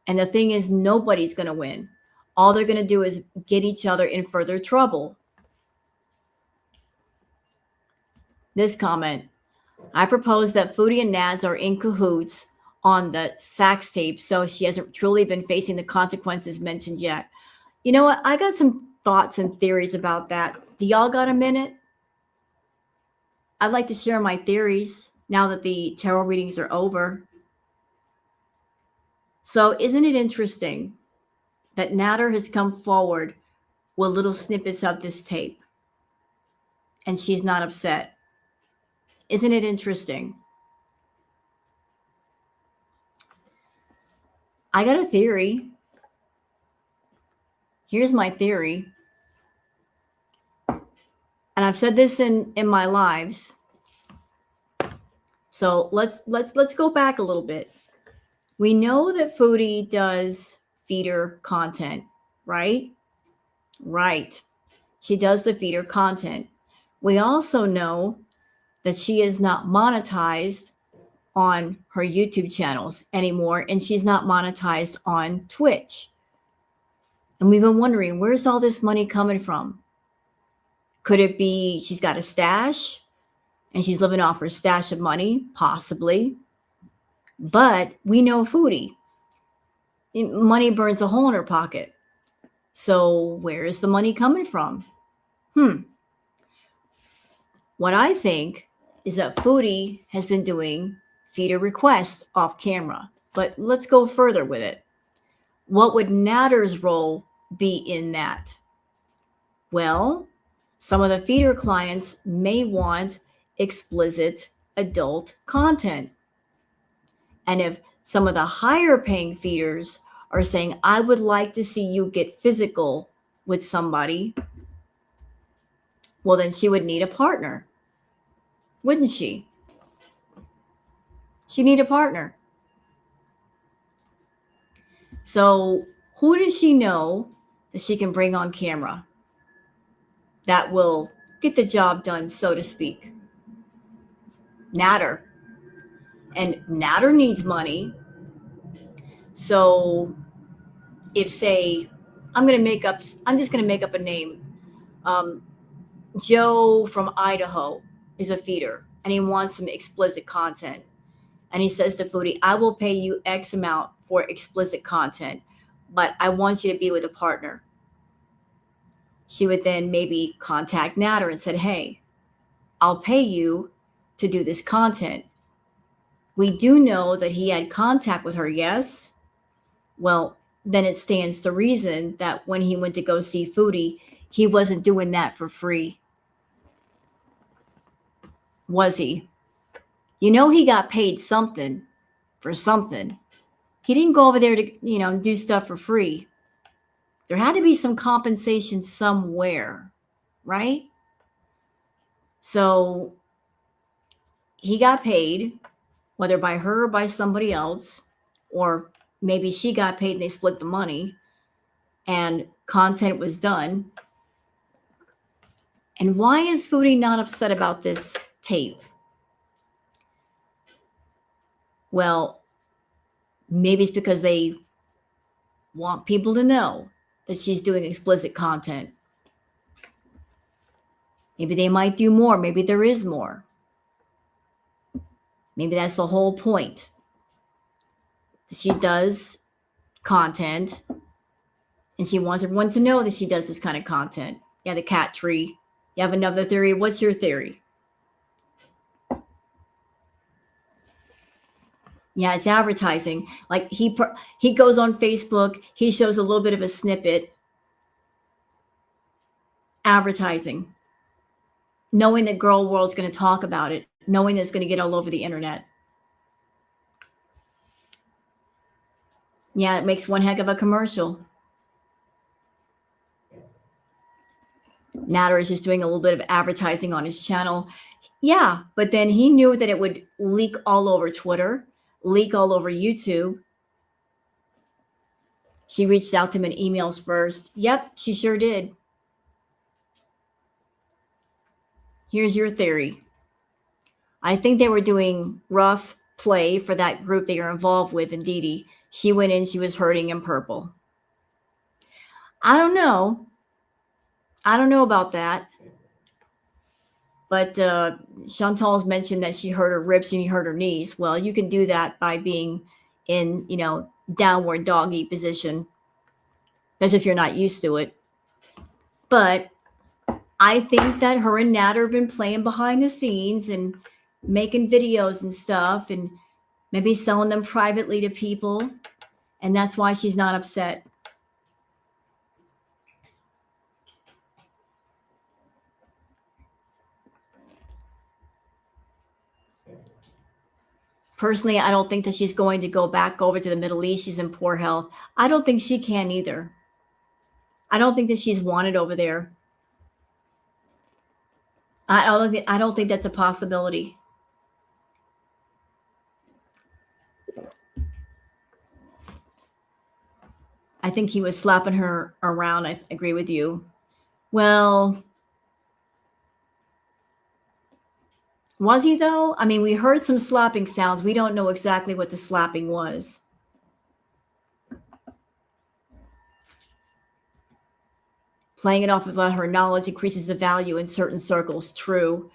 And the thing is, nobody's going to win. All they're going to do is get each other in further trouble. This comment. I propose that Foodie and Nads are in cahoots on the sax tape, so she hasn't truly been facing the consequences mentioned yet. You know what? I got some thoughts and theories about that. Do y'all got a minute? I'd like to share my theories now that the tarot readings are over. So, isn't it interesting that Natter has come forward with little snippets of this tape and she's not upset? Isn't it interesting? I got a theory. Here's my theory. And I've said this in my lives. So let's go back a little bit. We know that Foodie does feeder content, right? Right. She does the feeder content. We also know that she is not monetized on her YouTube channels anymore, and she's not monetized on Twitch. And we've been wondering, where's all this money coming from? Could it be she's got a stash and she's living off her stash of money? Possibly. But we know Foodie. Money burns a hole in her pocket. So where is the money coming from? What I think is that Foodie has been doing feeder requests off camera. But let's go further with it. What would Natter's role be in that? Well, some of the feeder clients may want explicit adult content. And if some of the higher paying feeders are saying, I would like to see you get physical with somebody, well, then she would need a partner, wouldn't she? She'd need a partner. So who does she know that she can bring on camera that will get the job done, so to speak? Natter. And Natter needs money. So if, say, I'm just going to make up a name. Joe from Idaho is a feeder and he wants some explicit content. And he says to Foodie, I will pay you X amount for explicit content, but I want you to be with a partner. She would then maybe contact Natter and said, hey, I'll pay you to do this content. We do know that he had contact with her, yes? Well, then it stands to reason that when he went to go see Foodie, he wasn't doing that for free. Was he? You know, he got paid something for something. He didn't go over there to, do stuff for free. There had to be some compensation somewhere, right? So he got paid, whether by her or by somebody else, or maybe she got paid and they split the money and content was done. And why is Foodie not upset about this tape? Well, maybe it's because they want people to know that she's doing explicit content. Maybe they might do more. Maybe there is more. Maybe that's the whole point. She does content and she wants everyone to know that she does this kind of content. Yeah, the cat tree. You have another theory. What's your theory? Yeah, it's advertising. Like he goes on Facebook, he shows a little bit of a snippet. Advertising. Knowing that Girl World's going to talk about it, knowing that it's going to get all over the internet. Yeah, it makes one heck of a commercial. Natter is just doing a little bit of advertising on his channel. Yeah, but then he knew that it would leak all over Twitter, leak all over YouTube. She reached out to him in emails first. Yep, she sure did. Here's your theory. I think they were doing rough play for that group they are involved with, and Dee Dee. She went in, she was hurting in purple. I don't know. I don't know about that. But Chantal's mentioned that she hurt her ribs and she hurt her knees. Well, you can do that by being in, downward doggy position, as if you're not used to it. But I think that her and Natter have been playing behind the scenes and making videos and stuff and maybe selling them privately to people. And that's why she's not upset. Personally, I don't think that she's going to go back over to the Middle East. She's in poor health. I don't think she can either. I don't think that she's wanted over there. I don't think that's a possibility. I think he was slapping her around. I agree with you. Well, was he though? I mean, we heard some slapping sounds. We don't know exactly what the slapping was. Playing it off about her knowledge increases the value in certain circles. True.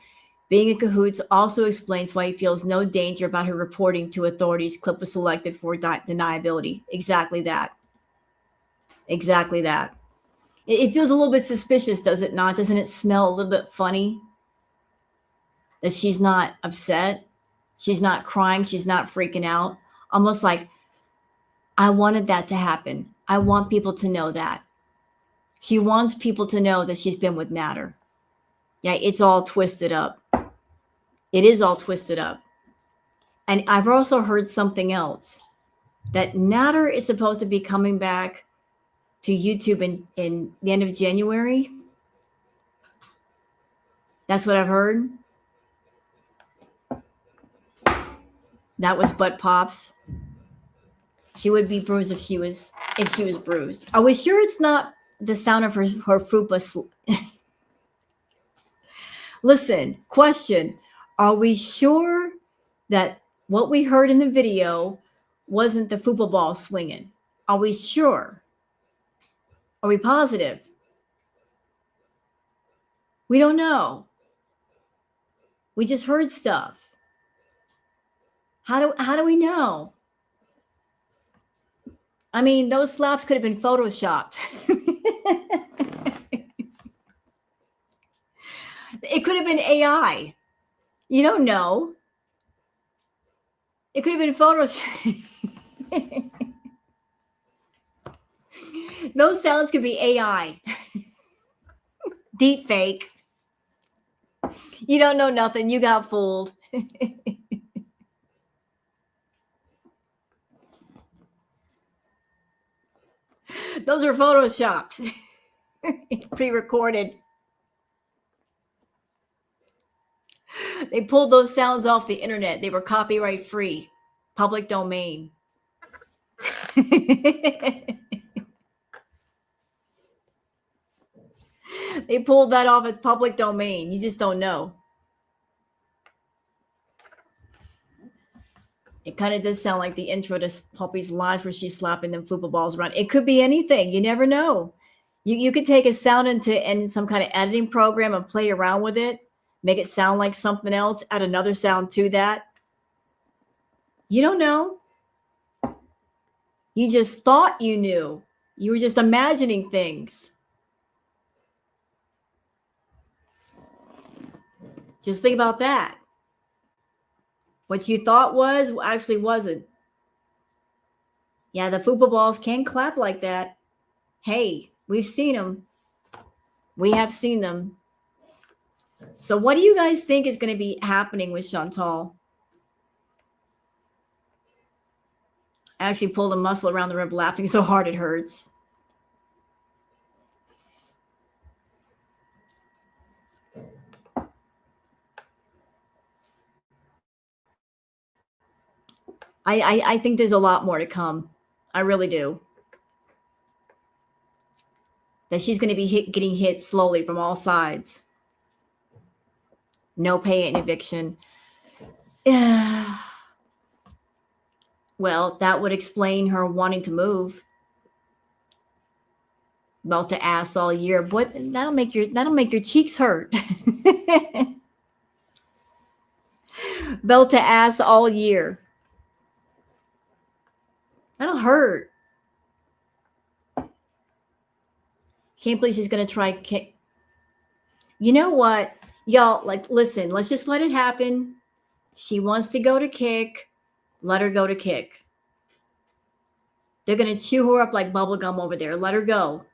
Being in cahoots also explains why he feels no danger about her reporting to authorities. Clip was selected for deniability. Exactly that. Exactly that. It feels a little bit suspicious, does it not? Doesn't it smell a little bit funny? That she's not upset. She's not crying. She's not freaking out. Almost like, I wanted that to happen. I want people to know that. She wants people to know that she's been with Natter. Yeah, it's all twisted up. It is all twisted up. And I've also heard something else, that Natter is supposed to be coming back to YouTube in the end of January. That's what I've heard. That was butt pops. She would be bruised if she was bruised. Are we sure it's not the sound of her fupa? Listen, question. Are we sure that what we heard in the video wasn't the fupa ball swinging? Are we sure? Are we positive? We don't know. We just heard stuff. How do we know? I mean, those slaps could have been photoshopped. It could have been AI. You don't know. It could have been photoshopped. Those sounds could be AI. Deep fake. You don't know nothing. You got fooled. Those are photoshopped. Pre-recorded. They pulled those sounds off the internet. They were copyright free, public domain. They pulled that off at public domain. You just don't know. It kind of does sound like the intro to Puppy's Lives where she's slapping them fupa balls around. It could be anything. You never know. You could take a sound in some kind of editing program and play around with it, make it sound like something else, add another sound to that. You don't know. You just thought you knew. You were just imagining things. Just think about that. What you thought was actually wasn't. Yeah, the fupa balls can clap like that. Hey, we've seen them. We have seen them. So what do you guys think is going to be happening with Chantal? I actually pulled a muscle around the rib laughing so hard it hurts. I think there's a lot more to come. I really do. That she's going to be getting hit slowly from all sides. No pay and eviction. Yeah. Well, that would explain her wanting to move. Belt to ass all year. Boy, that'll make your cheeks hurt. Belt to ass all year. That'll hurt. Can't believe she's going to try. You know what? Y'all, like, listen, let's just let it happen. She wants to go to Kick. Let her go to Kick. They're going to chew her up like bubble gum over there. Let her go.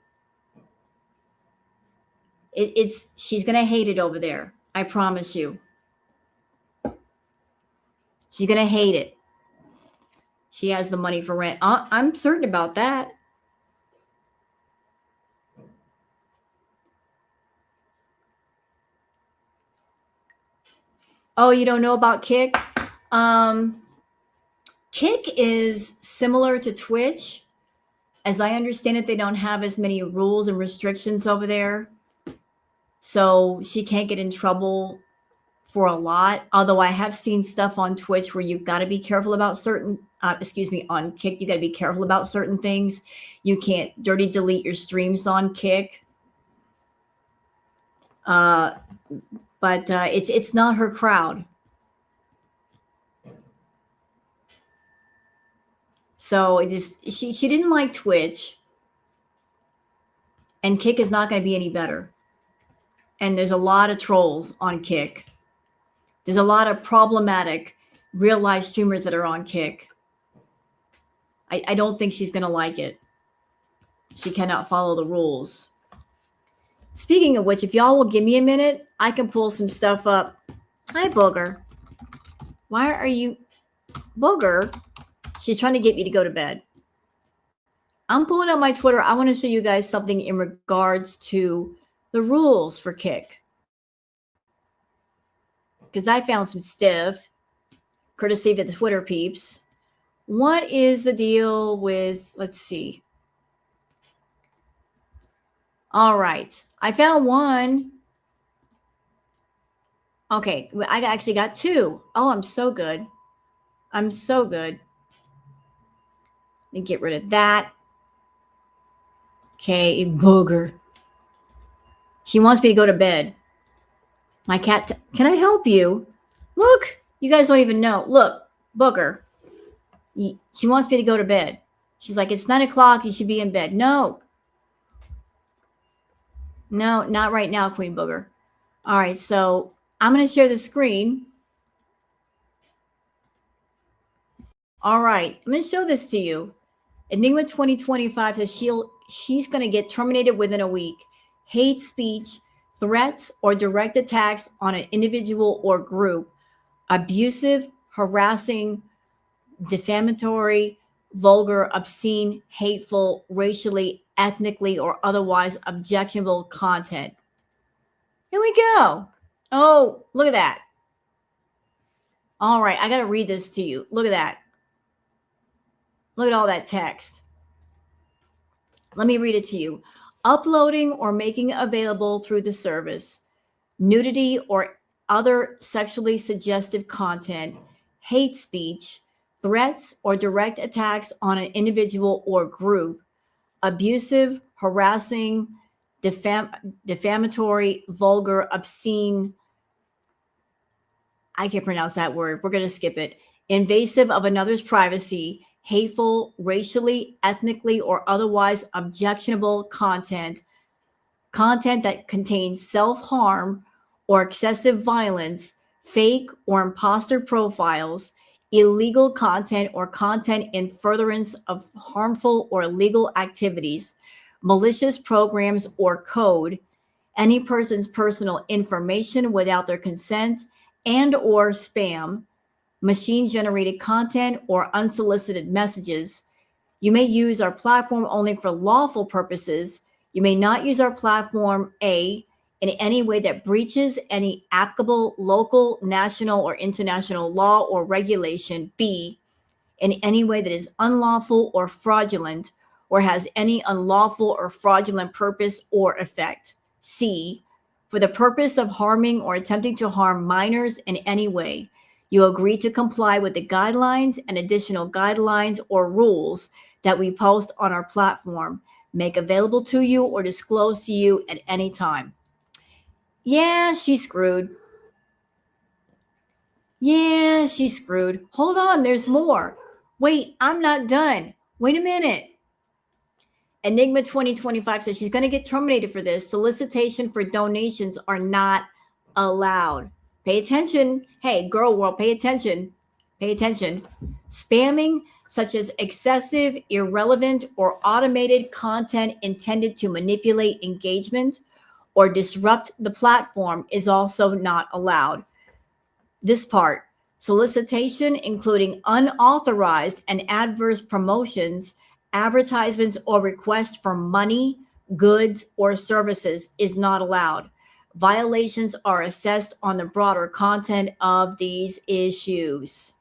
She's going to hate it over there. I promise you. She's going to hate it. She has the money for rent. I'm certain about that. Oh, you don't know about Kick? Kick is similar to Twitch. As I understand it, they don't have as many rules and restrictions over there. So she can't get in trouble for a lot. Although I have seen stuff on Twitch where you've got to be careful about certain, on Kick, you got to be careful about certain things. You can't dirty delete your streams on Kick. But it's not her crowd. So she didn't like Twitch, and Kick is not going to be any better. And there's a lot of trolls on Kick. There's a lot of problematic real life streamers that are on Kick. I don't think she's going to like it. She cannot follow the rules. Speaking of which, if y'all will give me a minute, I can pull some stuff up. Hi, Booger. Why are you... Booger? She's trying to get me to go to bed. I'm pulling up my Twitter. I want to show you guys something in regards to the rules for Kick. Because I found some stuff, courtesy of the Twitter peeps. What is the deal with... Let's see. All right. I found one. Okay. I actually got two. Oh, I'm so good. I'm so good. Let me get rid of that. Okay, Booger. She wants me to go to bed. My cat, can I help you? Look, you guys don't even know. Look, Booger. She wants me to go to bed. She's like, it's 9 o'clock. You should be in bed. No. No, not right now, Queen Booger. All right, so I'm going to share the screen. All right, I'm going to show this to you. Enigma 2025 says she's going to get terminated within a week. Hate speech, threats, or direct attacks on an individual or group, abusive, harassing, defamatory, vulgar, obscene, hateful, racially, ethnically, or otherwise objectionable content. Here we go. Oh, look at that. All right, I got to read this to you. Look at that. Look at all that text. Let me read it to you. Uploading or making available through the service, nudity or other sexually suggestive content, hate speech, threats or direct attacks on an individual or group, abusive, harassing, defamatory, vulgar, obscene, I can't pronounce that word. We're going to skip it. Invasive of another's privacy, hateful, racially, ethnically, or otherwise objectionable content that contains self-harm or excessive violence, fake or imposter profiles, illegal content or content in furtherance of harmful or illegal activities, malicious programs or code, any person's personal information without their consent, and or spam, machine-generated content, or unsolicited messages. You may use our platform only for lawful purposes. You may not use our platform, A, in any way that breaches any applicable local, national, or international law or regulation, B, in any way that is unlawful or fraudulent, or has any unlawful or fraudulent purpose or effect, C, for the purpose of harming or attempting to harm minors in any way. You agree to comply with the guidelines and additional guidelines or rules that we post on our platform, make available to you, or disclose to you at any time. Yeah, she's screwed. Yeah, she's screwed. Hold on, there's more. Wait, I'm not done. Wait a minute. Enigma 2025 says she's going to get terminated for this. Solicitation for donations are not allowed. Pay attention. Hey, girl world, pay attention. Pay attention. Spamming, such as excessive, irrelevant, or automated content intended to manipulate engagement or disrupt the platform, is also not allowed. This part, solicitation, including unauthorized and adverse promotions, advertisements, or requests for money, goods, or services, is not allowed. Violations are assessed on the broader content of these issues.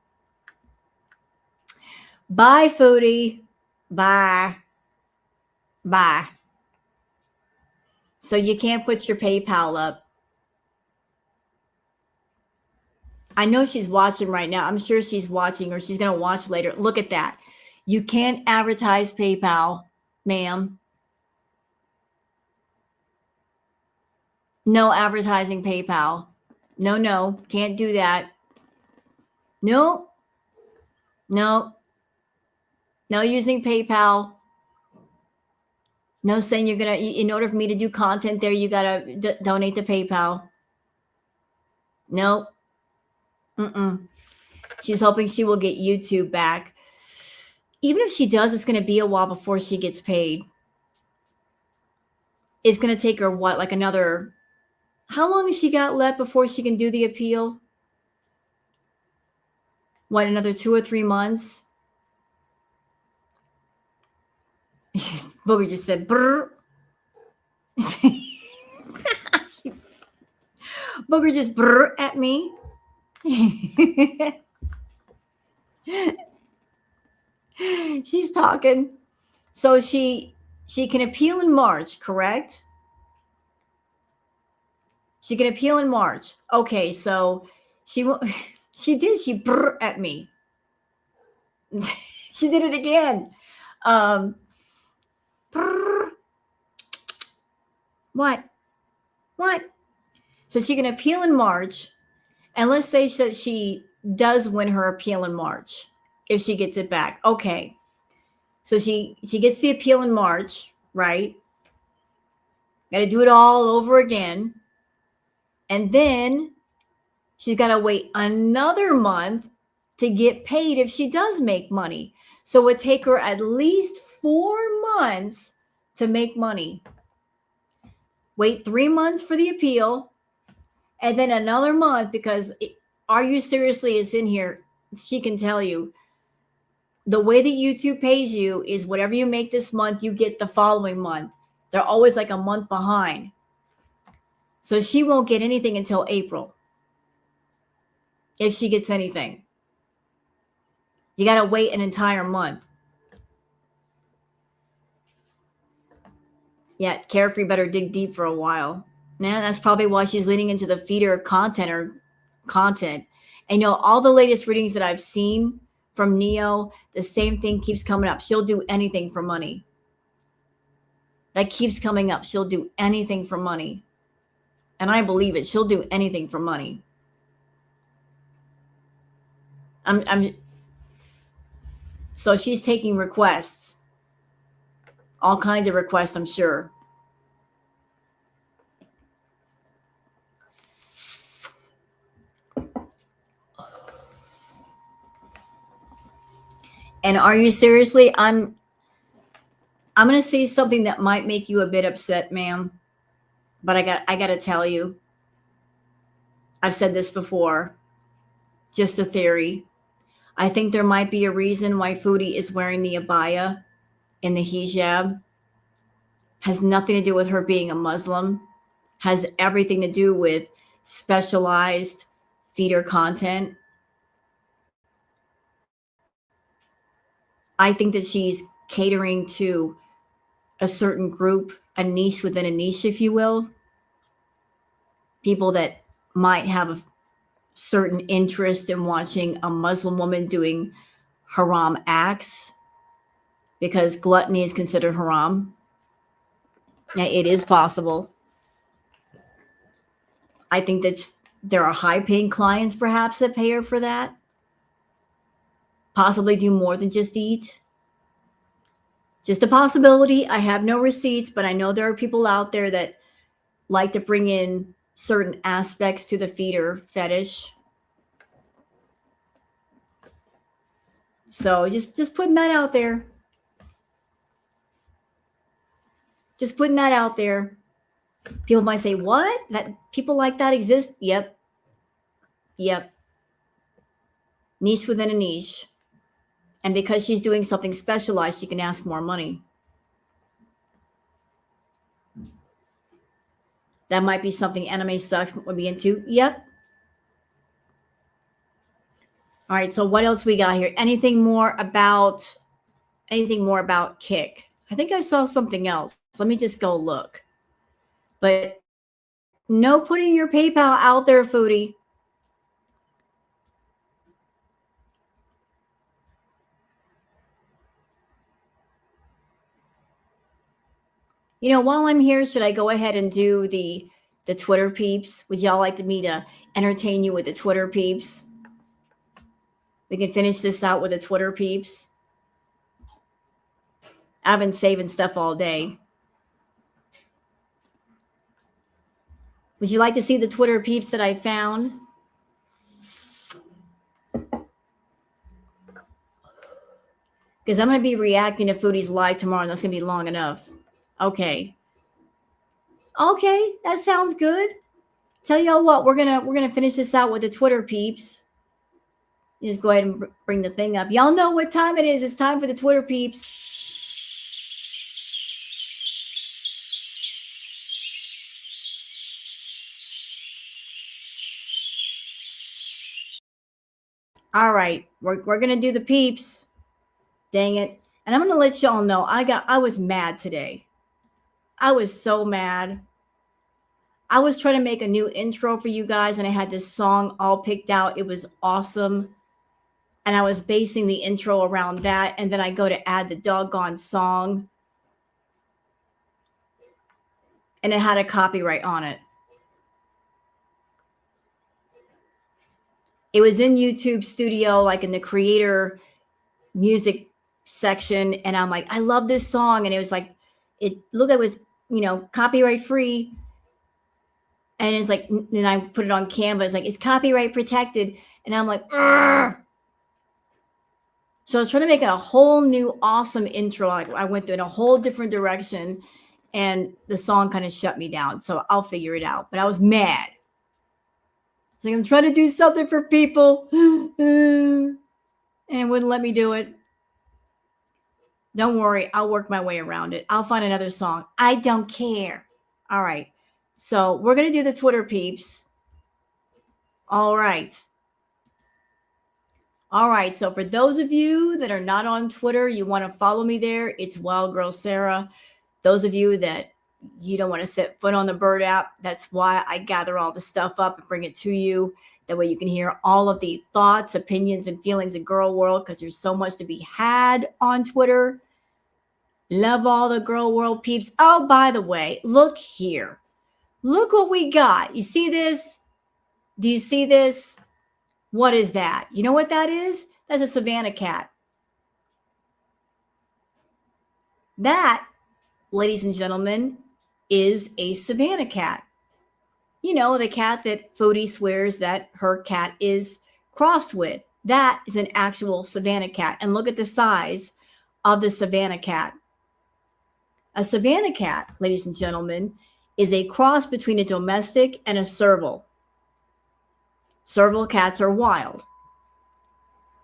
Bye, Foodie. Bye. Bye. So you can't put your PayPal up. I know she's watching right now. I'm sure she's watching, or she's going to watch later. Look at that. You can't advertise PayPal, ma'am. No advertising PayPal. No, can't do that. No using PayPal. No saying you're going to, in order for me to do content there, you got to donate to PayPal. No. She's hoping she will get YouTube back. Even if she does, it's going to be a while before she gets paid. It's going to take her, what, like another, how long has she got left before she can do the appeal? What, another 2 or 3 months? Booger just said, brr. Booger just brr at me. She's talking. So she can appeal in March, correct? She can appeal in March. Okay, so she brr at me. She did it again. Brr. What? So she can appeal in March, and let's say that she does win her appeal in March if she gets it back. Okay. So she gets the appeal in March, right? Got to do it all over again. And then she's got to wait another month to get paid if she does make money. So it would take her at least 4 months to make money. Wait 3 months for the appeal, and then another month, because Are You Seriously is in here. She can tell you. The way that YouTube pays you is whatever you make this month, you get the following month. They're always like a month behind. So she won't get anything until April. If she gets anything. You got to wait an entire month. Yeah, Carefree better dig deep for a while. Man, that's probably why she's leaning into the feeder content. And all the latest readings that I've seen from Neo, the same thing keeps coming up. She'll do anything for money. That keeps coming up. She'll do anything for money. And I believe it. She'll do anything for money. So she's taking requests. All kinds of requests, I'm sure. And Are You Seriously? I'm going to say something that might make you a bit upset, ma'am. But I got to tell you. I've said this before. Just a theory. I think there might be a reason why Foodie is wearing the abaya and the hijab. Has nothing to do with her being a Muslim. Has everything to do with specialized feeder content. I think that she's catering to a certain group, a niche within a niche, if you will. People that might have a certain interest in watching a Muslim woman doing haram acts, because gluttony is considered haram. Now, it is possible. I think that there are high-paying clients, perhaps, that pay her for that. Possibly do more than just eat. Just a possibility. I have no receipts, but I know there are people out there that like to bring in certain aspects to the feeder fetish. So just putting that out there. Just putting that out there. People might say, "What? That people like that exist?" Yep. Yep. Niche within a niche. And because she's doing something specialized, she can ask more money. That might be something Anime Sucks would be into. Yep. All right. So what else we got here? Anything more about Kick? I think I saw something else. Let me just go look. But no putting your PayPal out there, Foodie. You know, while I'm here, should I go ahead and do the Twitter peeps? Would y'all like me to entertain you with the Twitter peeps? We can finish this out with the Twitter peeps. I've been saving stuff all day. Would you like to see the Twitter peeps that I found? Because I'm going to be reacting to Foodie's live tomorrow, and that's going to be long enough. Okay. Okay, that sounds good. Tell y'all what, we're gonna finish this out with the Twitter peeps. Just go ahead and bring the thing up. Y'all know what time it is. It's time for the Twitter peeps. All right, we're gonna do the peeps. Dang it. And I'm gonna let y'all know I was mad today. I was so mad. I was trying to make a new intro for you guys, and I had this song all picked out. It was awesome. And I was basing the intro around that. And then I go to add the doggone song. And it had a copyright on it. It was in YouTube Studio, like in the creator music section. And I'm like, I love this song. And it was like, it looked like it was, copyright free. And it's like, then I put it on Canva. It's like, it's copyright protected. And I'm like, ugh. So I was trying to make a whole new awesome intro. Like I went in a whole different direction and the song kind of shut me down. So I'll figure it out. But I was mad. It's like I'm trying to do something for people and wouldn't let me do it. Don't worry. I'll work my way around it. I'll find another song. I don't care. All right. So we're going to do the Twitter peeps. All right. All right. So for those of you that are not on Twitter, you want to follow me there. It's Wild Girl Sarah. Those of you that you don't want to set foot on the Bird app, that's why I gather all the stuff up and bring it to you. That way you can hear all of the thoughts, opinions, and feelings of Girl World, because there's so much to be had on Twitter. Love all the Girl World peeps. Oh, by the way, look here. Look what we got. You see this? Do you see this? What is that? You know what that is? That's a Savannah cat. That, ladies and gentlemen, is a Savannah cat. You know, the cat that Foodie swears that her cat is crossed with. That is an actual Savannah cat. And look at the size of the Savannah cat. A Savannah cat, ladies and gentlemen, is a cross between a domestic and a serval. Serval cats are wild.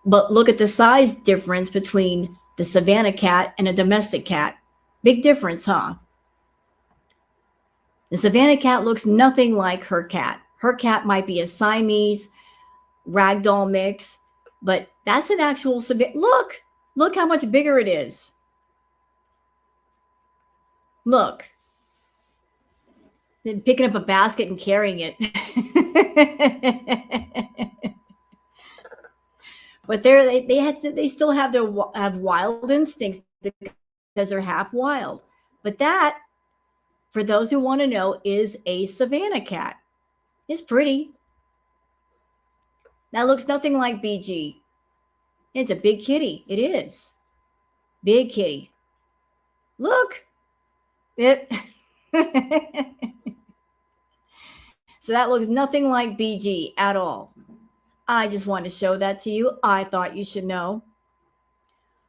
But look at the size difference between the Savannah cat and a domestic cat. Big difference, huh? The Savannah cat looks nothing like her cat. Her cat might be a Siamese ragdoll mix, but that's an actual Savannah. Look how much bigger it is. Look. Then picking up a basket and carrying it. But they still have wild instincts because they're half wild. But that, for those who want to know, is a Savannah cat. It's pretty. That looks nothing like BG. It's a big kitty. It is. Big kitty. Look, it. So that looks nothing like BG at all. I just want to show that to you. I thought you should know.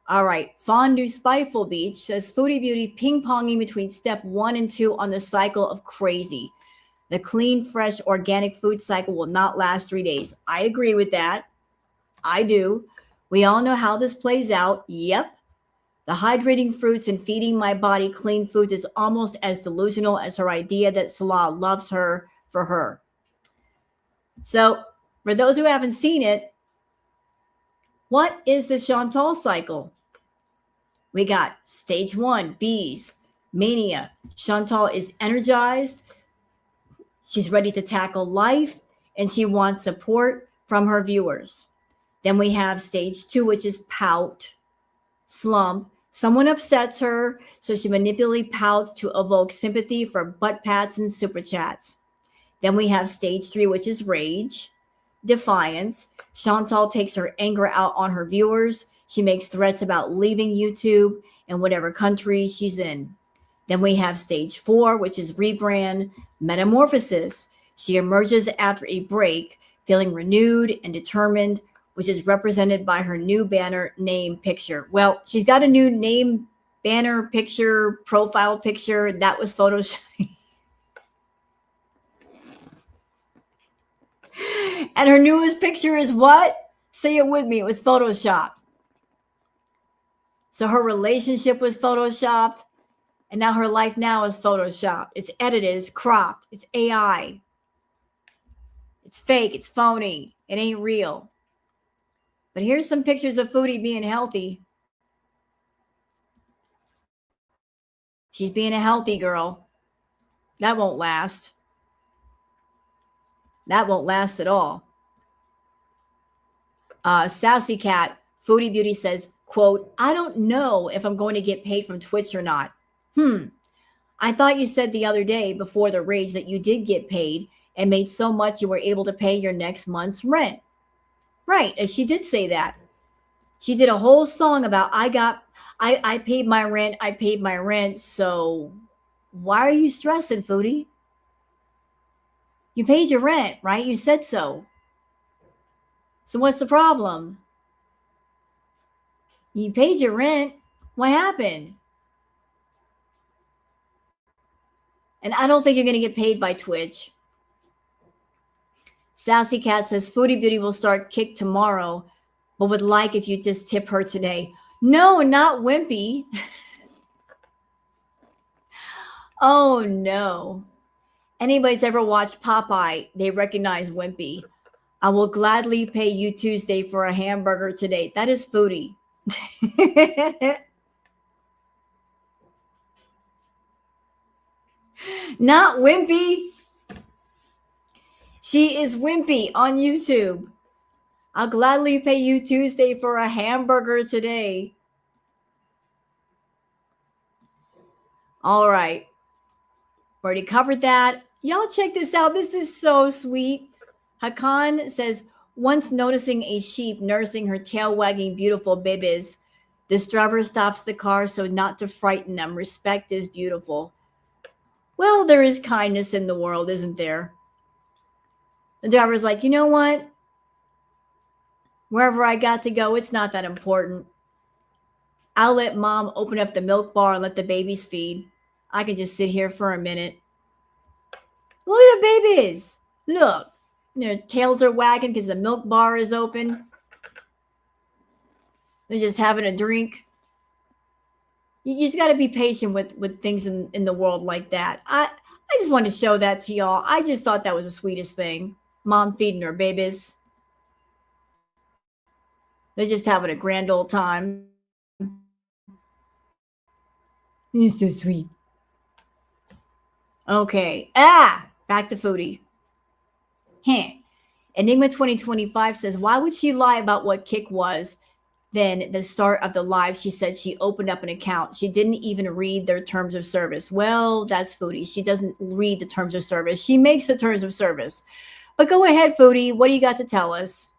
All right, Fondue Spiteful Beach says Foodie Beauty ping-ponging between step 1 and 2 on the cycle of crazy. The clean, fresh, organic food cycle will not last 3 days. I agree with that. I do. We all know how this plays out. Yep. The hydrating fruits and feeding my body clean foods is almost as delusional as her idea that Salah loves her for her. So, for those who haven't seen it, what is the Chantal cycle? We got stage 1, bees, mania. Chantal is energized. She's ready to tackle life and she wants support from her viewers. Then we have stage 2, which is pout, slump. Someone upsets her, so she manipulatively pouts to evoke sympathy for butt pats and super chats. Then we have stage 3, which is rage, defiance. Chantal takes her anger out on her viewers. She makes threats about leaving YouTube and whatever country she's in. Then we have stage 4, which is rebrand, metamorphosis. She emerges after a break, feeling renewed and determined, which is represented by her new banner name picture. Well, she's got a new name banner picture, profile picture. That was Photoshop. And her newest picture is what? Say it with me. It was Photoshop. So her relationship was Photoshopped. And now her life now is Photoshopped. It's edited. It's cropped. It's AI. It's fake. It's phony. It ain't real. But here's some pictures of Foodie being healthy. She's being a healthy girl. That won't last. That won't last at all. Sassy Cat, Foodie Beauty says, quote, I don't know if I'm going to get paid from Twitch or not. I thought you said the other day before the rage that you did get paid and made so much you were able to pay your next month's rent. Right, and she did say that. She did a whole song about I paid my rent, so why are you stressing, Foodie? You paid your rent, right? You said so. So what's the problem? You paid your rent. What happened? And I don't think you're going to get paid by Twitch. Sassy Cat says Foodie Beauty will start Kick tomorrow, but would like if you just tip her today. No, not Wimpy. Oh, no. Anybody's ever watched Popeye, they recognize Wimpy. I will gladly pay you Tuesday for a hamburger today. That is Foodie. Not Wimpy. She is Wimpy on YouTube. I'll gladly pay you Tuesday for a hamburger today. All right. Already covered that. Y'all check this out. This is so sweet. Hakan says, once noticing a sheep nursing her tail wagging beautiful babies, this driver stops the car so not to frighten them. Respect is beautiful. Well, there is kindness in the world, isn't there? The driver's like, you know what? Wherever I got to go, it's not that important. I'll let mom open up the milk bar and let the babies feed. I can just sit here for a minute. Look at the babies. Look, their tails are wagging because the milk bar is open. They're just having a drink. You just got to be patient with things in the world like that. I just wanted to show that to y'all. I just thought that was the sweetest thing. Mom feeding her babies. They're just having a grand old time. It's so sweet. Okay. Back to Foodie. Enigma 2025 says, why would she lie about what Kick was? Then the start of the live, she said she opened up an account. She didn't even read their terms of service. Well, that's Foodie. She doesn't read the terms of service. She makes the terms of service. But go ahead, Foodie. What do you got to tell us?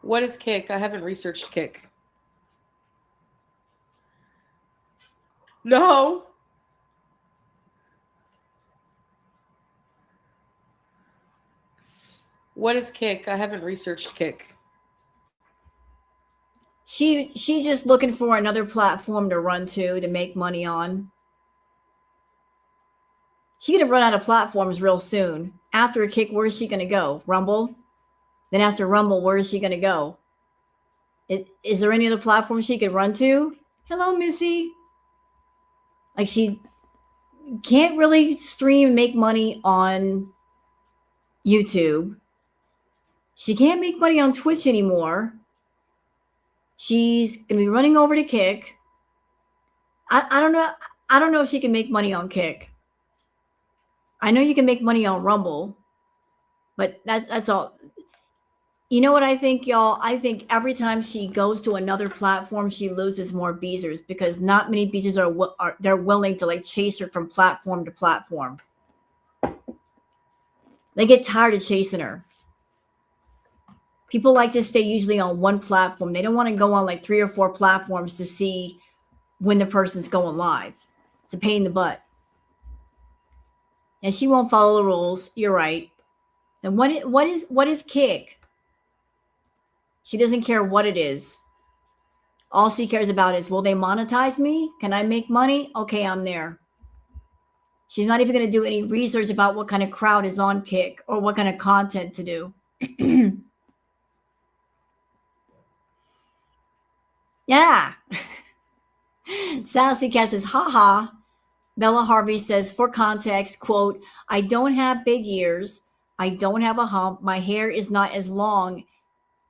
What is Kick? I haven't researched Kick. No. What is Kick? I haven't researched Kick. She's just looking for another platform to run to make money on. She's gonna run out of platforms real soon. After Kick, where's she gonna go? Rumble? Then after Rumble, where is she gonna go? Is there any other platform she could run to? Hello, Missy. Like, she can't really stream and make money on YouTube. She can't make money on Twitch anymore. She's gonna be running over to Kick. I don't know. I don't know if she can make money on Kick. I know you can make money on Rumble, but that's all. You know what I think, y'all? I think every time she goes to another platform, she loses more beezers because not many beezers are they're willing to like chase her from platform to platform. They get tired of chasing her. People like to stay usually on one platform. They don't want to go on like 3 or 4 platforms to see when the person's going live. It's a pain in the butt. And she won't follow the rules. You're right. And what is Kick? She doesn't care what it is. All she cares about is, will they monetize me? Can I make money? Okay, I'm there. She's not even going to do any research about what kind of crowd is on Kick or what kind of content to do. Yeah. Sassy Cat says, haha. Bella Harvey says, for context, quote, I don't have big ears. I don't have a hump. My hair is not as long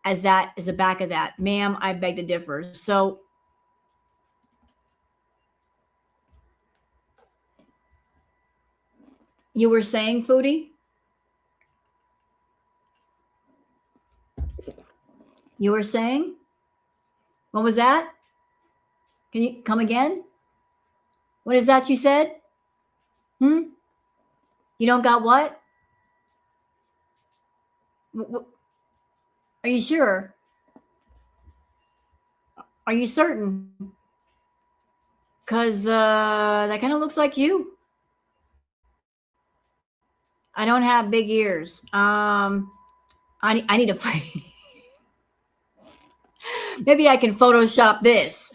as that is the back of that. Ma'am, I beg to differ. So you were saying, Foodie? You were saying? What was that? Can you come again? What is that you said? You don't got what? Are you sure? Are you certain? Because that kind of looks like you. I don't have big ears. I need to find. Maybe I can Photoshop this.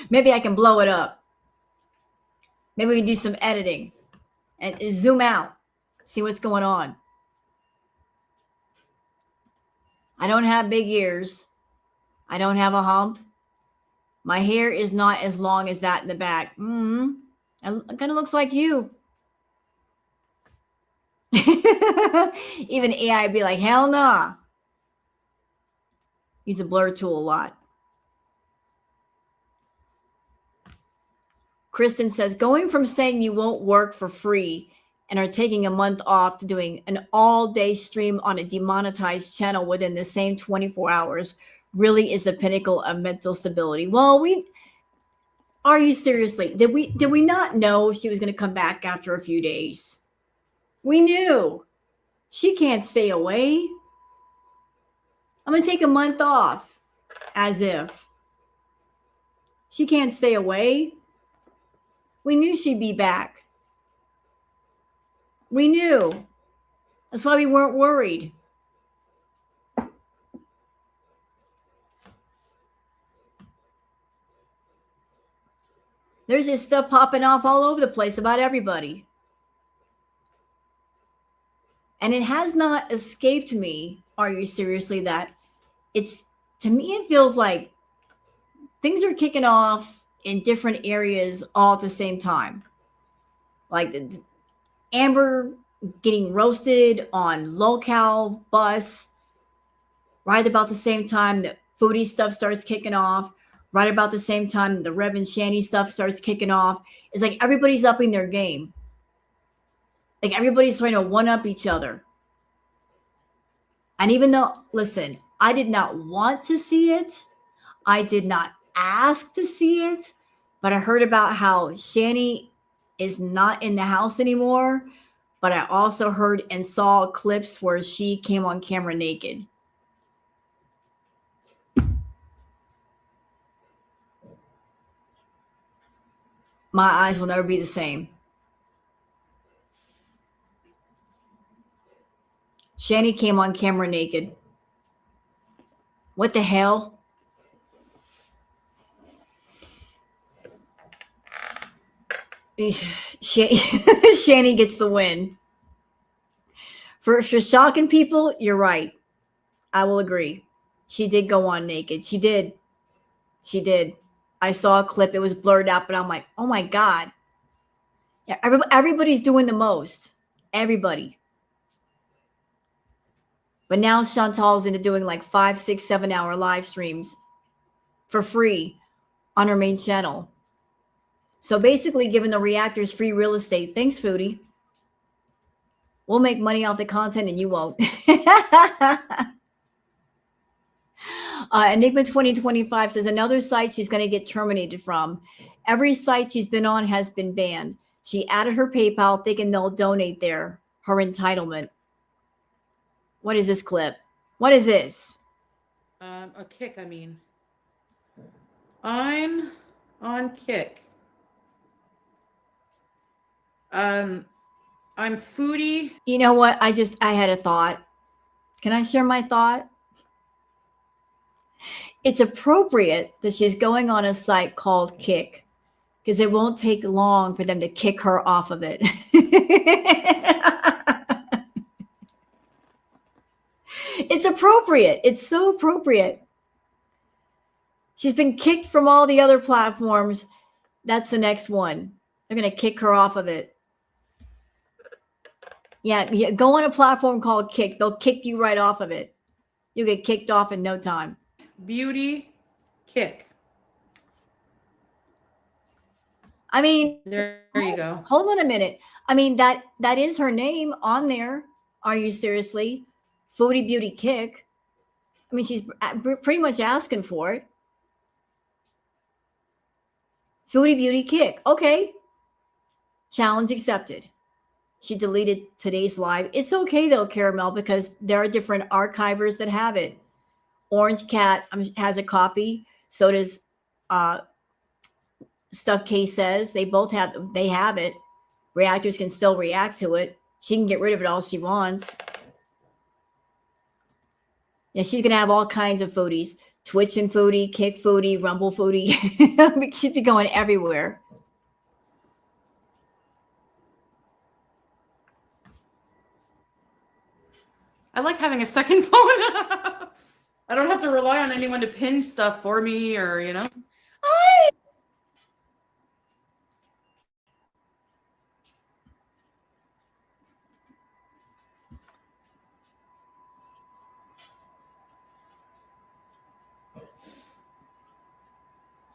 Maybe I can blow it up. Maybe we can do some editing and zoom out, see what's going on. I don't have big ears. I don't have a hump. My hair is not as long as that in the back. It kind of looks like you. Even AI be like, hell nah. Use a blur tool a lot. Kristen says, going from saying you won't work for free and are taking a month off to doing an all-day stream on a demonetized channel within the same 24 hours really is the pinnacle of mental stability. Well, are you seriously? Did we not know she was going to come back after a few days? We knew. She can't stay away. I'm going to take a month off. As if. She can't stay away. We knew she'd be back. We knew. That's why we weren't worried. There's this stuff popping off all over the place about everybody. And it has not escaped me, are you seriously, that to me, it feels like things are kicking off in different areas all at the same time. Like Amber getting roasted on local bus right about the same time that Foodie stuff starts kicking off, right about the same time the Rev and Shanny stuff starts kicking off. It's like everybody's upping their game. Like everybody's trying to one-up each other. And even though, listen, I did not want to see it. I did not ask to see it. But I heard about how Shanny is not in the house anymore. But I also heard and saw clips where she came on camera naked. My eyes will never be the same. Shani came on camera naked. What the hell? Shani gets the win. For shocking people, you're right. I will agree. She did go on naked. She did. She did. I saw a clip. It was blurred out, but I'm like, oh my God. Yeah, everybody's doing the most. Everybody. But now Chantal's into doing like 5, 6, 7 hour live streams for free on her main channel. So basically giving the reactors free real estate. Thanks, Foodie. We'll make money off the content and you won't. Enigma 2025 says another site she's going to get terminated from. Every site she's been on has been banned. She added her PayPal thinking they'll donate there. Her entitlement. What is this clip? What is this? A Kick, I mean. I'm on Kick. I'm Foodie. You know what? I had a thought. Can I share my thought? It's appropriate that she's going on a site called Kick because it won't take long for them to kick her off of it. It's appropriate. It's so appropriate. She's been kicked from all the other platforms. That's the next one. They're going to kick her off of it. Yeah, go on a platform called Kick. They'll kick you right off of it. You'll get kicked off in no time. Beauty Kick. I mean, there you go. Hold on a minute. I mean, that is her name on there. Are you seriously? Foodie Beauty Kick. I mean, she's pretty much asking for it. Foodie Beauty Kick. Okay. Challenge accepted. She deleted today's live. It's okay though, Caramel, because there are different archivers that have it. Orange Cat has a copy. So does Stuff K says. They have it. Reactors can still react to it. She can get rid of it all she wants. Yeah, she's gonna have all kinds of foodies. Twitch and Foodie, Kick Foodie, Rumble Foodie. She'd be going everywhere. I like having a second phone. I don't have to rely on anyone to pin stuff for me or, you know.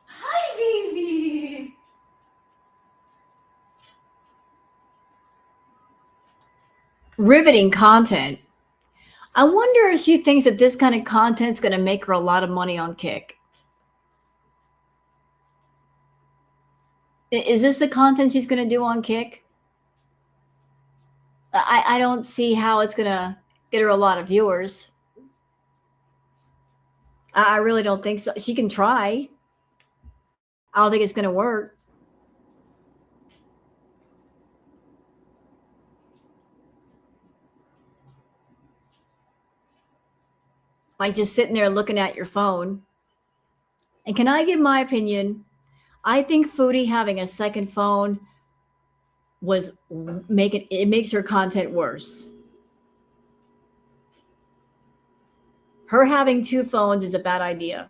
Hi, baby. Riveting content. I wonder if she thinks that this kind of content is going to make her a lot of money on Kick. Is this the content she's going to do on Kick? I don't see how it's going to get her a lot of viewers. I really don't think so. She can try. I don't think it's going to work. Like just sitting there looking at your phone. And can I give my opinion? I think Foodie having a second phone makes her content worse. Her having two phones is a bad idea.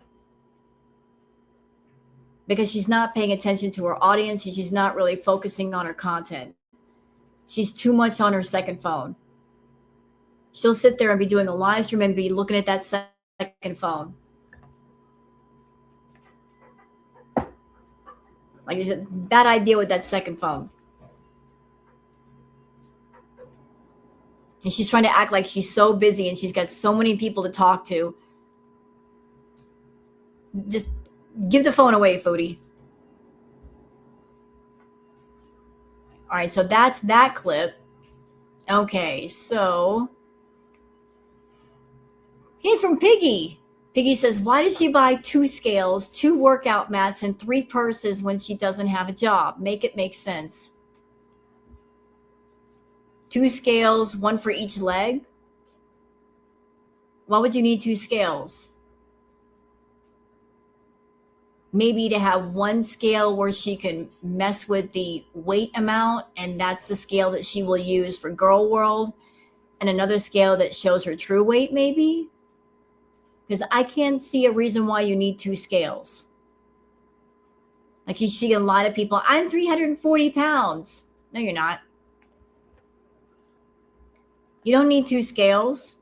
Because she's not paying attention to her audience and she's not really focusing on her content. She's too much on her second phone. She'll sit there and be doing a live stream and be looking at that second phone. Like it's a bad idea with that second phone. And she's trying to act like she's so busy and she's got so many people to talk to. Just give the phone away, Foodie. All right, so that's that clip. Okay, so hey, from Piggy. Piggy says, why does she buy 2 scales, 2 workout mats, and 3 purses when she doesn't have a job? Make it make sense. 2 scales, 1 for each leg? Why would you need 2 scales? Maybe to have 1 scale where she can mess with the weight amount, and that's the scale that she will use for Girl World, and another scale that shows her true weight, maybe? Because I can't see a reason why you need 2 scales. Like you see a lot of people, I'm 340 pounds. No, you're not. You don't need 2 scales.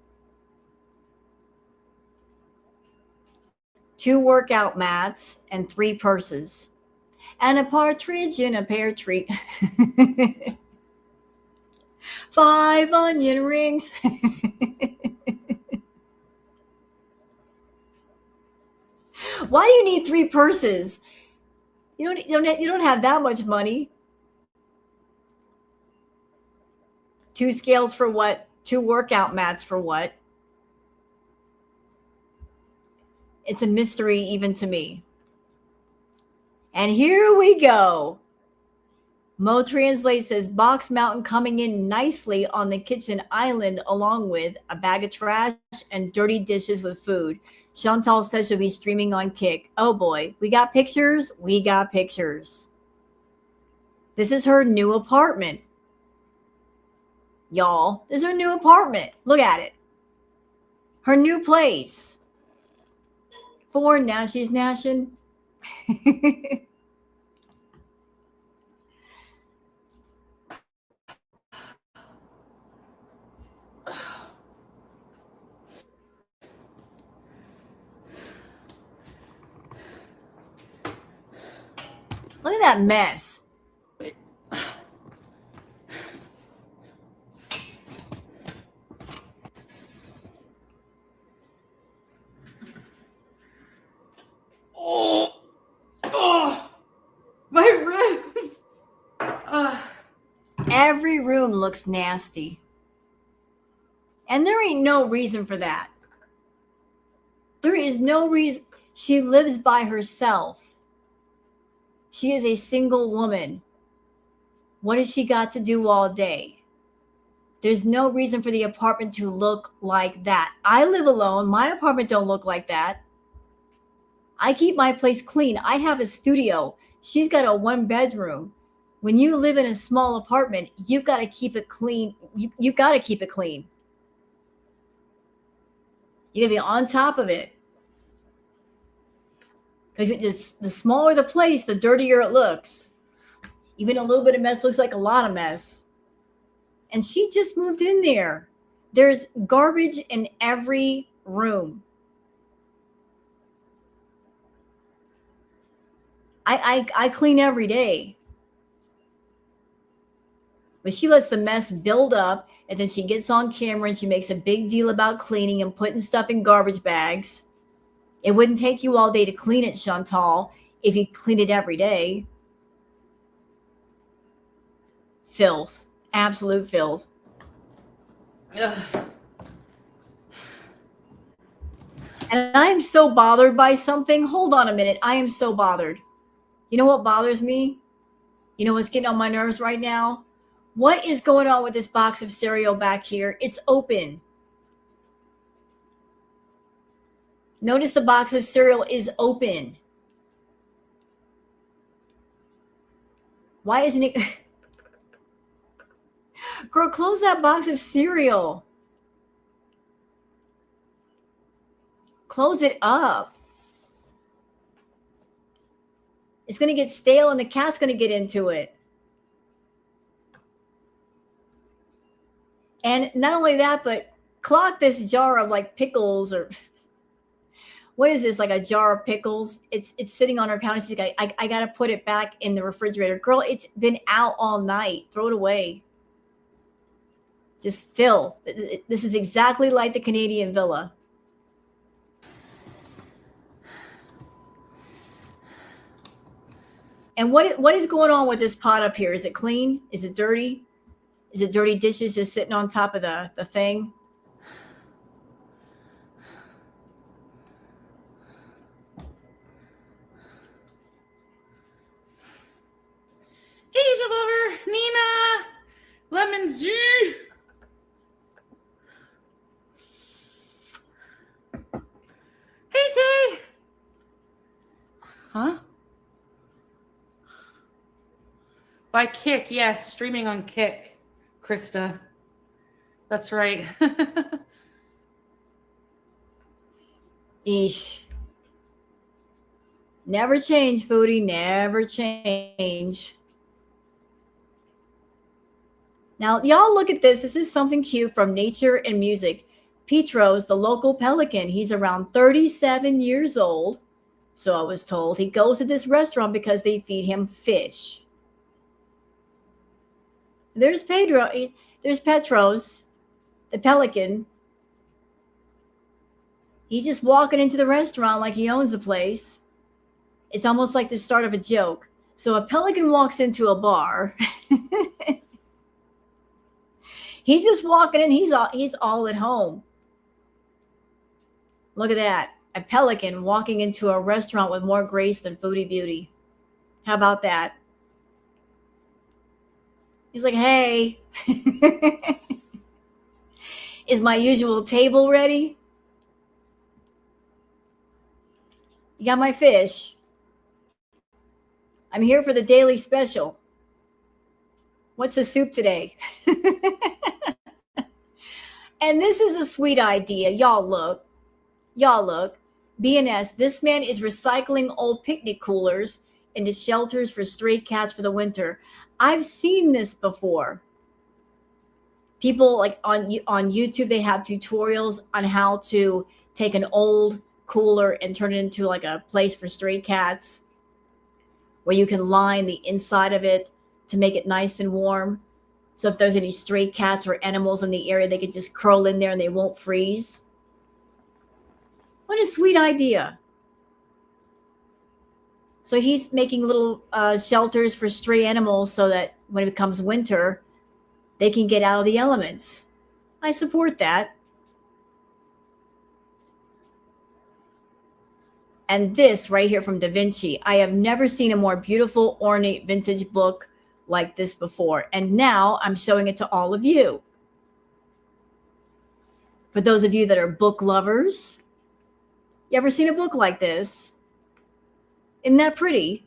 2 workout mats and 3 purses. And a partridge in a pear tree. 5 onion rings. Why do you need 3 purses? You don't have that much money. 2 scales for what? 2 workout mats for what? It's a mystery even to me. And here we go. Mo Translate says, Box Mountain coming in nicely on the kitchen island along with a bag of trash and dirty dishes with food. Chantal says she'll be streaming on Kick. Oh boy, we got pictures? We got pictures. This is her new apartment. Y'all, this is her new apartment. Look at it. Her new place. For now she's gnashing. Look at that mess. Oh, my ribs. Every room looks nasty. And there ain't no reason for that. There is no reason. She lives by herself. She is a single woman. What has she got to do all day? There's no reason for the apartment to look like that. I live alone. My apartment don't look like that. I keep my place clean. I have a studio. She's got a 1-bedroom. When you live in a small apartment, you've got to keep it clean. You've got to keep it clean. You got to be on top of it. Because the smaller the place, the dirtier it looks. Even a little bit of mess looks like a lot of mess. And she just moved in there. There's garbage in every room. I clean every day. But she lets the mess build up, and then she gets on camera and she makes a big deal about cleaning and putting stuff in garbage bags. It wouldn't take you all day to clean it, Chantal, if you cleaned it every day. Filth. Absolute filth. Ugh. And I am so bothered by something. Hold on a minute. I am so bothered. You know what bothers me? You know what's getting on my nerves right now? What is going on with this box of cereal back here? It's open. Notice the box of cereal is open. Why isn't it? Girl, close that box of cereal. Close it up. It's going to get stale and the cat's going to get into it. And not only that, but clock this jar of like pickles or what is this? Like a jar of pickles. It's sitting on her counter. She's like, I got to put it back in the refrigerator. Girl, it's been out all night. Throw it away. Just filth. This is exactly like the Canadian villa. And what is going on with this pot up here? Is it clean? Is it dirty? Is it dirty dishes just sitting on top of the thing? seconds, G. Hey, Tay. Huh? By Kick, yes, streaming on Kick, Krista. That's right. Eesh. Never change, Foodie. Never change. Now, y'all look at this. This is something cute from Nature and Music. Petros, the local pelican, he's around 37 years old. So I was told he goes to this restaurant because they feed him fish. There's Pedro. There's Petros, the pelican. He's just walking into the restaurant like he owns the place. It's almost like the start of a joke. So a pelican walks into a bar. He's just walking in. He's all at home. Look at that. A pelican walking into a restaurant with more grace than Foodie Beauty. How about that? He's like, hey, is my usual table ready? You got my fish. I'm here for the daily special. What's the soup today? And this is a sweet idea. Y'all look. BNS, this man is recycling old picnic coolers into shelters for stray cats for the winter. I've seen this before. People like on YouTube, they have tutorials on how to take an old cooler and turn it into like a place for stray cats, where you can line the inside of it to make it nice and warm. So if there's any stray cats or animals in the area, they can just curl in there and they won't freeze. What a sweet idea. So he's making little shelters for stray animals so that when it becomes winter, they can get out of the elements. I support that. And this right here from Da Vinci, I have never seen a more beautiful, ornate vintage book like this before. And now I'm showing it to all of you. For those of you that are book lovers, you ever seen a book like this? Isn't that pretty?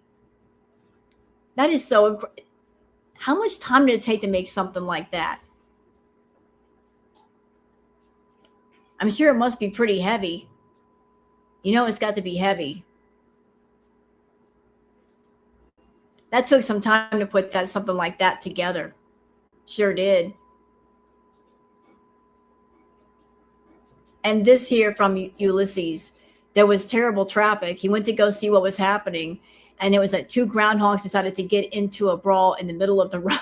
That is so incredible. How much time did it take to make something like that? I'm sure it must be pretty heavy. You know it's got to be heavy. That took some time to put something like that together. Sure did. And this here from Ulysses. There was terrible traffic. He went to go see what was happening. And it was that two groundhogs decided to get into a brawl in the middle of the road.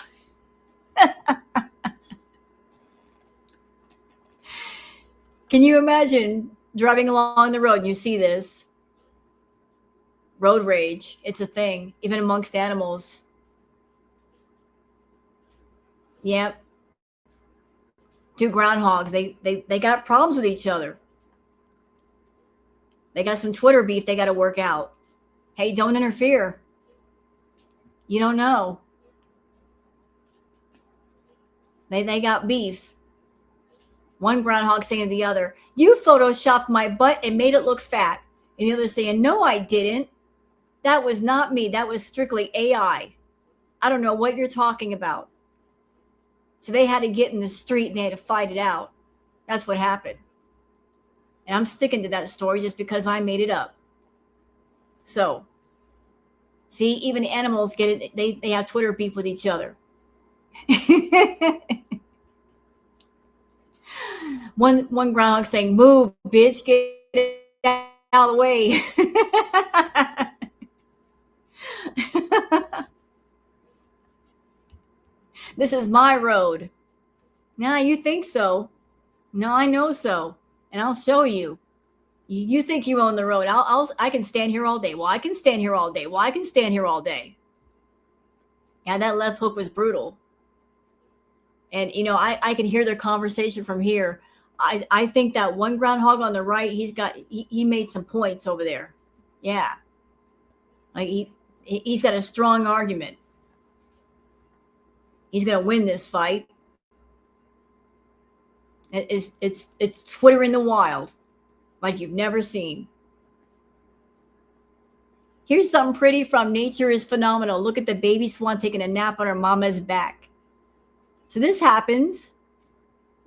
Can you imagine driving along the road and you see this? Road rage. It's a thing, even amongst animals. Yep. Two groundhogs. They got problems with each other. They got some Twitter beef they got to work out. Hey, don't interfere. You don't know. They got beef. One groundhog saying to the other, you photoshopped my butt and made it look fat. And the other saying, no, I didn't. That was not me. That was strictly AI. I don't know what you're talking about. So they had to get in the street and they had to fight it out. That's what happened. And I'm sticking to that story just because I made it up. So, see, even animals get it. They have Twitter beef with each other. One groundhog saying, move, bitch, get out of the way. This is my road. Nah, you think so? No, I know so. And I'll show you. You think you own the road. I can stand here all day. Well, I can stand here all day. Well, I can stand here all day. Yeah, that left hook was brutal. And, you know, I can hear their conversation from here. I think that one groundhog on the right, he made some points over there. Yeah. Like he's got a strong argument. He's going to win this fight. It's Twitter in the wild, like you've never seen. Here's something pretty from Nature is Phenomenal. Look at the baby swan taking a nap on her mama's back. So this happens.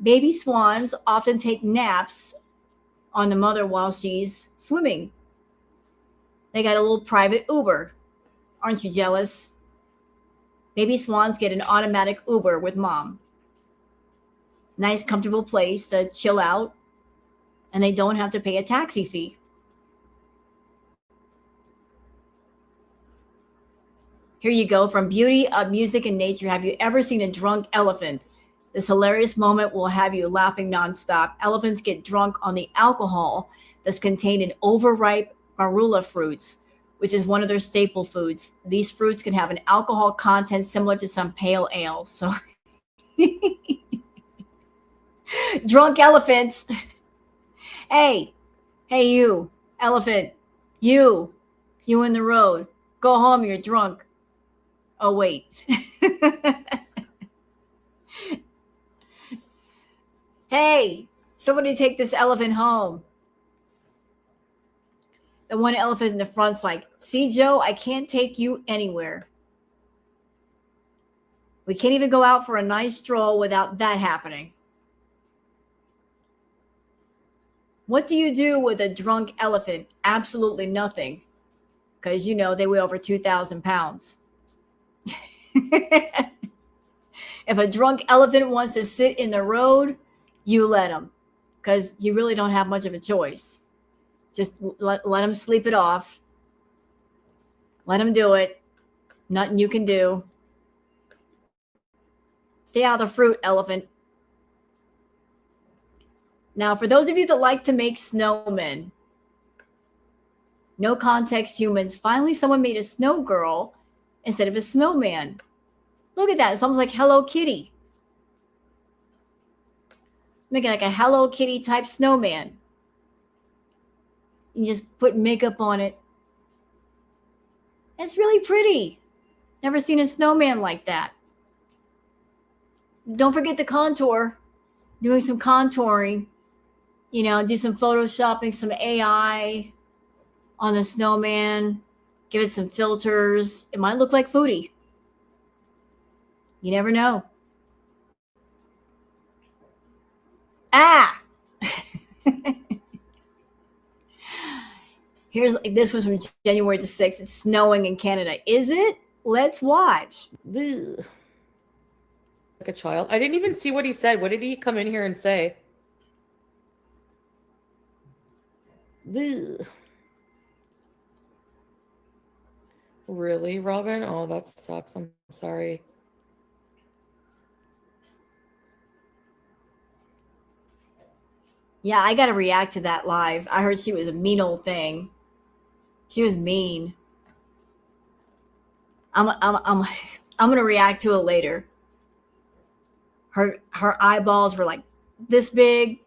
Baby swans often take naps on the mother while she's swimming. They got a little private Uber. Aren't you jealous? Baby swans get an automatic Uber with mom. Nice, comfortable place to chill out, and they don't have to pay a taxi fee. Here you go, from Beauty of Music and Nature. Have you ever seen a drunk elephant? This hilarious moment will have you laughing nonstop. Elephants get drunk on the alcohol that's contained in overripe marula fruits, which is one of their staple foods. These fruits can have an alcohol content similar to some pale ale. So, drunk elephants. Hey, you, elephant, you in the road. Go home, you're drunk. Oh, wait. Hey, somebody take this elephant home. The one elephant in the front's like, see, Joe, I can't take you anywhere. We can't even go out for a nice stroll without that happening. What do you do with a drunk elephant? Absolutely nothing. Because, they weigh over 2,000 pounds. If a drunk elephant wants to sit in the road, you let him. Because you really don't have much of a choice. Just let him sleep it off. Let him do it. Nothing you can do. Stay out of the fruit, elephant. Now, for those of you that like to make snowmen, no context humans, finally someone made a snow girl instead of a snowman. Look at that. It's almost like Hello Kitty. Make it like a Hello Kitty type snowman. You just put makeup on it. It's really pretty. Never seen a snowman like that. Don't forget the contour. Doing some contouring. Do some photoshopping, some AI on the snowman. Give it some filters. It might look like Foodie. You never know. Ah! This was from January the 6th. It's snowing in Canada. Is it? Let's watch. Ugh. Like a child. I didn't even see what he said. What did he come in here and say? Ugh. Really, Robin? Oh, that sucks. I'm sorry. Yeah, I got to react to that live. I heard she was a mean old thing. She was mean. I'm going to react to it later. Her eyeballs were like this big.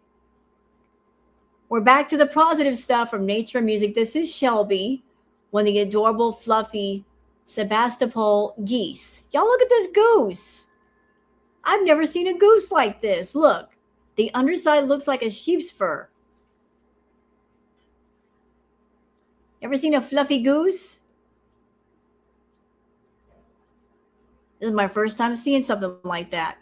We're back to the positive stuff from Nature and Music. This is Shelby, one of the adorable, fluffy Sebastopol geese. Y'all look at this goose. I've never seen a goose like this. Look, the underside looks like a sheep's fur. Ever seen a fluffy goose? This is my first time seeing something like that.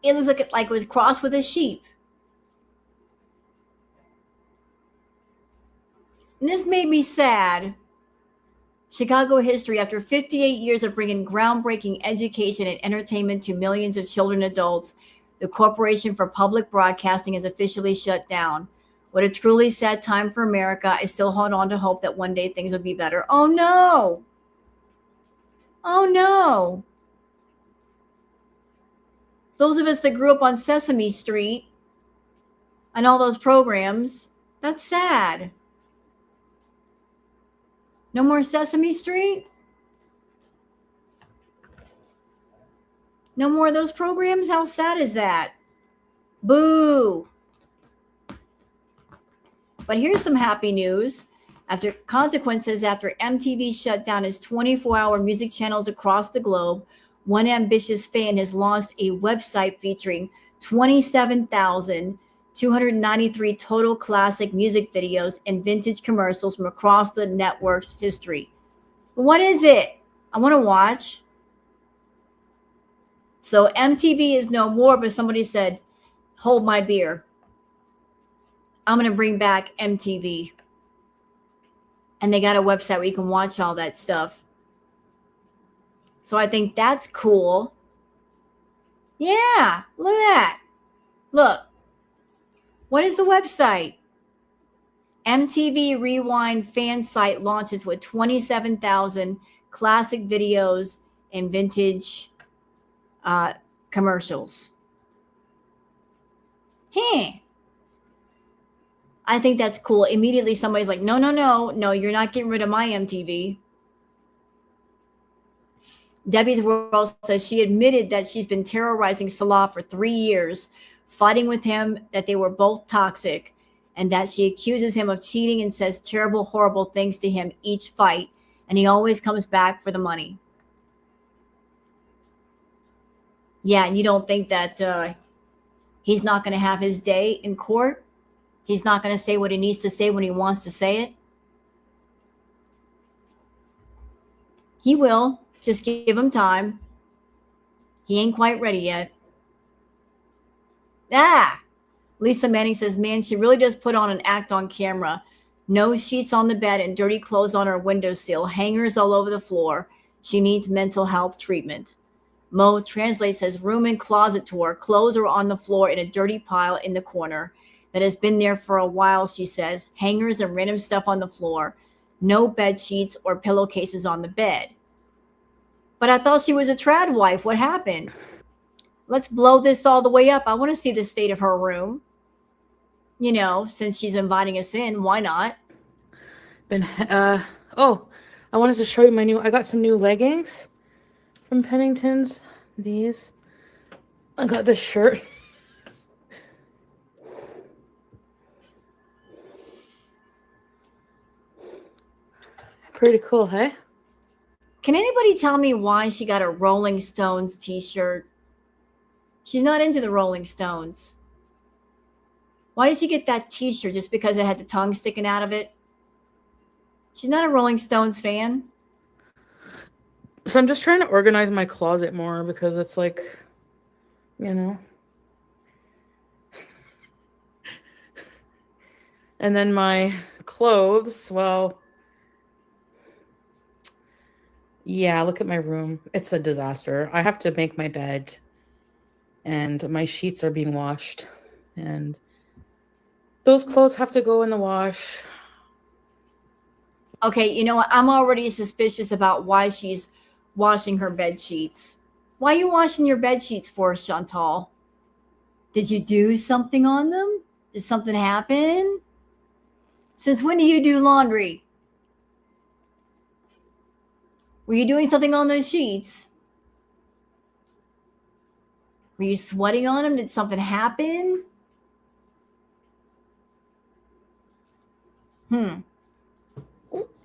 It looks like it was crossed with a sheep. And this made me sad. Chicago history, after 58 years of bringing groundbreaking education and entertainment to millions of children and adults, the Corporation for Public Broadcasting is officially shut down. What a truly sad time for America. I still hold on to hope that one day things will be better. Oh no. Oh no. Those of us that grew up on Sesame Street and all those programs, that's sad. No more Sesame Street? No more of those programs? How sad is that? Boo. But here's some happy news. After consequences, after MTV shut down its 24-hour music channels across the globe, one ambitious fan has launched a website featuring 27,293 total classic music videos and vintage commercials from across the network's history. What is it? I want to watch. So MTV is no more, but somebody said, hold my beer. I'm going to bring back MTV. And they got a website where you can watch all that stuff. So I think that's cool. Yeah, look at that. Look. What is the website? MTV Rewind fan site launches with 27,000 classic videos and vintage commercials. I think that's cool. Immediately somebody's like, no, you're not getting rid of my MTV. Debbie's World says she admitted that she's been terrorizing Salah for 3 years, fighting with him, that they were both toxic, and that she accuses him of cheating and says terrible, horrible things to him each fight, and he always comes back for the money. Yeah, and you don't think that he's not going to have his day in court? He's not going to say what he needs to say when he wants to say it? He will. Just give him time. He ain't quite ready yet. Lisa Manning says, man, she really does put on an act on camera. No sheets on the bed and dirty clothes on her windowsill, hangers all over the floor. She needs mental health treatment. Mo Translate says, room and closet tour. Clothes are on the floor in a dirty pile in the corner that has been there for a while, she says. Hangers and random stuff on the floor. No bed sheets or pillowcases on the bed. But I thought she was a trad wife. What happened? Let's blow this all the way up. I want to see the state of her room. You know, since she's inviting us in, why not? I wanted to show you I got some new leggings from Pennington's. These. I got this shirt. Pretty cool, hey? Can anybody tell me why she got a Rolling Stones t-shirt? She's not into the Rolling Stones. Why did she get that t-shirt? Just because it had the tongue sticking out of it? She's not a Rolling Stones fan. So I'm just trying to organize my closet more because it's like, you know. And then my clothes, well, yeah, look at my room. It's a disaster. I have to make my bed and my sheets are being washed and those clothes have to go in the wash. Okay, you know what? I'm already suspicious about why she's washing her bed sheets. Why are you washing your bed sheets for, Chantal? Did you do something on them? Did something happen? Since when do you do laundry? Were you doing something on those sheets? Were you sweating on them? Did something happen?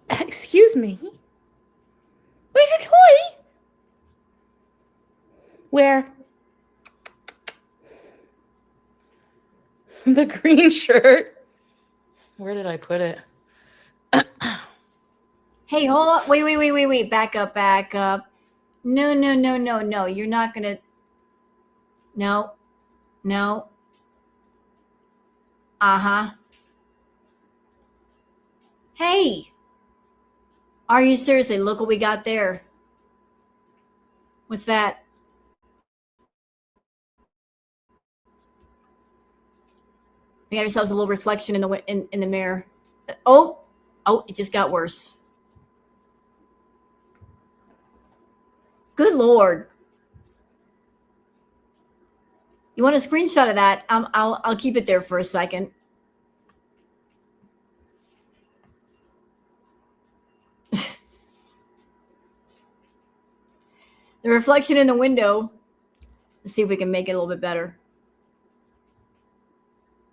Excuse me. Where's your toy? Where? The green shirt. Where did I put it? Hey, hold on. Wait. Back up. No. You're not going to. No. Uh-huh. Hey. Are you seriously? Look what we got there. What's that? We got ourselves a little reflection in the mirror. Oh, it just got worse. Good Lord. You want a screenshot of that? I'll keep it there for a second. The reflection in the window. Let's see if we can make it a little bit better.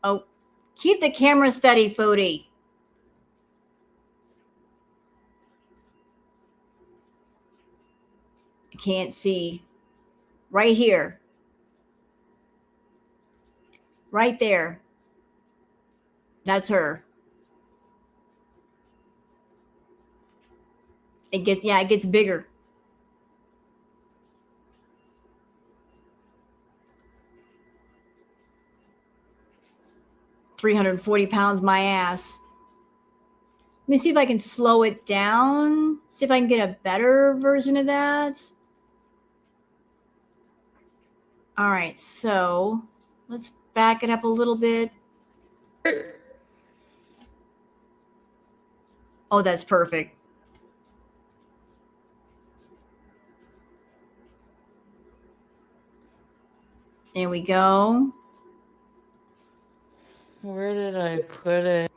Oh, keep the camera steady, Foodie. I can't see. Right here. Right there. That's her. It gets bigger. £340, my ass. Let me see if I can slow it down. See if I can get a better version of that. All right, so let's back it up a little bit. Oh, that's perfect. There we go. Where did I put it?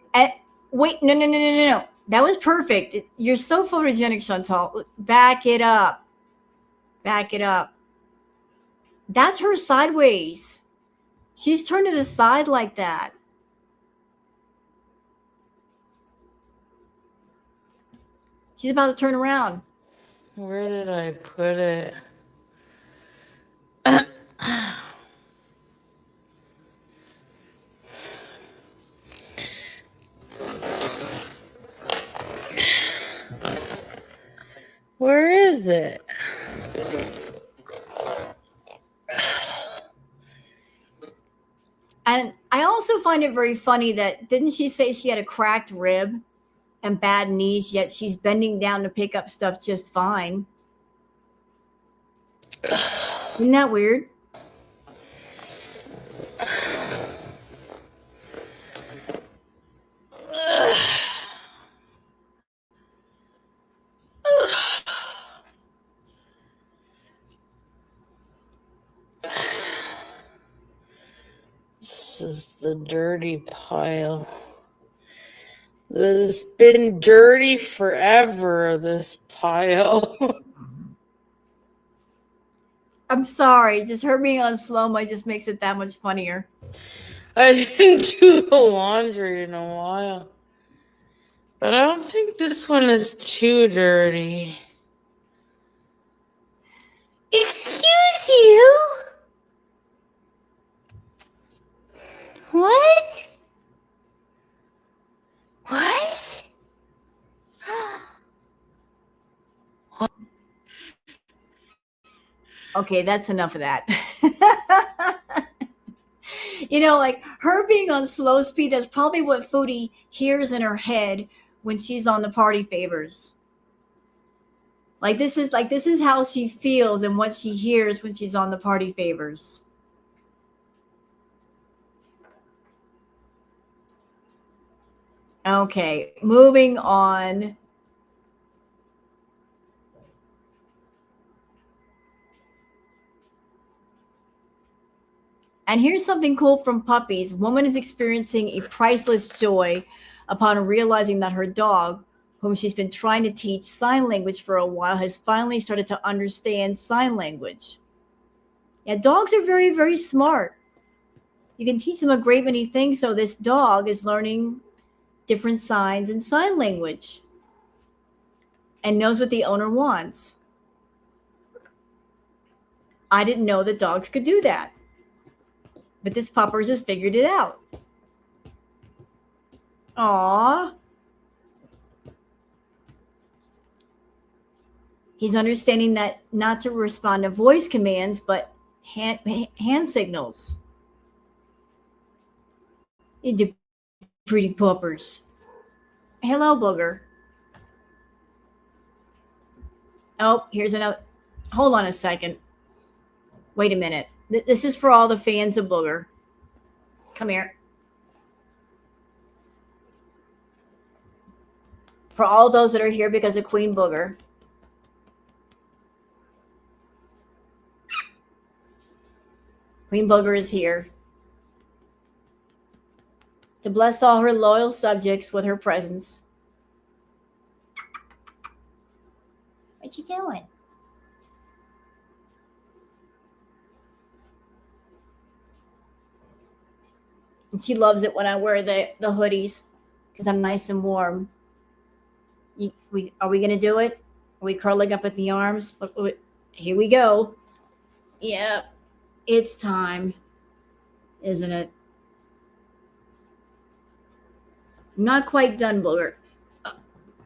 Wait, no. That was perfect. You're so photogenic, Chantal. Back it up. Back it up. That's her sideways. She's turned to the side like that. She's about to turn around. Where did I put it? Where is it? And I also find it very funny that didn't she say she had a cracked rib and bad knees, yet she's bending down to pick up stuff just fine. Isn't that weird? This is the dirty pile. It's been dirty forever, this pile. I'm sorry. Just her being on slow-mo just makes it that much funnier. I didn't do the laundry in a while. But I don't think this one is too dirty. Excuse you? What? What? Okay, that's enough of that. Like her being on slow speed, that's probably what Foodie hears in her head when she's on the party favors. Like this is how she feels and what she hears when she's on the party favors. Okay, moving on. And here's something cool from puppies. Woman is experiencing a priceless joy upon realizing that her dog, whom she's been trying to teach sign language for a while, has finally started to understand sign language. Yeah, dogs are very, very smart. You can teach them a great many things. So this dog is learning different signs in sign language and knows what the owner wants. I didn't know that dogs could do that. But this puppers has figured it out. Aww. He's understanding that not to respond to voice commands, but hand signals. You do pretty puppers. Hello, booger. Oh, here's another. Hold on a second. Wait a minute. This is for all the fans of Booger. Come here. For all those that are here because of Queen Booger. Queen Booger is here to bless all her loyal subjects with her presence. What you doing? And she loves it when I wear the hoodies because I'm nice and warm. Are we going to do it? Are we curling up at the arms? Here we go. Yep, it's time, isn't it? I'm not quite done, Booger.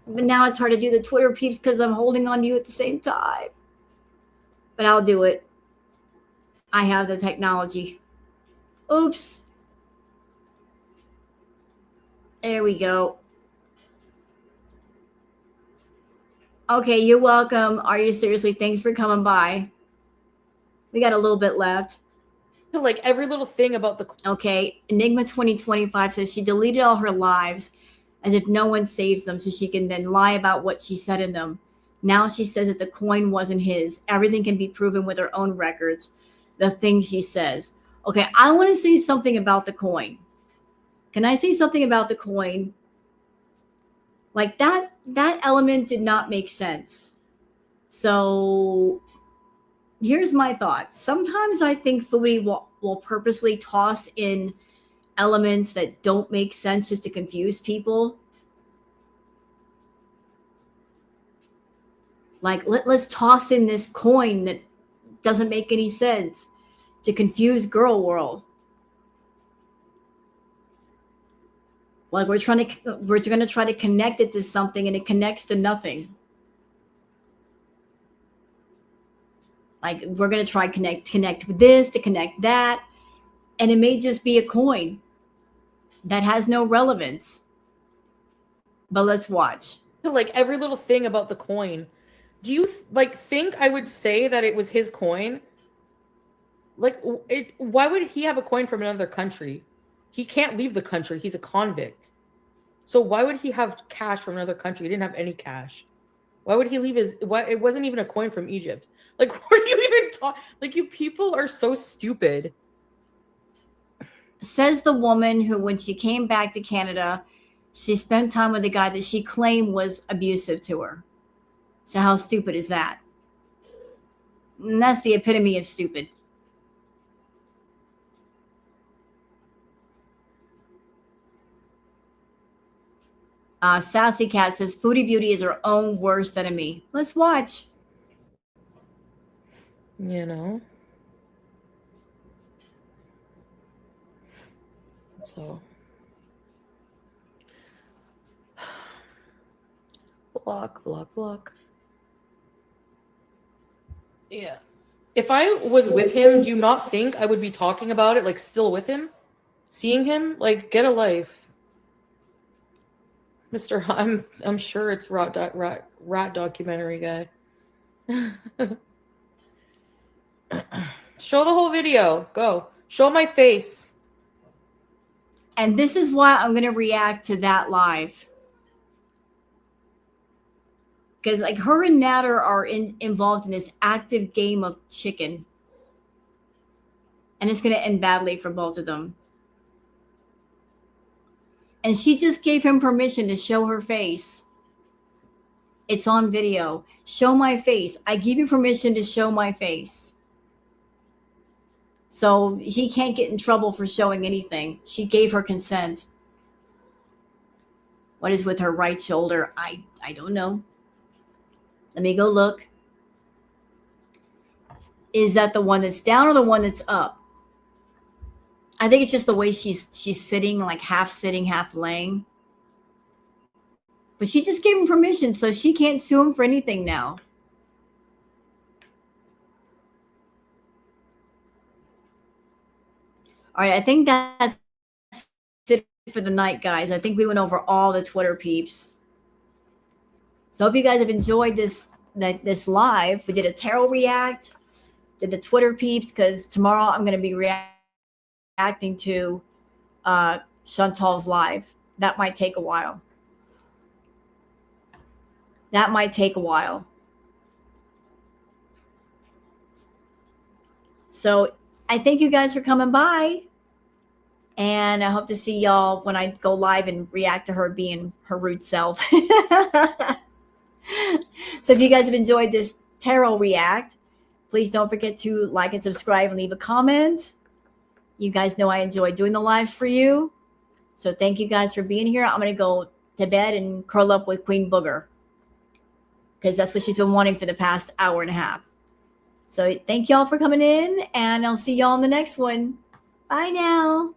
But now it's hard to do the Twitter peeps because I'm holding on to you at the same time. But I'll do it. I have the technology. Oops. There we go. Okay, you're welcome. Are you seriously? Thanks for coming by. We got a little bit left. Like every little thing about the. Okay, Enigma 2025 says she deleted all her lives as if no one saves them so she can then lie about what she said in them. Now she says that the coin wasn't his. Everything can be proven with her own records. The things she says. Okay, I want to say something about the coin. Can I say something about the coin? Like that element did not make sense. So here's my thoughts. Sometimes I think Foodie will purposely toss in elements that don't make sense just to confuse people. Like let's toss in this coin that doesn't make any sense to confuse girl world. Like we're going to try to connect it to something and it connects to nothing. Like we're going to try connect with this to connect that, and it may just be a coin that has no relevance. But let's watch. Like every little thing about the coin. Do you think I would say that it was his coin? Like, why would he have a coin from another country? He can't leave the country. He's a convict. So why would he have cash from another country? He didn't have any cash. Why would he leave it wasn't even a coin from Egypt. Like, what are you even talking? Like, you people are so stupid. Says the woman who, when she came back to Canada, she spent time with a guy that she claimed was abusive to her. So how stupid is that? And that's the epitome of stupid. Sassy Cat says Foodie Beauty is her own worst enemy. Let's watch. You know? So. Block. Yeah. If I was with him, do you not think I would be talking about it, like, still with him? Seeing him? Like, get a life. I'm sure it's rat documentary guy. Show the whole video. Go. Show my face. And this is why I'm going to react to that live. Because like her and Natter are involved in this active game of chicken. And it's going to end badly for both of them. And she just gave him permission to show her face. It's on video. Show my face. I give you permission to show my face. So he can't get in trouble for showing anything. She gave her consent. What is with her right shoulder? I don't know. Let me go look. Is that the one that's down or the one that's up? I think it's just the way she's sitting, like half sitting, half laying. But she just gave him permission, so she can't sue him for anything now. All right, I think that's it for the night, guys. I think we went over all the Twitter peeps. So I hope you guys have enjoyed this live. We did a tarot react, did the Twitter peeps, because tomorrow I'm going to be reacting to Chantal's live. That might take a while. So I thank you guys for coming by. And I hope to see y'all when I go live and react to her being her rude self. So if you guys have enjoyed this tarot react, please don't forget to like and subscribe and leave a comment. You guys know I enjoy doing the lives for you. So thank you guys for being here. I'm going to go to bed and curl up with Queen Booger, because that's what she's been wanting for the past hour and a half. So thank y'all for coming in, and I'll see y'all in the next one. Bye now.